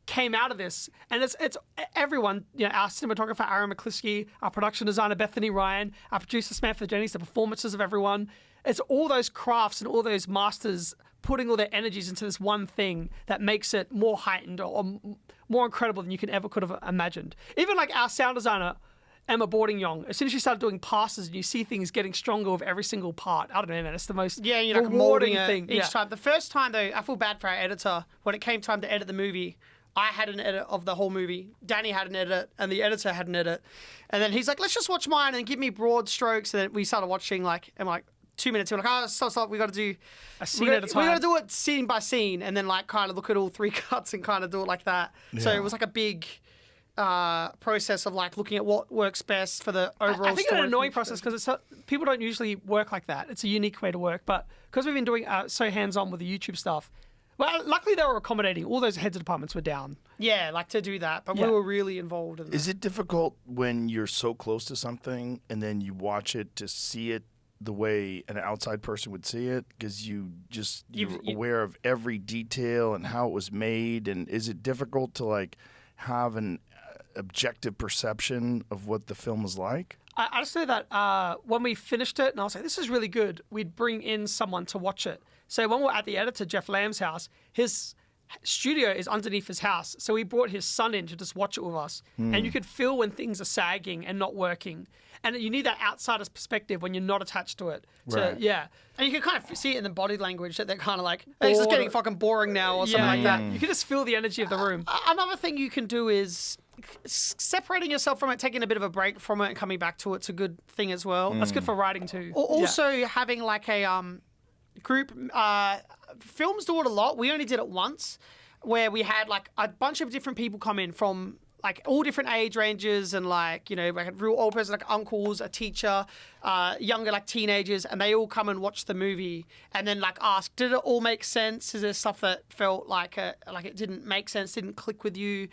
came out of this. And it's everyone, our cinematographer, Aaron McCliskey, our production designer, Bethany Ryan, our producer, Samantha Jennings, the performances of everyone. It's all those crafts and all those masters putting all their energies into this one thing that makes it more heightened or more incredible than you could have imagined. Even like our sound designer, Emma Boarding-Yong, as soon as she started doing passes and you see things getting stronger with every single part. I don't know, man. It's the most you're like rewarding molding thing. each time. The first time, though, I feel bad for our editor. When it came time to edit the movie, I had an edit of the whole movie. Danny had an edit, and the editor had an edit. And then he's like, let's just watch mine and give me broad strokes. And then we started watching, and 2 minutes. We're like, stop. We got to do a scene at a time. We got to do it scene by scene, and then kind of look at all 3 cuts and kind of do it like that. Yeah. So it was like a big process of looking at what works best for the overall. I think it's an annoying process because people don't usually work like that. It's a unique way to work, but because we've been doing so hands-on with the YouTube stuff. Well, luckily they were accommodating. All those heads of departments were down. Yeah, to do that, but we were really involved in that. Is it difficult when you're so close to something and then you watch it to see it the way an outside person would see it, because you're aware of every detail and how it was made. And is it difficult to like have an objective perception of what the film was like? I just know that when we finished it, and I was like, this is really good, we'd bring in someone to watch it. So when we were at the editor, Jeff Lamb's house, his studio is underneath his house. So he brought his son in to just watch it with us. And you could feel when things are sagging and not working. And you need that outsider's perspective when you're not attached to it. Right. Yeah. And you can kind of see it in the body language that they're kind of like, hey, this is getting fucking boring now or something like that. You can just feel the energy of the room. Another thing you can do is separating yourself from it, taking a bit of a break from it and coming back to it's a good thing as well. That's good for writing too. Also having like a group, films do it a lot. We only did it once where we had like a bunch of different people come in from like all different age ranges and like, you know, we had real old person, like uncles, a teacher, younger like teenagers, and they all come and watch the movie and then like ask, did it all make sense? Is there stuff that felt like it didn't make sense, didn't click with you?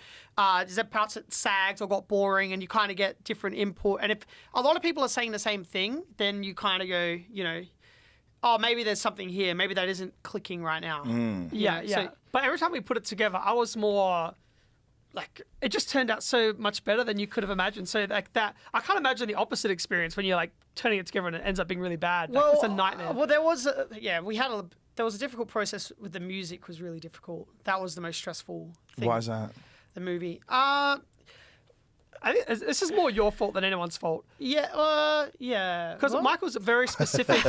Is there parts that sagged or got boring, and you kind of get different input? And if a lot of people are saying the same thing, then you kind of go, you know, oh, maybe there's something here. Maybe that isn't clicking right now. Yeah. So, but every time we put it together, I was more like, it just turned out so much better than you could have imagined. So like that, I can't imagine the opposite experience when you're like turning it together and it ends up being really bad. Like, it's a nightmare. Well, there was a difficult process with the music. Was really difficult. That was the most stressful thing. Why is that? The movie. I think this is more your fault than anyone's fault. Yeah. Because Michael's very specific.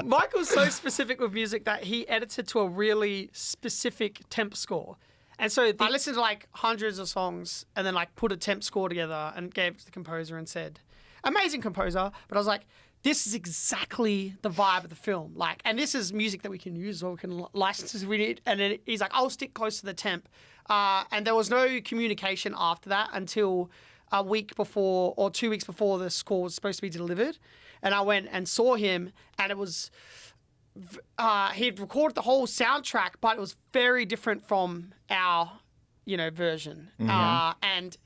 Michael's so specific with music that he edited to a really specific temp score. And so I listened to like hundreds of songs and then like put a temp score together and gave it to the composer and said, amazing composer. But I was like, this is exactly the vibe of the film. Like, and this is music that we can use or we can license if we need. And then he's like, I'll stick close to the temp. And there was no communication after that until a week before or 2 weeks before the score was supposed to be delivered. And I went and saw him, and it was, he'd recorded the whole soundtrack, but it was very different from our, you know, version. And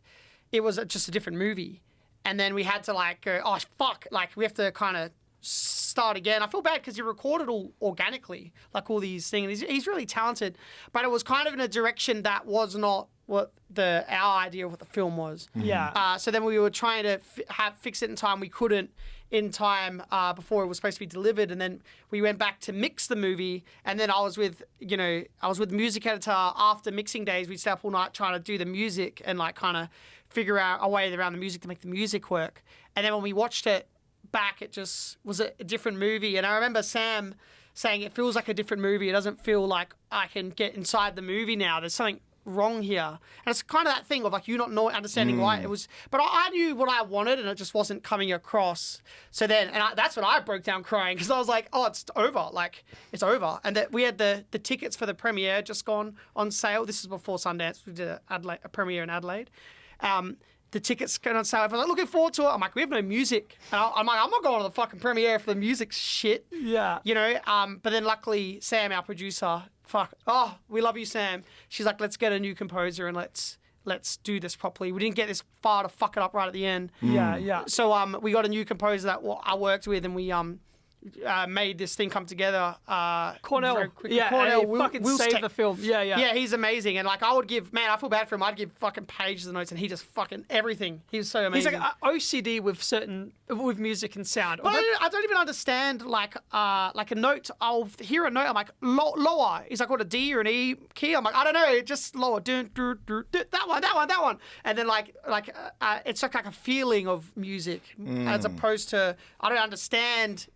it was just a different movie. And then we had to like go, oh, fuck, like we have to kind of start again. I feel bad because he recorded all organically, like all these things. He's really talented, but it was kind of in a direction that was not what our idea of what the film was. Yeah. So then we were trying to fix it in time. We couldn't in time before it was supposed to be delivered, and then we went back to mix the movie. And then I was with the music editor after mixing days. We'd stay up all night trying to do the music and like kind of figure out a way around the music to make the music work. And then when we watched it back, it just was a different movie. And I remember Sam saying it feels like a different movie. It doesn't feel like I can get inside the movie now. There's something wrong here. And it's kind of that thing of like you not understanding why it was, but I knew what I wanted and it just wasn't coming across. So then, that's when I broke down crying because I was like, oh, it's over. Like, it's over. And that we had the tickets for the premiere just gone on sale. This is before Sundance. We did a premiere in Adelaide. The tickets going on sale. I was like, looking forward to it. I'm like, we have no music. And I'm like, I'm not going to the fucking premiere for the music shit. Yeah. You know, but then luckily Sam, our producer, we love you, Sam. She's like, let's get a new composer and let's do this properly. We didn't get this far to fuck it up right at the end. Yeah. So we got a new composer that I worked with, and we made this thing come together. Cornell. Yeah, Cornell he fucking saved the film. Yeah. Yeah, he's amazing. And like, I feel bad for him. I'd give fucking pages of notes, and he just fucking everything. He was so amazing. He's like OCD with music and sound. But I don't even understand like a note. I'll hear a note. I'm like lower. He's like, what, a D or an E key? I'm like, I don't know, just lower. That one. And then it's like a feeling of music as opposed to I don't understand.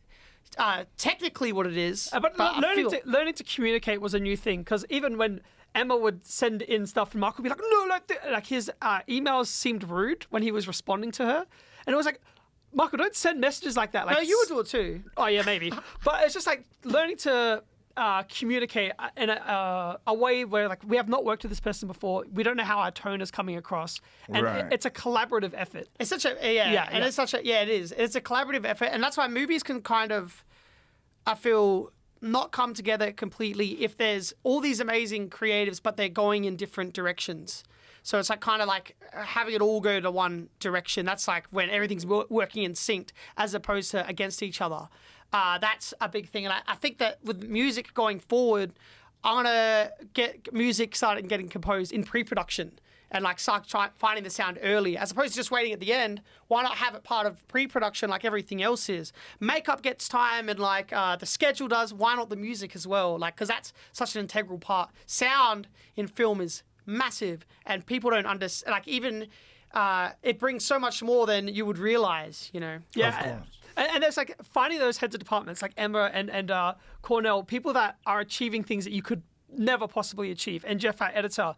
Technically what it is, but learning to communicate was a new thing, because even when Emma would send in stuff and Mark would be like, no, like his emails seemed rude when he was responding to her, and it was like, Michael, don't send messages like that. Like, no, you would do it too. Oh yeah, maybe. But it's just like learning to communicate in a way where like we have not worked with this person before. We don't know how our tone is coming across, and it's a collaborative effort. It's such a it is. It's a collaborative effort, and that's why movies can kind of, I feel, not come together completely if there's all these amazing creatives, but they're going in different directions. So it's like kind of like having it all go to one direction. That's like when everything's working in sync as opposed to against each other. That's a big thing. And I think that with music going forward, I want to get music started getting composed in pre-production and like start finding the sound early as opposed to just waiting at the end. Why not have it part of pre-production like everything else is? Makeup gets time and like the schedule does. Why not the music as well? Like, because that's such an integral part. Sound in film is massive and people don't understand. Like even it brings so much more than you would realize, you know? Yeah. And there's like finding those heads of departments like Emma and Cornell, people that are achieving things that you could never possibly achieve. And Jeff, our editor,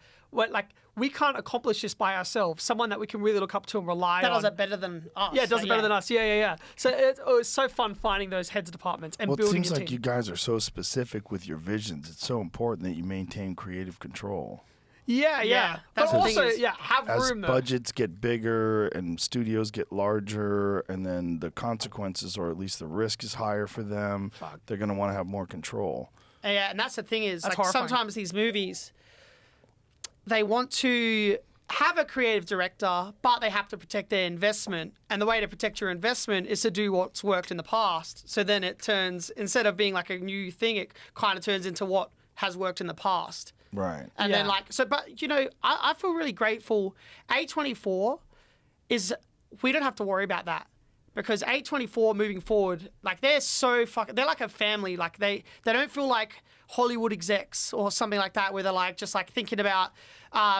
we can't accomplish this by ourselves. Someone that we can really look up to and rely on. That does it better than us. Yeah, it does it better than us. Yeah. So it's so fun finding those heads of departments and building a team. Well, it seems like you guys are so specific with your visions. It's so important that you maintain creative control. Yeah. That's But the thing also, is, have As room though. budgets get bigger and studios get larger, and then the consequences, or at least the risk, is higher for them. They're going to want to have more control. Yeah, and that's the thing is, That's like horrifying. sometimes these movies, they want to have a creative director, but they have to protect their investment. And the way to protect your investment is to do what's worked in the past. So then it turns, instead of being like a new thing, it kind of turns into what has worked in the past. Right. And then but you know, I feel really grateful. A24 we don't have to worry about that. Because A24 moving forward, like they're like a family. Like they don't feel like Hollywood execs or something like that, where they're like just like thinking about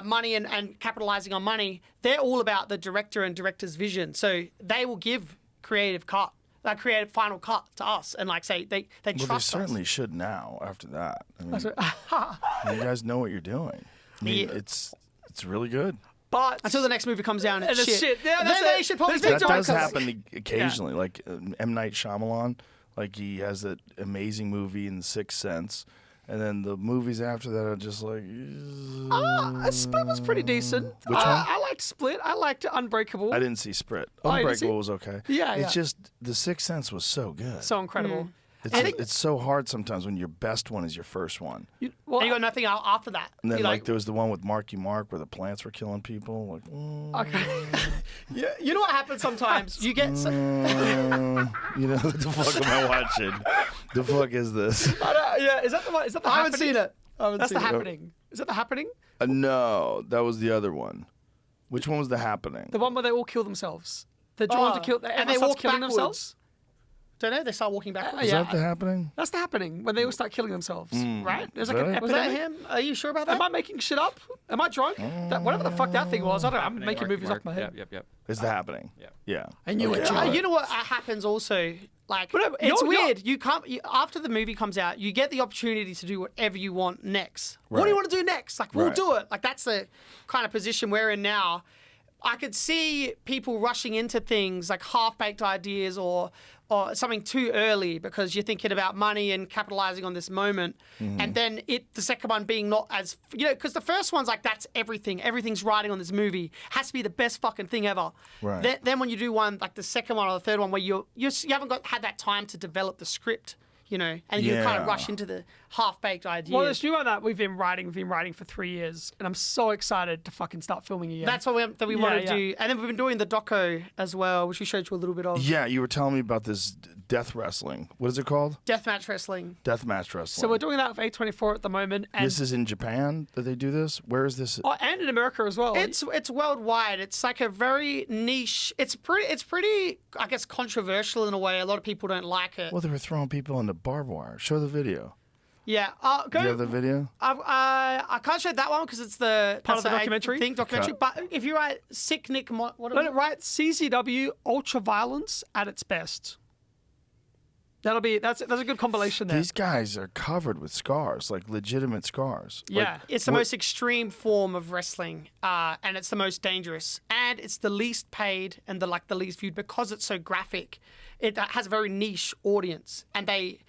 money and capitalizing on money. They're all about the director and director's vision. So they will give creative final cut to us and like say they Well, trust they us. certainly should now after that. I mean, you guys know what you're doing. I mean, it's really good. But Until the next movie comes down and it's shit. Yeah, Then they should probably There's take That does directors. happen occasionally. Like M. Night Shyamalan, like he has that amazing movie in The Sixth Sense, and then the movies after that are just like. Split was pretty decent. Which one? I liked Split. I liked Unbreakable. I didn't see Split. Oh, you didn't see Unbreakable it? was okay. Yeah. It's just The Sixth Sense was so good. So incredible. It's so hard sometimes when your best one is your first one. Well, And you got nothing after that. And then You're like there was the one with Marky Mark where the plants were killing people. Like, okay. yeah, you know what happens sometimes? You get you know, what the fuck am I watching? The fuck is this? Yeah, is that the one? Is that the I haven't Happening? seen it. That's the Happening. Is that the Happening? No, that was the other one. Which one was the Happening? The one where they all kill themselves. They're drawn to kill. and they everyone starts walk killing backwards. themselves. Don't know. They start walking backwards. Is yeah. that the Happening? That's the Happening when they all start killing themselves, right? There's like Really? an Was that epidemic. him? Are you sure about that? Am I making shit up? Am I drunk? Whatever the fuck that thing was, I don't know. I'm making movies off my head. Yep. It's the Happening. Yeah. I knew it. You know what happens also? Like, Whatever. it's You're- weird. You can't. After the movie comes out, you get the opportunity to do whatever you want next. What do you Right. want to do next? Like, we'll Right. do it. Like, that's the kind of position we're in now. I could see people rushing into things like half-baked ideas or something too early because you're thinking about money and capitalizing on this moment. And then the second one being not as, because the first one's like, that's everything. Everything's riding on this movie. Has to be the best fucking thing ever. Right. Then when you do one, like the second one or the third one where you haven't had that time to develop the script, and you kind of Yeah. rush into the half-baked ideas. Well, this new one that we've been writing for 3 years, and I'm so excited to fucking start filming again. That's what we want to do. And then we've been doing the doco as well, which we showed you a little bit of. Yeah, you were telling me about this death wrestling. What is it called? Deathmatch wrestling. Deathmatch wrestling. So we're doing that with A24 at the moment, and This is in Japan that they do this? Where is this? and in America as well. It's worldwide. It's like a very niche. It's pretty. I guess controversial in a way. A lot of people don't like it. Well, they were throwing people into barbed wire. Show the video. Yeah. Do you have the video? I can't show that one because it's Part of the that's documentary? documentary. But if you write Sick Nick, what Let it write CZW ultra violence at its best. That's a good compilation there. These guys are covered with scars, like legitimate scars. Yeah. It's the most extreme form of wrestling, and it's the most dangerous, and it's the least paid and the least viewed because it's so graphic. It has a very niche audience, and they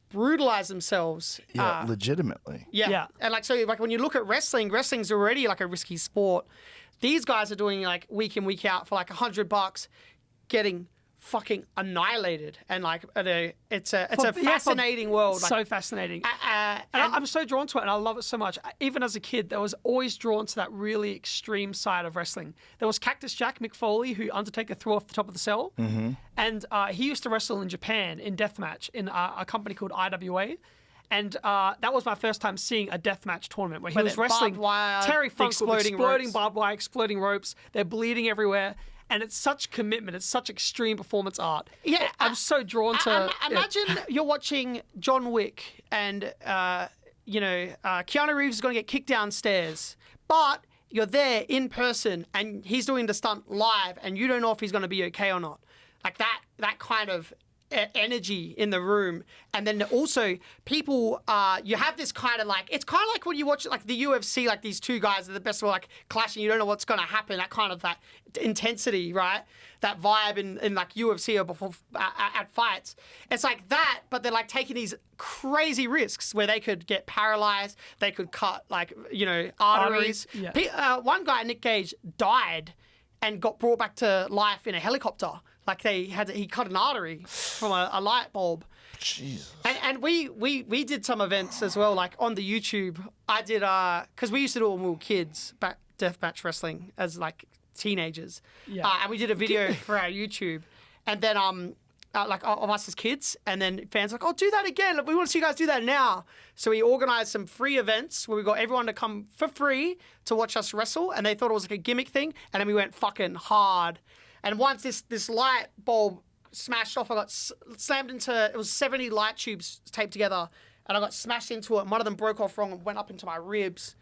brutalize themselves. Legitimately. Yeah. And like when you look at wrestling's already like a risky sport. These guys are doing like week in, week out for like $100, getting fucking annihilated. And like it's a fascinating world. Like, So fascinating. And I'm so drawn to it, and I love it so much. Even as a kid, I was always drawn to that really extreme side of wrestling. There was Cactus Jack, Mick Foley, who Undertaker threw off the top of the cell. And he used to wrestle in Japan in deathmatch in a company called IWA. And that was my first time seeing a deathmatch tournament where he was wrestling barbed wire, Terry Funk exploding exploding ropes. barbed wire, exploding ropes. They're bleeding everywhere. And it's such commitment. It's such extreme performance art. Yeah, I'm so drawn to Imagine you're watching John Wick and, Keanu Reeves is going to get kicked downstairs, but you're there in person and he's doing the stunt live and you don't know if he's going to be okay or not. Like that kind of energy in the room. And then also people, you have this kind of like, it's kind of like when you watch like the UFC, like these two guys are the best of like clashing, you don't know what's going to happen, that kind of that intensity, right? That vibe in like UFC or before at fights. It's like that, but they're like taking these crazy risks where they could get paralyzed, they could cut like, arteries. Yeah. One guy, Nick Gage, died and got brought back to life in a helicopter. Like he cut an artery from a light bulb. Jesus. And we did some events as well, like on the YouTube. I did, because we used to do it when we were kids, deathmatch wrestling as like teenagers. Yeah. And we did a video for our YouTube. And then, like of us as kids, and then fans were like, oh, do that again. We want to see you guys do that now. So we organized some free events where we got everyone to come for free to watch us wrestle, and they thought it was like a gimmick thing, and then we went fucking hard. And once this light bulb smashed off, I got slammed into, it was 70 light tubes taped together, and I got smashed into it, and one of them broke off wrong and went up into my ribs.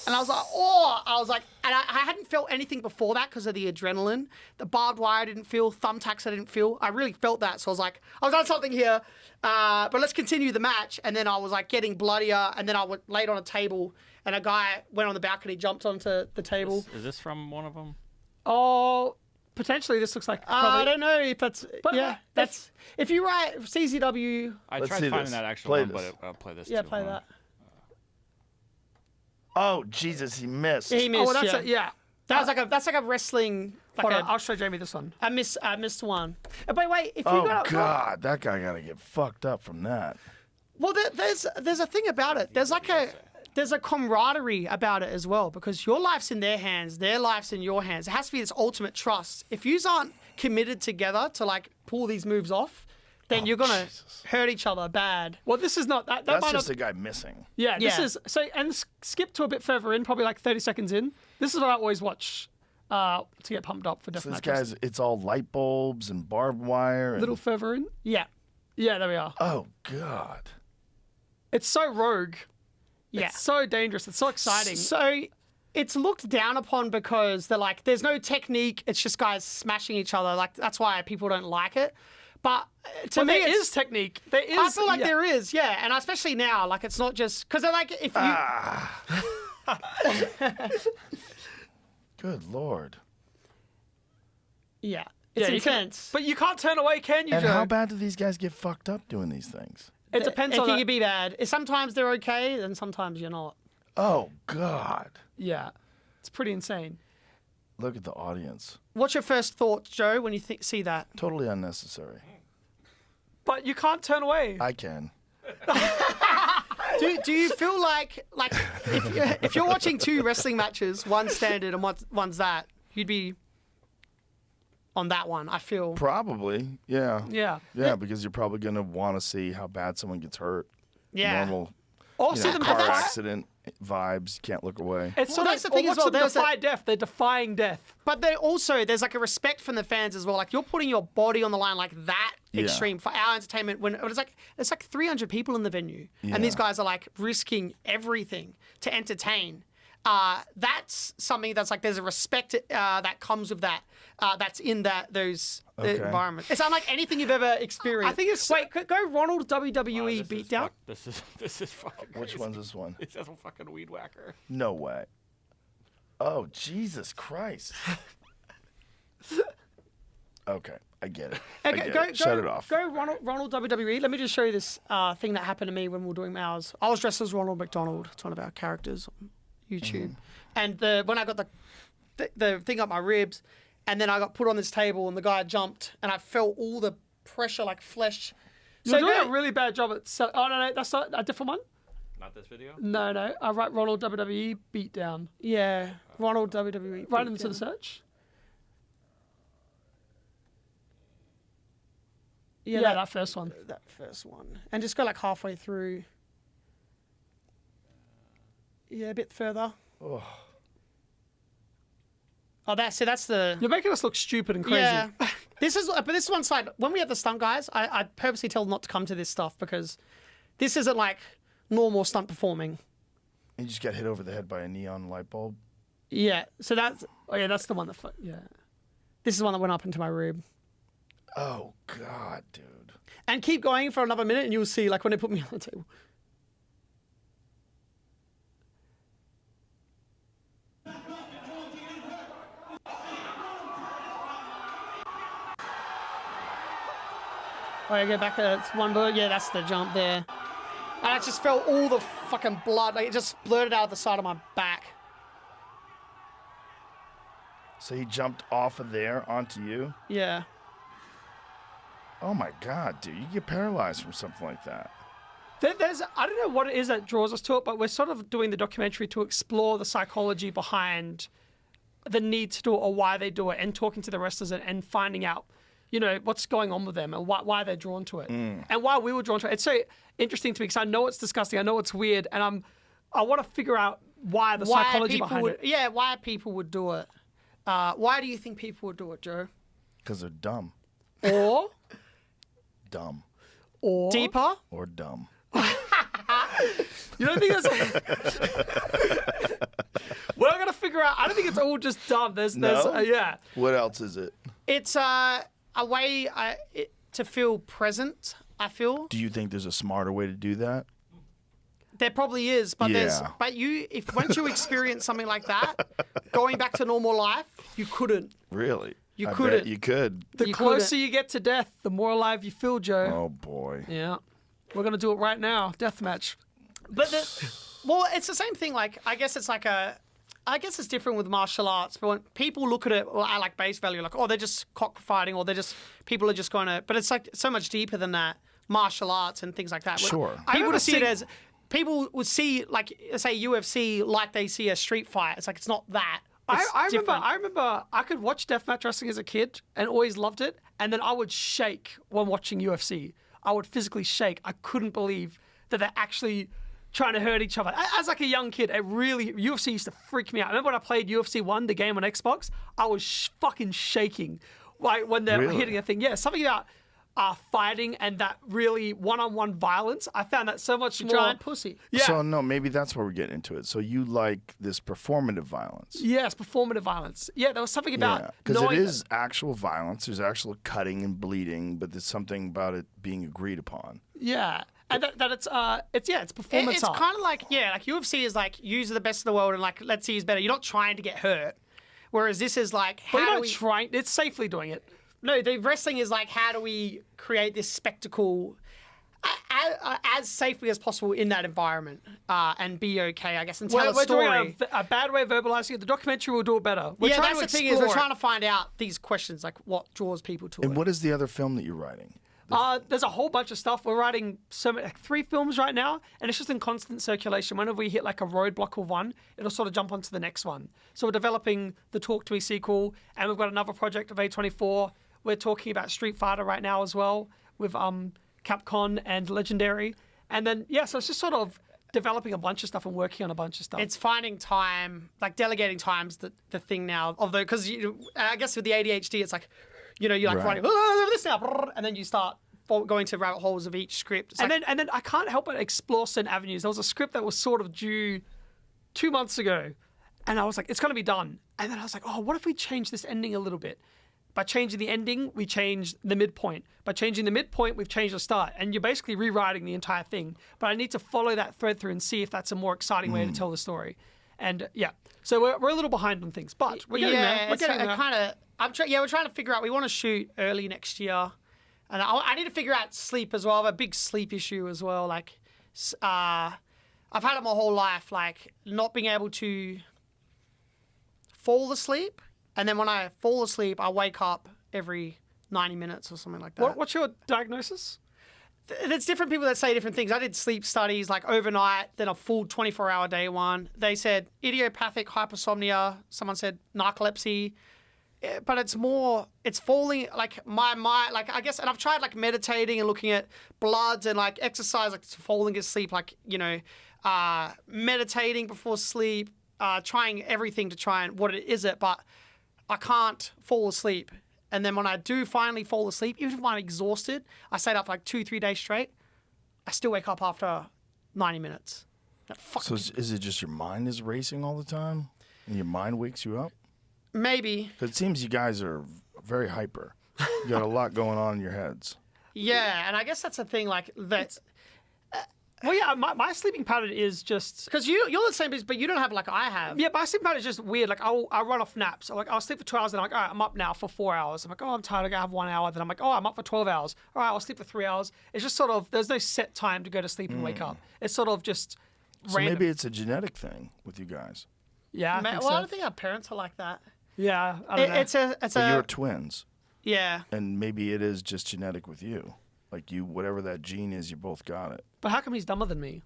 And I was like, and I hadn't felt anything before that because of the adrenaline. The barbed wire I didn't feel, thumbtacks I didn't feel. I really felt that. So I was like, I've done something here, but let's continue the match. And then I was like getting bloodier, and then I laid on a table, and a guy went on the balcony, jumped onto the table. Is this from one of them? Oh, potentially this looks like probably... I don't know if that's... But, that's... If you write CZW... I Let's tried see finding this. that actual Play one, this. but I'll play this Yeah, too. play that. Oh, Jesus, he missed. He missed, Oh, well, that's yeah. it. Yeah. That's like a wrestling... Hold on, I'll show Jamie this one. I missed one. But wait, if you Oh, got... God, that guy got to get fucked up from that. Well, there's a thing about it. There's a camaraderie about it as well, because your life's in their hands, their life's in your hands. It has to be this ultimate trust. If you aren't committed together to like pull these moves off, then you're gonna hurt each other bad. Well, this is not that. That's might just not, a guy missing. yeah, this Yeah. is so. And skip to a bit further in, probably like 30 seconds in. This is what I always watch to get pumped up for So this deathmatch. guy's, it's all light bulbs and barbed wire. A And, little further in. Yeah. Yeah, there we are. oh, God. It's so rogue. Yeah. It's so dangerous. It's so exciting. So it's looked down upon because they're like, there's no technique. It's just guys smashing each other. Like that's why people don't like it. But to But me, there it's, is technique. There is. I feel like yeah. there is, yeah, and especially now, like it's not just because they're like if you, Good Lord. yeah, it's Yeah, you can- intense. but you can't turn away, can you, And Joe? how bad do these guys get fucked up doing these things? It depends on. It the- can be bad. Sometimes they're okay, and sometimes you're not. Oh, God. Yeah, it's pretty insane. Look at the audience. What's your first thought, Joe, when you see that? Totally unnecessary. But you can't turn away. I can. Do you feel like if you're watching two wrestling matches, one's standard and one's that, you'd be on that one? I feel. Probably, yeah. Yeah. Yeah, because you're probably going to want to see how bad someone gets hurt. Yeah. Normal Also, the car defy- accident vibes. You can't look away. It's Well, sort that's of, the thing or as what's well, the there's defy death? They're defying death. But there's like a respect from the fans as well. Like you're putting your body on the line like that Yeah. extreme for our entertainment. When it's like 300 people in the venue, Yeah. and these guys are like risking everything to entertain. That's something that's like there's a respect that comes with that. That's in those Okay. environments. It's unlike anything you've ever experienced. I think it's- wait. Go Ronald WWE This is beatdown. This is fucking crazy. Which one's this one? It's a fucking weed whacker. No way. Oh, Jesus Christ. Okay, I get it. I get it. Shut it off. Go Ronald WWE. Let me just show you this thing that happened to me when we were doing ours. I was dressed as Ronald McDonald. It's one of our characters on YouTube. And when I got the thing up my ribs, and then I got put on this table, and the guy jumped, and I felt all the pressure like flesh. You're doing a really bad job at... Oh, no, that's not a different one? Not this video? No. I write Ronald WWE beatdown. Yeah, Ronald WWE. Right into the search. Yeah, that first one. That first one. And just go like halfway through. Yeah, a bit further. Oh, that's the... You're making us look stupid and crazy. Yeah. This is one side. When we have the stunt guys, I purposely tell them not to come to this stuff because this isn't like normal stunt performing. And you just got hit over the head by a neon light bulb? Yeah. So that's... Oh, yeah, that's the one that... Yeah. This is the one that went up into my rib. Oh, God, dude. And keep going for another minute and you'll see, like, when they put me on the table. Oh, yeah, go back. It's one bullet. Yeah, that's the jump there. And I just felt all the fucking blood. Like, it just blurted out the side of my back. So he jumped off of there onto you? Yeah. Oh, my God, dude. You get paralyzed from something like that. I don't know what it is that draws us to it, but we're sort of doing the documentary to explore the psychology behind the need to do it or why they do it and talking to the wrestlers and finding out, you know, what's going on with them and why they're drawn to it and why we were drawn to it. It's so interesting to me because I know it's disgusting. I know it's weird. And I want to figure out why the psychology behind it. Yeah, why people would do it. Why do you think people would do it, Joe? Because they're dumb. Or? Dumb. Or? Deeper? Or dumb. You don't think that's... We're going to figure out... I don't think it's all just dumb. There's yeah. What else is it? It's a way to feel present, I feel. Do you think there's a smarter way to do that? There probably is, but once you experience something like that, going back to normal life, you couldn't. Really? You I couldn't. bet you could. The closer you get to death, the more alive you feel, Joe. Oh, boy. Yeah. We're going to do it right now. Death match. But well, it's the same thing. Like, I guess it's different with martial arts. But when people look at it at like base value, like, oh, they're just cockfighting, or people are just going to. But it's like so much deeper than that. Martial arts and things like that. Sure. People would see it as people would see, like, say UFC, like they see a street fight. It's like it's not that. I remember I could watch deathmatch wrestling as a kid and always loved it, and then I would shake when watching UFC. I would physically shake. I couldn't believe that they're actually trying to hurt each other. As like a young kid, UFC used to freak me out. I remember when I played UFC 1, the game on Xbox, I was fucking shaking like when they're hitting a thing. Yeah, something about fighting and that really one-on-one violence. I found that so much more... Giant pussy. Yeah. So, no, maybe that's where we're getting into it. So you like this performative violence. Yes, performative violence. Yeah, there was something about... Because it is actual violence. There's actual cutting and bleeding, but there's something about it being agreed upon. Yeah. And that it's performance art. It's kind of like UFC is like, use the best of the world and like, let's see who's better. You're not trying to get hurt. Whereas this is like, it's safely doing it. No, the wrestling is like, how do we create this spectacle as safely as possible in that environment and be okay, I guess, and tell a story. We're doing a bad way of verbalizing it. The documentary will do it better. That's the thing is we're trying to find out these questions, like what draws people to it. And what is the other film that you're writing? There's a whole bunch of stuff. We're writing like 3 films right now, and it's just in constant circulation. Whenever we hit like a roadblock of one, it'll sort of jump onto the next one. So we're developing the Talk to Me sequel, and we've got another project of A24. We're talking about Street Fighter right now as well with Capcom and Legendary. And then, so it's just sort of developing a bunch of stuff and working on a bunch of stuff. It's finding time, like delegating time's the thing now. Although, because I guess with the ADHD, it's like, you're like writing, this now, and then you start going to rabbit holes of each script. And then I can't help but explore certain avenues. There was a script that was sort of due 2 months ago, and I was like, it's going to be done. And then I was like, what if we change this ending a little bit? By changing the ending, we change the midpoint. By changing the midpoint, we've changed the start. And you're basically rewriting the entire thing. But I need to follow that thread through and see if that's a more exciting way to tell the story. And so we're a little behind on things, but we're getting there. We're getting there. We're trying to figure out. We want to shoot early next year, and I need to figure out sleep as well. I have a big sleep issue as well. Like, I've had it my whole life. Like, not being able to fall asleep and then when I fall asleep, I wake up every 90 minutes or something like that. What's your diagnosis? There's different people that say different things. I did sleep studies like overnight, then a full 24-hour day one. They said idiopathic hypersomnia. Someone said narcolepsy. But it's falling, like my mind, like I guess, and I've tried like meditating and looking at bloods and like exercise, like falling asleep, like, meditating before sleep, trying everything to try and what it is it, but I can't fall asleep. And then when I do finally fall asleep, even if I'm exhausted, I stayed up for like 2-3 days straight, I still wake up after 90 minutes. So is it just your mind is racing all the time and your mind wakes you up? Maybe. Because it seems you guys are very hyper. You got a lot going on in your heads. Yeah, and I guess that's the thing, like that. Well, yeah, my sleeping pattern is just... Because you're the same, but you don't have like I have. Yeah, my sleeping pattern is just weird. Like, I'll run off naps. I'll sleep for 2 hours, and I'm like, all right, I'm up now for 4 hours. I'm like, oh, I'm tired, I gotta have 1 hour. Then I'm like, oh, I'm up for 12 hours. All right, I'll sleep for 3 hours. It's just sort of, there's no set time to go to sleep and wake up. It's sort of just So random. maybe it's a genetic thing with you guys. Yeah, I think so. I don't think our parents are like that. Yeah, I don't know. It's But you're twins. Yeah. And maybe it is just genetic with you. Like you, whatever that gene is, you both got it. But how come he's dumber than me?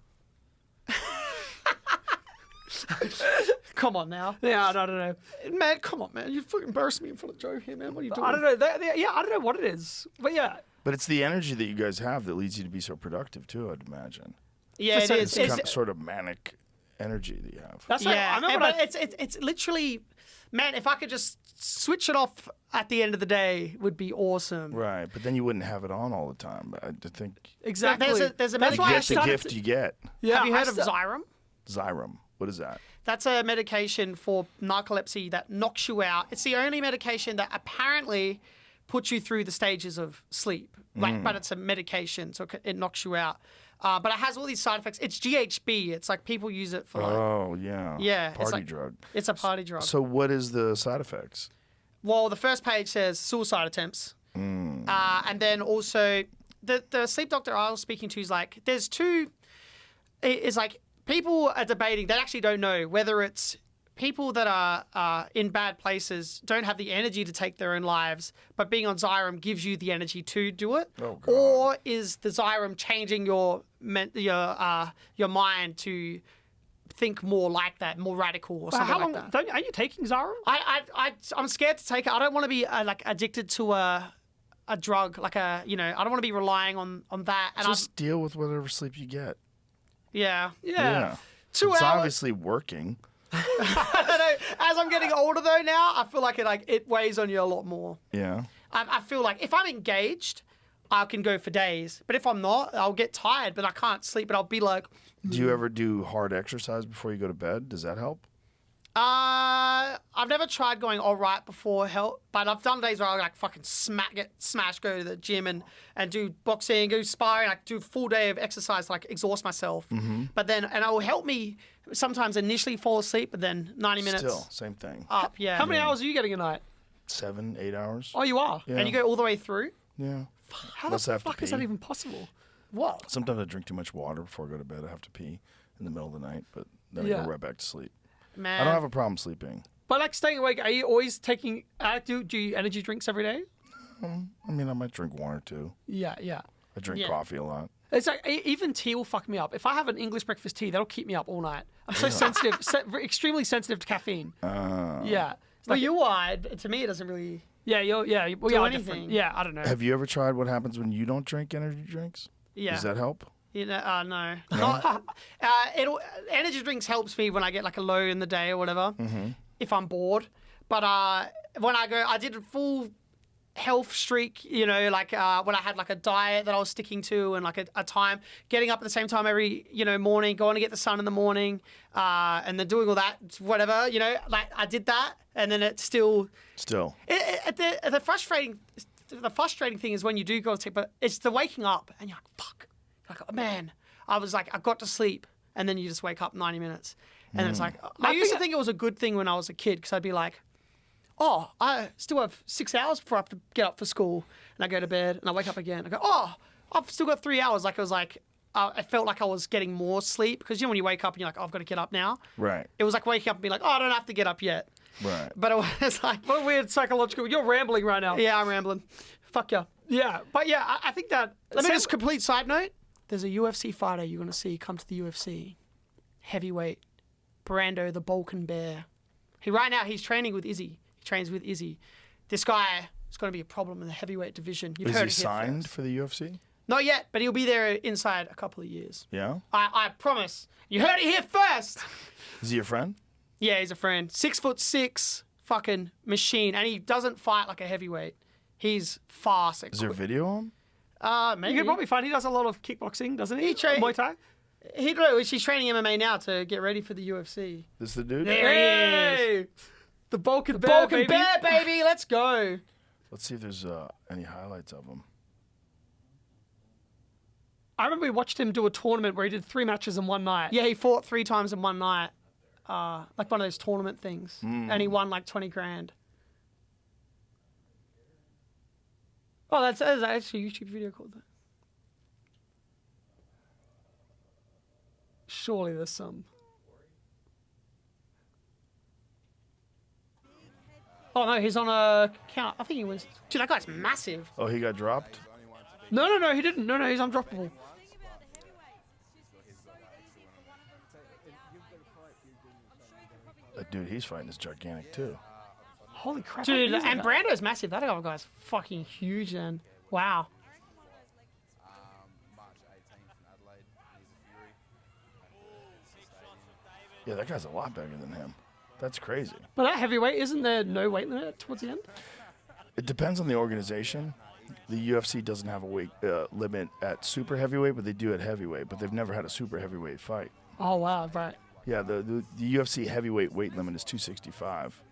Come on now. Yeah, I don't know. Man, come on, man. You fucking embarrassing me in front of Joe here, man. What are you doing? I don't know. Yeah, I don't know what it is. But yeah. But it's the energy that you guys have that leads you to be so productive too, I'd imagine. Yeah, it is. It's kind of sort of manic energy that you have. That's like, Yeah, I remember but it's literally, man, if I could just switch it off at the end of the day would be awesome. Right, but then you wouldn't have it on all the time. But I think exactly. There's a That's why I medication. the started gift you get. Yeah, Have you I heard of sta- Xyrem? Xyrem. What is that? That's a medication for narcolepsy that knocks you out. It's the only medication that apparently puts you through the stages of sleep. Like, but it's a medication, so it knocks you out. But it has all these side effects. It's GHB. It's like people use it for like, Oh yeah. yeah, it's Party like- drug. it's a party drug. So what is the side effects? Well, the first page says suicide attempts. And then also the sleep doctor I was speaking to is like, there's two, is like people are debating, they actually don't know whether it's people that are in bad places don't have the energy to take their own lives, but being on Xyrem gives you the energy to do it. Oh, God. Or is the Xyrem changing your mind to think more like that, more radical or But something how like long? that? Are you taking Xyrem? I'm scared to take it. I don't want to be like addicted to a drug, like I don't want to be relying on that. And Just deal with whatever sleep you get. yeah. Yeah. 2 It's hours. obviously working. I don't know. As I'm getting older though now, I feel like it weighs on you a lot more. Yeah. I feel like if I'm engaged, I can go for days. But if I'm not, I'll get tired, but I can't sleep. But I'll be like, Do you ever do hard exercise before you go to bed? Does that help? I've never tried going all right before help, but I've done days where I like fucking get smashed, go to the gym and do boxing, go sparring, like do a full day of exercise, like exhaust myself. But then, and it will help me sometimes initially fall asleep, but then 90 minutes Still, same thing. up, yeah. How many hours are you getting a night? 7, 8 hours. Oh, you are. Yeah. And you go all the way through? Yeah. How Unless I the have to fuck is that pee. even possible? What? Sometimes I drink too much water before I go to bed. I have to pee in the middle of the night, but then I Yeah. go right back to sleep. Man. I don't have a problem sleeping. But like staying awake, are you always taking? Do you energy drinks every day? I mean, I might drink one or two. Yeah. I drink Yeah. coffee a lot. It's like even tea will fuck me up. If I have an English breakfast tea, that'll keep me up all night. I'm so sensitive, extremely sensitive to caffeine. Yeah. It's Well, like- you are. To me, it doesn't really. Yeah, well, Do yeah, different. anything. Yeah, I don't know. Have you ever tried what happens when you don't drink energy drinks? Yeah. Does that help? No. Energy drinks helps me when I get like a low in the day or whatever, if I'm bored. But when I did a full health streak, when I had like a diet that I was sticking to and like a time, getting up at the same time every, morning, going to get the sun in the morning, and then doing all that, whatever, like I did that, and then it's still. The frustrating thing is when you do go to sleep, but it's the waking up and you're like, fuck. Like, oh, man, I was like, I got to sleep. And then you just wake up 90 minutes. And it's like, I used to think it was a good thing when I was a kid because I'd be like, oh, I still have 6 hours before I have to get up for school. And I go to bed and I wake up again. I go, oh, I've still got 3 hours. Like it was like, I felt like I was getting more sleep because when you wake up and you're like, oh, I've got to get up now. Right. It was like waking up and being like, oh, I don't have to get up yet. Right. But it was like, What a weird psychological. You're rambling right now. yeah, I'm rambling. Fuck yeah. Yeah, but yeah, I think that. Let me just complete side note. There's a UFC fighter you're going to see come to the UFC. Heavyweight. Brando the Balkan Bear. Right now, he's training with Izzy. He trains with Izzy. This guy is going to be a problem in the heavyweight division. You've Is heard he it here signed first. for the UFC? Not yet, but he'll be there inside a couple of years. Yeah. I promise. You heard it here first. Is he your friend? Yeah, he's a friend. 6'6", fucking machine, and he doesn't fight like a heavyweight. He's fast. Is there video on? Maybe. You could probably find he does a lot of kickboxing, doesn't he? He train- Muay Thai. She's training MMA now to get ready for the UFC. This the dude? There he is. The Balkan Bear, Balkan baby. Bear, baby. Let's go. Let's see if there's any highlights of him. I remember we watched him do a tournament where he did 3 matches in one night. Yeah, he fought 3 times in one night. Like one of those tournament things. And he won like 20 grand. Oh, that's actually a YouTube video called that. Surely there's some. Oh, no, he's on a count. I think he wins. Dude, that guy's massive. Oh, he got dropped? No, he didn't. No, he's undroppable. That dude he's fighting is gigantic too. Holy crap. Dude, how big is and that? Brando's massive. That other guy's fucking huge, then. Wow. Yeah, that guy's a lot bigger than him. That's crazy. But at heavyweight, isn't there no weight limit towards the end? It depends on the organization. The UFC doesn't have a weight limit at super heavyweight, but they do at heavyweight. But they've never had a super heavyweight fight. Oh, wow, right. Yeah, the UFC heavyweight weight limit is 265.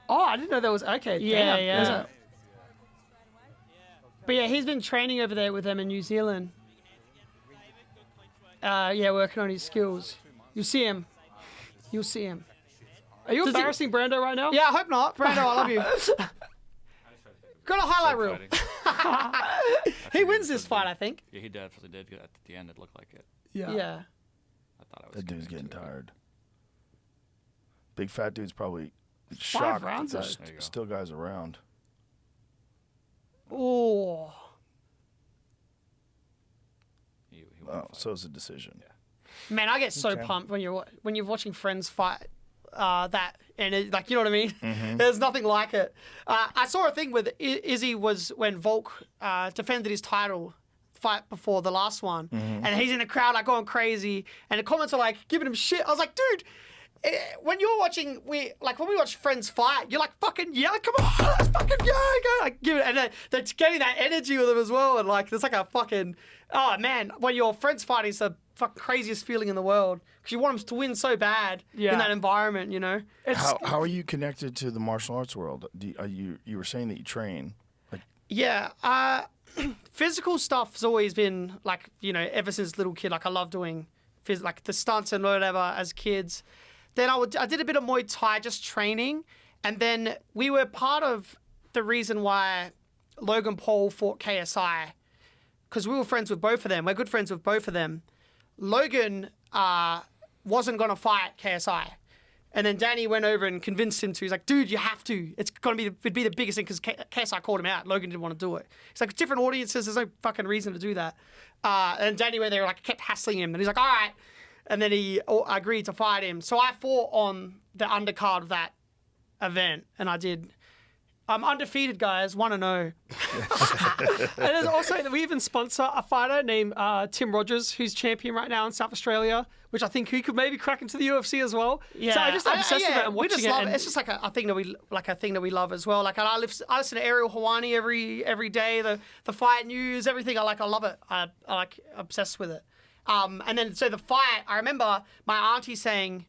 Oh, I didn't know there was. Okay, Yeah, damn. yeah. There's a- But yeah, he's been training over there with them in New Zealand. Yeah, working on his skills. You'll see him. You'll see him. Are you Does he- embarrassing Brando right now? Yeah, I hope not. Brando, I love you. Got a highlight reel. Fighting. He wins this fight, I think. Yeah, he definitely did. At the end, it looked like it. Yeah. I thought I was. That dude's getting into it. tired. Big fat dude's probably shocked that rounds, there's though. There you go. still guys around. Oh. He won Oh, the fight. so it's a decision. Man, I get so Okay. pumped when you're watching friends fight that, and it, like, you know what I mean? There's nothing like it. I saw a thing with Izzy was when Volk defended his title fight before the last one, and he's in the crowd like going crazy, and the comments are like giving him shit. I was like, dude, when you're watching, when we watch friends fight, you're like fucking yeah, come on, let's fucking go, like give it, and they're getting that energy with them as well, and like there's like a fucking oh man, when your friends fighting is the fucking craziest feeling in the world because you want them to win so bad Yeah. in that environment, you know. How are you connected to the martial arts world? You were saying that you train. Like, Yeah, physical stuff's always been like, you know, ever since little kid. Like I love doing like the stunts and whatever as kids. Then I did a bit of Muay Thai, just training, and then we were part of the reason why Logan Paul fought KSI because we were friends with both of them. We're good friends with both of them. Logan wasn't gonna fight KSI. And then Danny went over and convinced him to. He's like, dude, you have to. It'd be the biggest thing because KSI called him out. Logan didn't want to do it. It's like different audiences. There's no fucking reason to do that. And Danny went there, like, kept hassling him. And he's like, all right. And then he agreed to fight him. So I fought on the undercard of that event. And I did. I'm undefeated, guys. 1-0. And there's also, we even sponsor a fighter named Tim Rogers, who's champion right now in South Australia, which I think he could maybe crack into the UFC as well. Yeah, So I just obsessed with it and we watching just it. love and- it. It's just like a thing that we love as well. Like I listen to Ariel Hawani every day. The fight news, everything. I love it. I like obsessed with it. And then so the fight. I remember my auntie saying,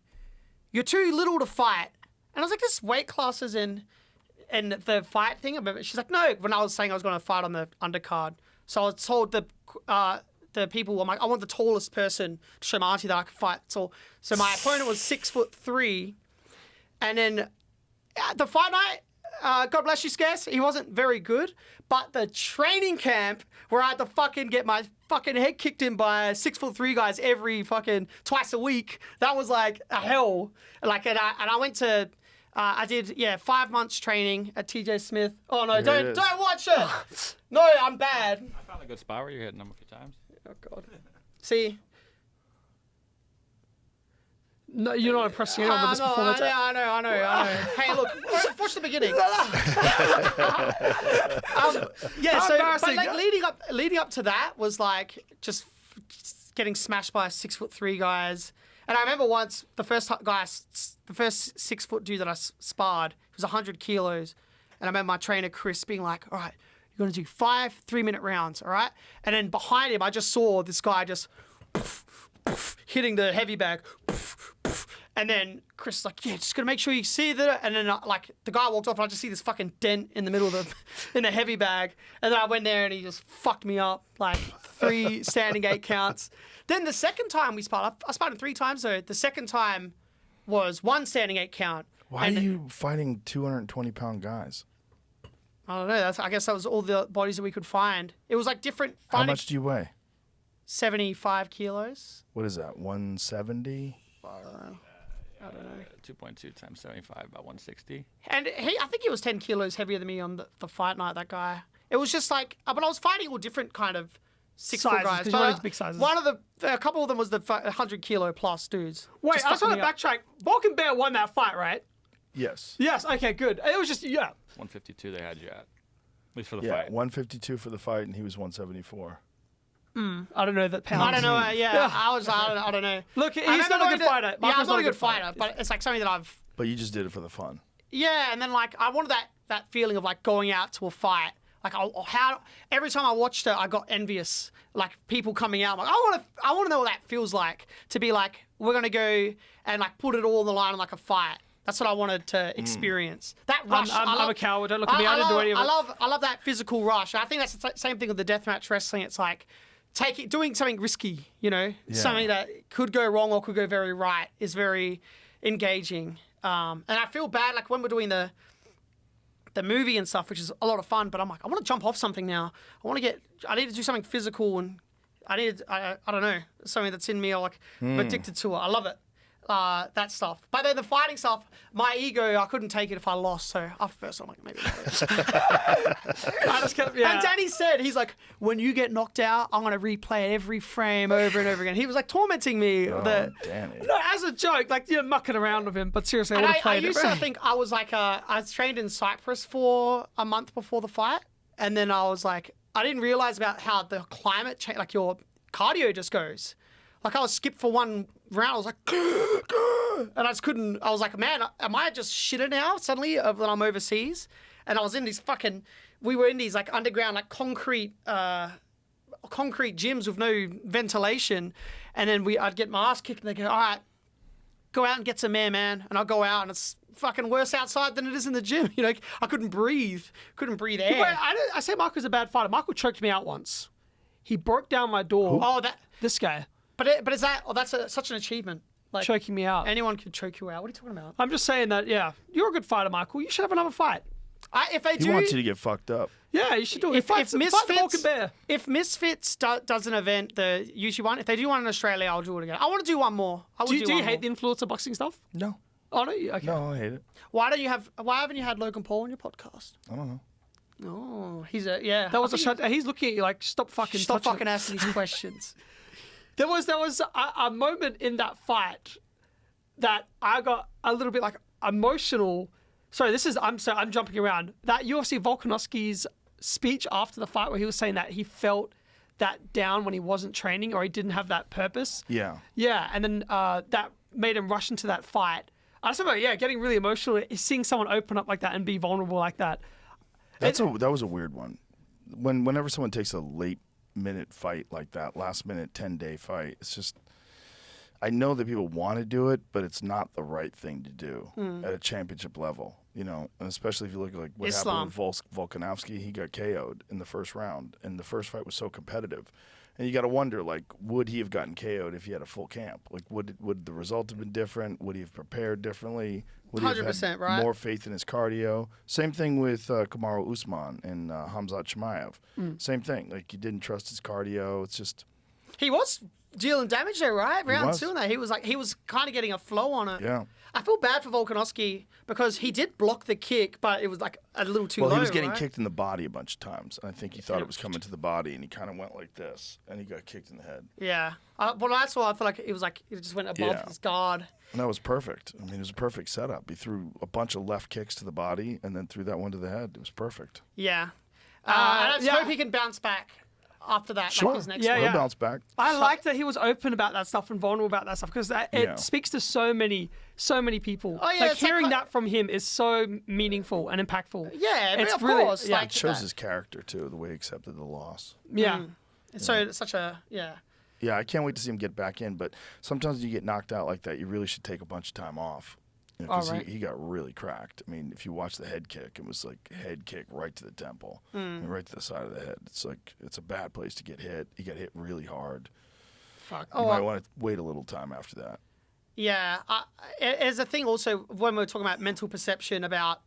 "You're too little to fight," and I was like, "This weight classes in the fight thing." She's like, "No." When I was saying I was going to fight on the undercard, so I was told the people, I'm like, I want the tallest person to show my auntie that I could fight. So my opponent was 6'3", and then the fight night, God bless you, Scarce, he wasn't very good, but the training camp where I had to fucking get my fucking head kicked in by 6'3" guys every fucking twice a week, that was like a hell. Like, and I went to I did 5 months training at TJ Smith. Oh no, Here it don't is. watch it. No, I'm bad. I found a good spot where you're hitting them a few times. Oh god. See. No, you're not impressing anyone with this performance. I know. Hey, look, watch the beginning. So embarrassing. but like leading up to that was like just getting smashed by 6'3" guys. And I remember once the first 6 foot dude that I sparred, he was 100 kilos. And I remember my trainer Chris being like, "All right, you're gonna do 5 3-minute rounds, all right?" And then behind him, I just saw this guy just hitting the heavy bag. And then Chris is like, "Yeah, just gotta make sure you see that." And then like the guy walked off, and I just see this fucking dent in the middle of in the heavy bag. And then I went there, and he just fucked me up like 3 standing 8 counts. Then the second time we sparred, I sparred him 3 times though. The second time was 1 standing 8 count. Why are you fighting 220-pound guys? I don't know. I guess that was all the bodies that we could find. It was like different. How much do you weigh? 75 kilos. What is that? 170? I don't know. 2.2 times 75, about 160. And I think he was 10 kilos heavier than me on the fight night, that guy. It was just like, but I was fighting all different kind of 6 foot Sizes, guys. 'cause you But wanted big sizes. a couple of them was the 100 kilo plus dudes. Wait, Just I just fucking want to me up. backtrack. Vulcan Bear won that fight, right? Yes. Yes. Okay. Good. It was just 152 they had you at least for the Yeah, fight. 152 for the fight, and he was 174. I don't know that pounds. I don't know. I don't know. Look, he's I remember not a good going to- fighter. Yeah, Marco's I'm not a good fighter, but it's like something that I've. But you just did it for the fun. Yeah, and then like I wanted that feeling of like going out to a fight. Like every time I watched it, I got envious. Like people coming out, like I want to know what that feels like to be like we're gonna go and like put it all on the line in like a fight. That's what I wanted to experience. That rush. I'm a coward. Don't look at me. I didn't do any of it. I love that physical rush. I think that's the same thing with the deathmatch wrestling. It's like doing something risky. You know, something that could go wrong or could go very right is very engaging. And I feel bad like when we're doing the movie and stuff, which is a lot of fun. But I'm like, I want to jump off something now. I need to do something physical, and I don't know, something that's in me. Or like I'm addicted to it. I love it. That stuff. But then the fighting stuff, my ego, I couldn't take it if I lost. So after first, I'm like, maybe not. I just kept. Yeah. And Danny said, he's like, when you get knocked out, I'm gonna replay every frame over and over again. He was like tormenting me. Danny. No, as a joke, like you're mucking around with him, but seriously, I And would have I played used it. to think I was like, I was trained in Cyprus for a month before the fight, and then I was like, I didn't realize about how the climate change, like your cardio just goes. Like I was skipped for one round, I was like, and I just couldn't. I was like, man, am I just shitter now suddenly when I'm overseas? And I was in these we were in these like underground, like concrete gyms with no ventilation, and then I'd get my ass kicked, and they go, all right, go out and get some air, man. And I'll go out, and it's fucking worse outside than it is in the gym. You know, I couldn't breathe air. Wait, I say Marco's a bad fighter. Marco choked me out once. He broke down my door. Oh, This guy but is that? Oh, that's such an achievement. Like choking me out. anyone could choke you out. What are you talking about? I'm just saying that. Yeah, you're a good fighter, Michael. You should have another fight. If they He do, wants you to get fucked up. Yeah, you should do it. if Fight the Vulcan Misfits, Bear. if Misfits does an event, the YouTube one, if they do one in Australia, I'll do it again. I want to do one more. Do you one hate more. the influence of boxing stuff? No. Oh no, okay. No, I hate it. Why haven't you had Logan Paul on your podcast? I don't know. Oh, he's a That was a shut. He's looking at you like, stop fucking. Stop touching fucking it. asking these questions. There was a moment in that fight that I got a little bit like emotional. Sorry, I'm jumping around. That UFC Volkanovski's speech after the fight where he was saying that he felt that down when he wasn't training or he didn't have that purpose. Yeah. Yeah, and then that made him rush into that fight. I just remember, getting really emotional, seeing someone open up like that and be vulnerable like that. That was a weird one. Whenever someone takes a late minute fight like that, last minute 10-day fight, it's just, I know that people want to do it, but it's not the right thing to do at a championship level, you know, and especially if you look at like what happened with Volkanovski, he got KO'd in the first round, and the first fight was so competitive. And you got to wonder, like, would he have gotten KO'd if he had a full camp? Like, would the result have been different? Would he have prepared differently? Would he have 100%, had right? more faith in his cardio? Same thing with Kamaru Usman and Hamzat Chimaev. Same thing. Like, he didn't trust his cardio. It's just... He was dealing damage there, right? Round was. 2 and that. He was kind of getting a flow on it. Yeah. I feel bad for Volkanovski because he did block the kick, but it was like a little too low. Well, he was getting right? kicked in the body a bunch of times. And I think he thought it was coming to the body, and he kind of went like this, and he got kicked in the head. Yeah. But that's why I feel like it just went above his guard. And that was perfect. I mean, it was a perfect setup. He threw a bunch of left kicks to the body, and then threw that one to the head. It was perfect. Yeah. And I just hope he can bounce back after that. Sure. Like his next Yeah, one. He'll yeah. bounce back. I like that he was open about that stuff and vulnerable about that stuff because it Yeah. speaks to so many people. Oh, yeah, like it's like- hearing that from him is so meaningful and impactful. Yeah, it's of really, course. yeah. Like, It shows his character, too, the way he accepted the loss. Yeah. So it's such a, yeah. Yeah, I can't wait to see him get back in. But sometimes when you get knocked out like that, you really should take a bunch of time off. Because right. he got really cracked. I mean, if you watch the head kick, it was like head kick right to the temple and right to the side of the head. It's like it's a bad place to get hit. He got hit really hard. Fuck. You might want to wait a little time after that. Yeah. There's a thing also when we're talking about mental perception about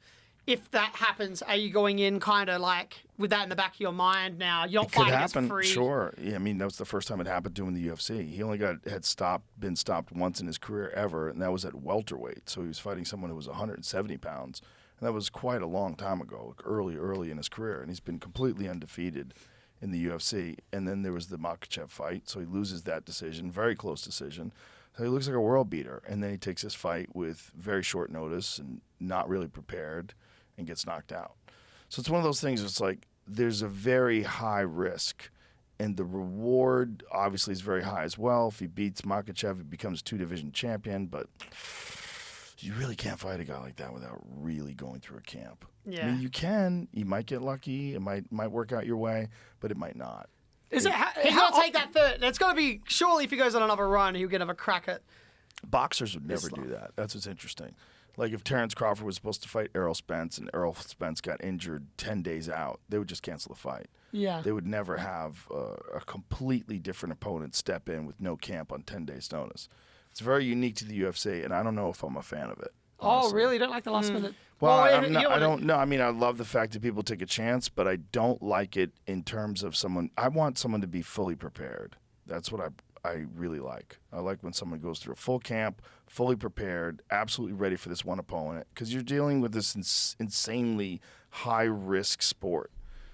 if that happens, are you going in kind of like with that in the back of your mind now? You're not It could fighting as happen, free. sure. Yeah, I mean, that was the first time it happened to him in the UFC. He only been stopped once in his career ever, and that was at welterweight. So he was fighting someone who was 170 pounds, and that was quite a long time ago, like early in his career. And he's been completely undefeated in the UFC. And then there was the Makhachev fight, so he loses that decision, very close decision. So he looks like a world beater, and then he takes this fight with very short notice and not really prepared, and gets knocked out. So it's one of those things. It's like there's a very high risk, and the reward obviously is very high as well. If he beats Makhachev, he becomes 2-division champion. But you really can't fight a guy like that without really going through a camp. Yeah. I mean, you can. You might get lucky. It might work out your way, but it might not. Is it? He's how going to take that third. It's going to be, surely if he goes on another run, he'll get another crack at. Boxers would never do that. That's what's interesting. Like if Terrence Crawford was supposed to fight Errol Spence and Errol Spence got injured 10 days out, they would just cancel the fight. Yeah. They would never have a completely different opponent step in with no camp on 10 days' notice. It's very unique to the UFC, and I don't know if I'm a fan of it. Oh, honestly. really? You don't like the last minute? Well, Well, I'm not, you I wanna- don't know. I mean, I love the fact that people take a chance, but I don't like it in terms of someone. I want someone to be fully prepared. That's what I really like. I like when someone goes through a full camp, fully prepared, absolutely ready for this one opponent, because you're dealing with this insanely high-risk sport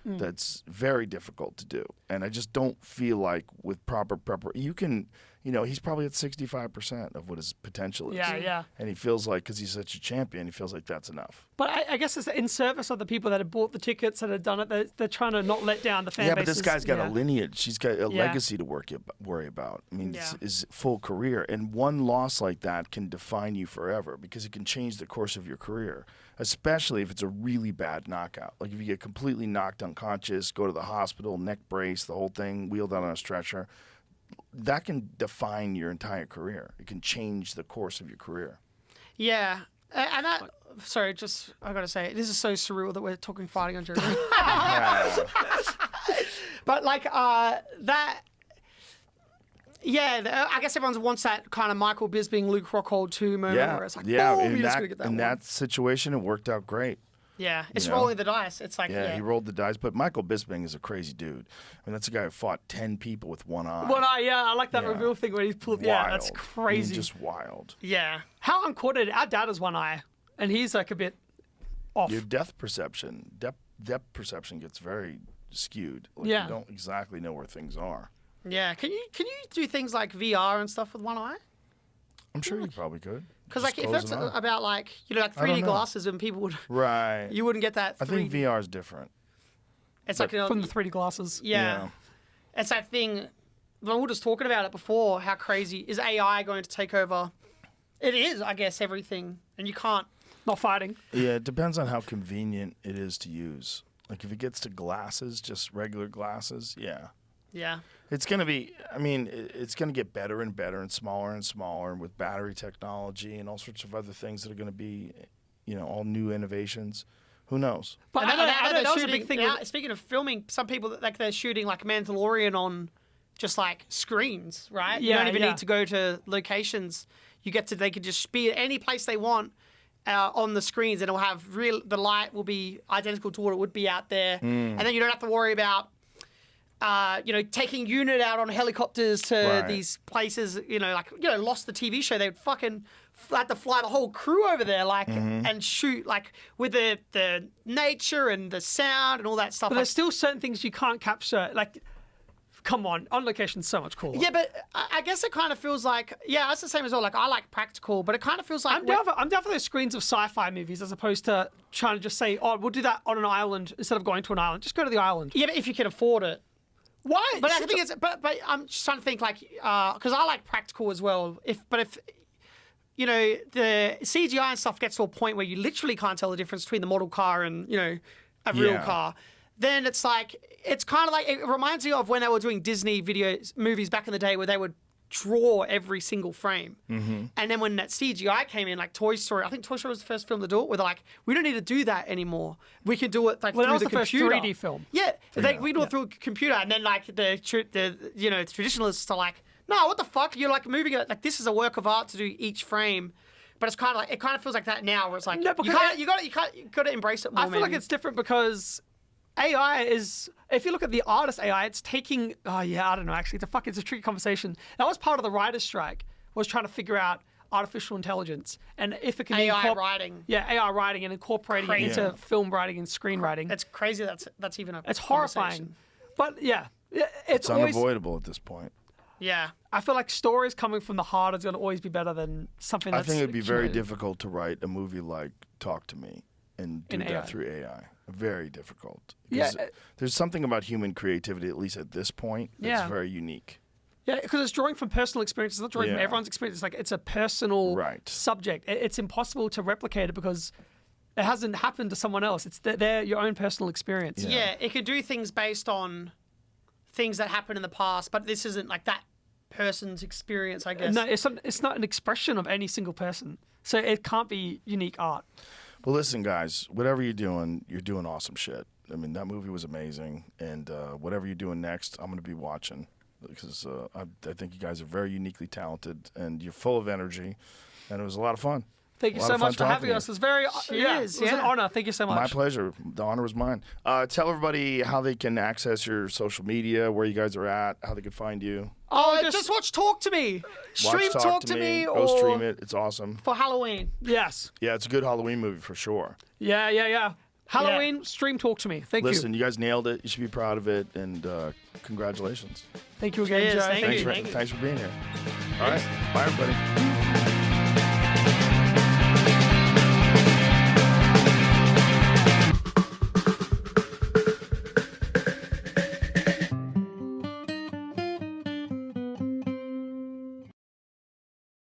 that's very difficult to do. And I just don't feel like with proper preparation, you can, he's probably at 65% of what his potential is. Yeah. And he feels like, because he's such a champion, he feels like that's enough. But I guess it's in service of the people that have bought the tickets and have done it. They're trying to not let down the fan Yeah, bases. but this guy's got a lineage. He's got a Yeah. legacy to worry about. I mean, Yeah. it's his full career. And one loss like that can define you forever because it can change the course of your career, especially if it's a really bad knockout. Like if you get completely knocked unconscious, go to the hospital, neck brace, the whole thing, wheeled out on a stretcher, that can define your entire career. It can change the course of your career. Yeah. And that, sorry, just, I got to say, this is so surreal that we're talking fighting on Jeremy. But like that, yeah, I guess everyone wants that kind of Michael Bisping, Luke Rockhold 2 moment Yeah, where it's like, yeah. boom, In you're just going to get that in one. that situation, it worked out great. Yeah, it's you know? rolling the dice. It's like, Yeah, he rolled the dice. But Michael Bisping is a crazy dude. I mean, that's a guy who fought 10 people with one eye. I like that Yeah. reveal thing where he's pulled. Wild. Yeah, that's I mean, crazy. just wild. Yeah. How uncoordinated. Our dad has one eye, and he's like a bit off. Your depth perception gets very skewed. Like Yeah. You don't exactly know where things are. Yeah. Can you do things like VR and stuff with one eye? I'm sure you probably could. Because Just like if close that's an eye. about like, like I don't 3D know. glasses and people would, Right. you wouldn't get that 3D. I think VR is different. It's like, from the 3D glasses. yeah. It's that thing, we were just talking about it before, how crazy, is AI going to take over? It is, I guess, everything. And you can't. Not fighting. Yeah, it depends on how convenient it is to use. Like if it gets to glasses, just regular glasses, yeah. Yeah. It's going to be, I mean, it's going to get better and better and smaller and with battery technology and all sorts of other things that are going to be, all new innovations. Who knows? But And I know they're that was a shooting- big thing. now, speaking of filming, some people they're shooting like Mandalorian on just like screens, right? You Yeah, don't even yeah. need to go to locations. They could just be at any place they want on the screens, and it'll have the light will be identical to what it would be out there, and then you don't have to worry about taking unit out on helicopters to Right. these places, Lost the TV show. They would fucking had to fly the whole crew over there, and shoot, with the nature and the sound and all that stuff. But there's still certain things you can't capture. Like, come on location's so much cooler. Yeah, but I guess it kind of feels like, it's the same as well. Like, I like practical, but it kind of feels like... I'm down for those screens of sci-fi movies as opposed to trying to just say, oh, we'll do that on an island instead of going to an island. Just go to the island. Yeah, but if you can afford it. Why? But I think it's... But I'm just trying to think, because I like practical as well. If the CGI and stuff gets to a point where you literally can't tell the difference between the model car and, a real car, then it's like, it's kind of like, it reminds me of when they were doing Disney movies back in the day where they would draw every single frame. Mm-hmm. And then when that CGI came in, like Toy Story, I think Toy Story was the first film to do it, where they're like, we don't need to do that anymore. We can do it through that was the the first computer. 3D film. Yeah, we do it through a computer. And then the traditionalists are like, no, what the fuck? You're like moving it, like this is a work of art to do each frame. But it's kind of like, it kind of feels like that now, where it's like, you got to embrace it more. I feel like it's different because AI is, if you look at the artist AI, it's taking, I don't know, actually, it's a tricky conversation. That was part of the writer's strike, was trying to figure out artificial intelligence and if it can AI writing. Yeah, AI writing and incorporating it into film writing and screenwriting. It's crazy that's even a It's horrifying. But yeah, It's always unavoidable at this point. Yeah. I feel like stories coming from the heart is going to always be better than something that's... I think it'd be very difficult to write a movie like Talk to Me and do In that AI. through AI. Very difficult. Yeah. There's something about human creativity, at least at this point, that's very unique. Yeah, because it's drawing from personal experience. It's not drawing from everyone's experience. It's like it's a personal subject. It's impossible to replicate it because it hasn't happened to someone else. It's your own personal experience. Yeah, it could do things based on things that happened in the past, but this isn't like that person's experience, I guess. No, it's not an expression of any single person. So it can't be unique art. Well, listen, guys, whatever you're doing awesome shit. I mean, that movie was amazing, and whatever you're doing next, I'm going to be watching because I think you guys are very uniquely talented, and you're full of energy, and it was a lot of fun. Thank you so much for having us. It was very, it was an honor. Thank you so much. My pleasure. The honor was mine. Tell everybody how they can access your social media, where you guys are at, how they can find you. Just watch Talk to Me. Stream Talk to Me. Go stream it. It's awesome. For Halloween. Yes. Yeah, it's a good Halloween movie for sure. Yeah. Halloween, stream Talk to Me. Thank you. Listen, you guys nailed it. You should be proud of it, and congratulations. Thank you again, Joe. Thank you. Thanks for being here. All right. Bye, everybody.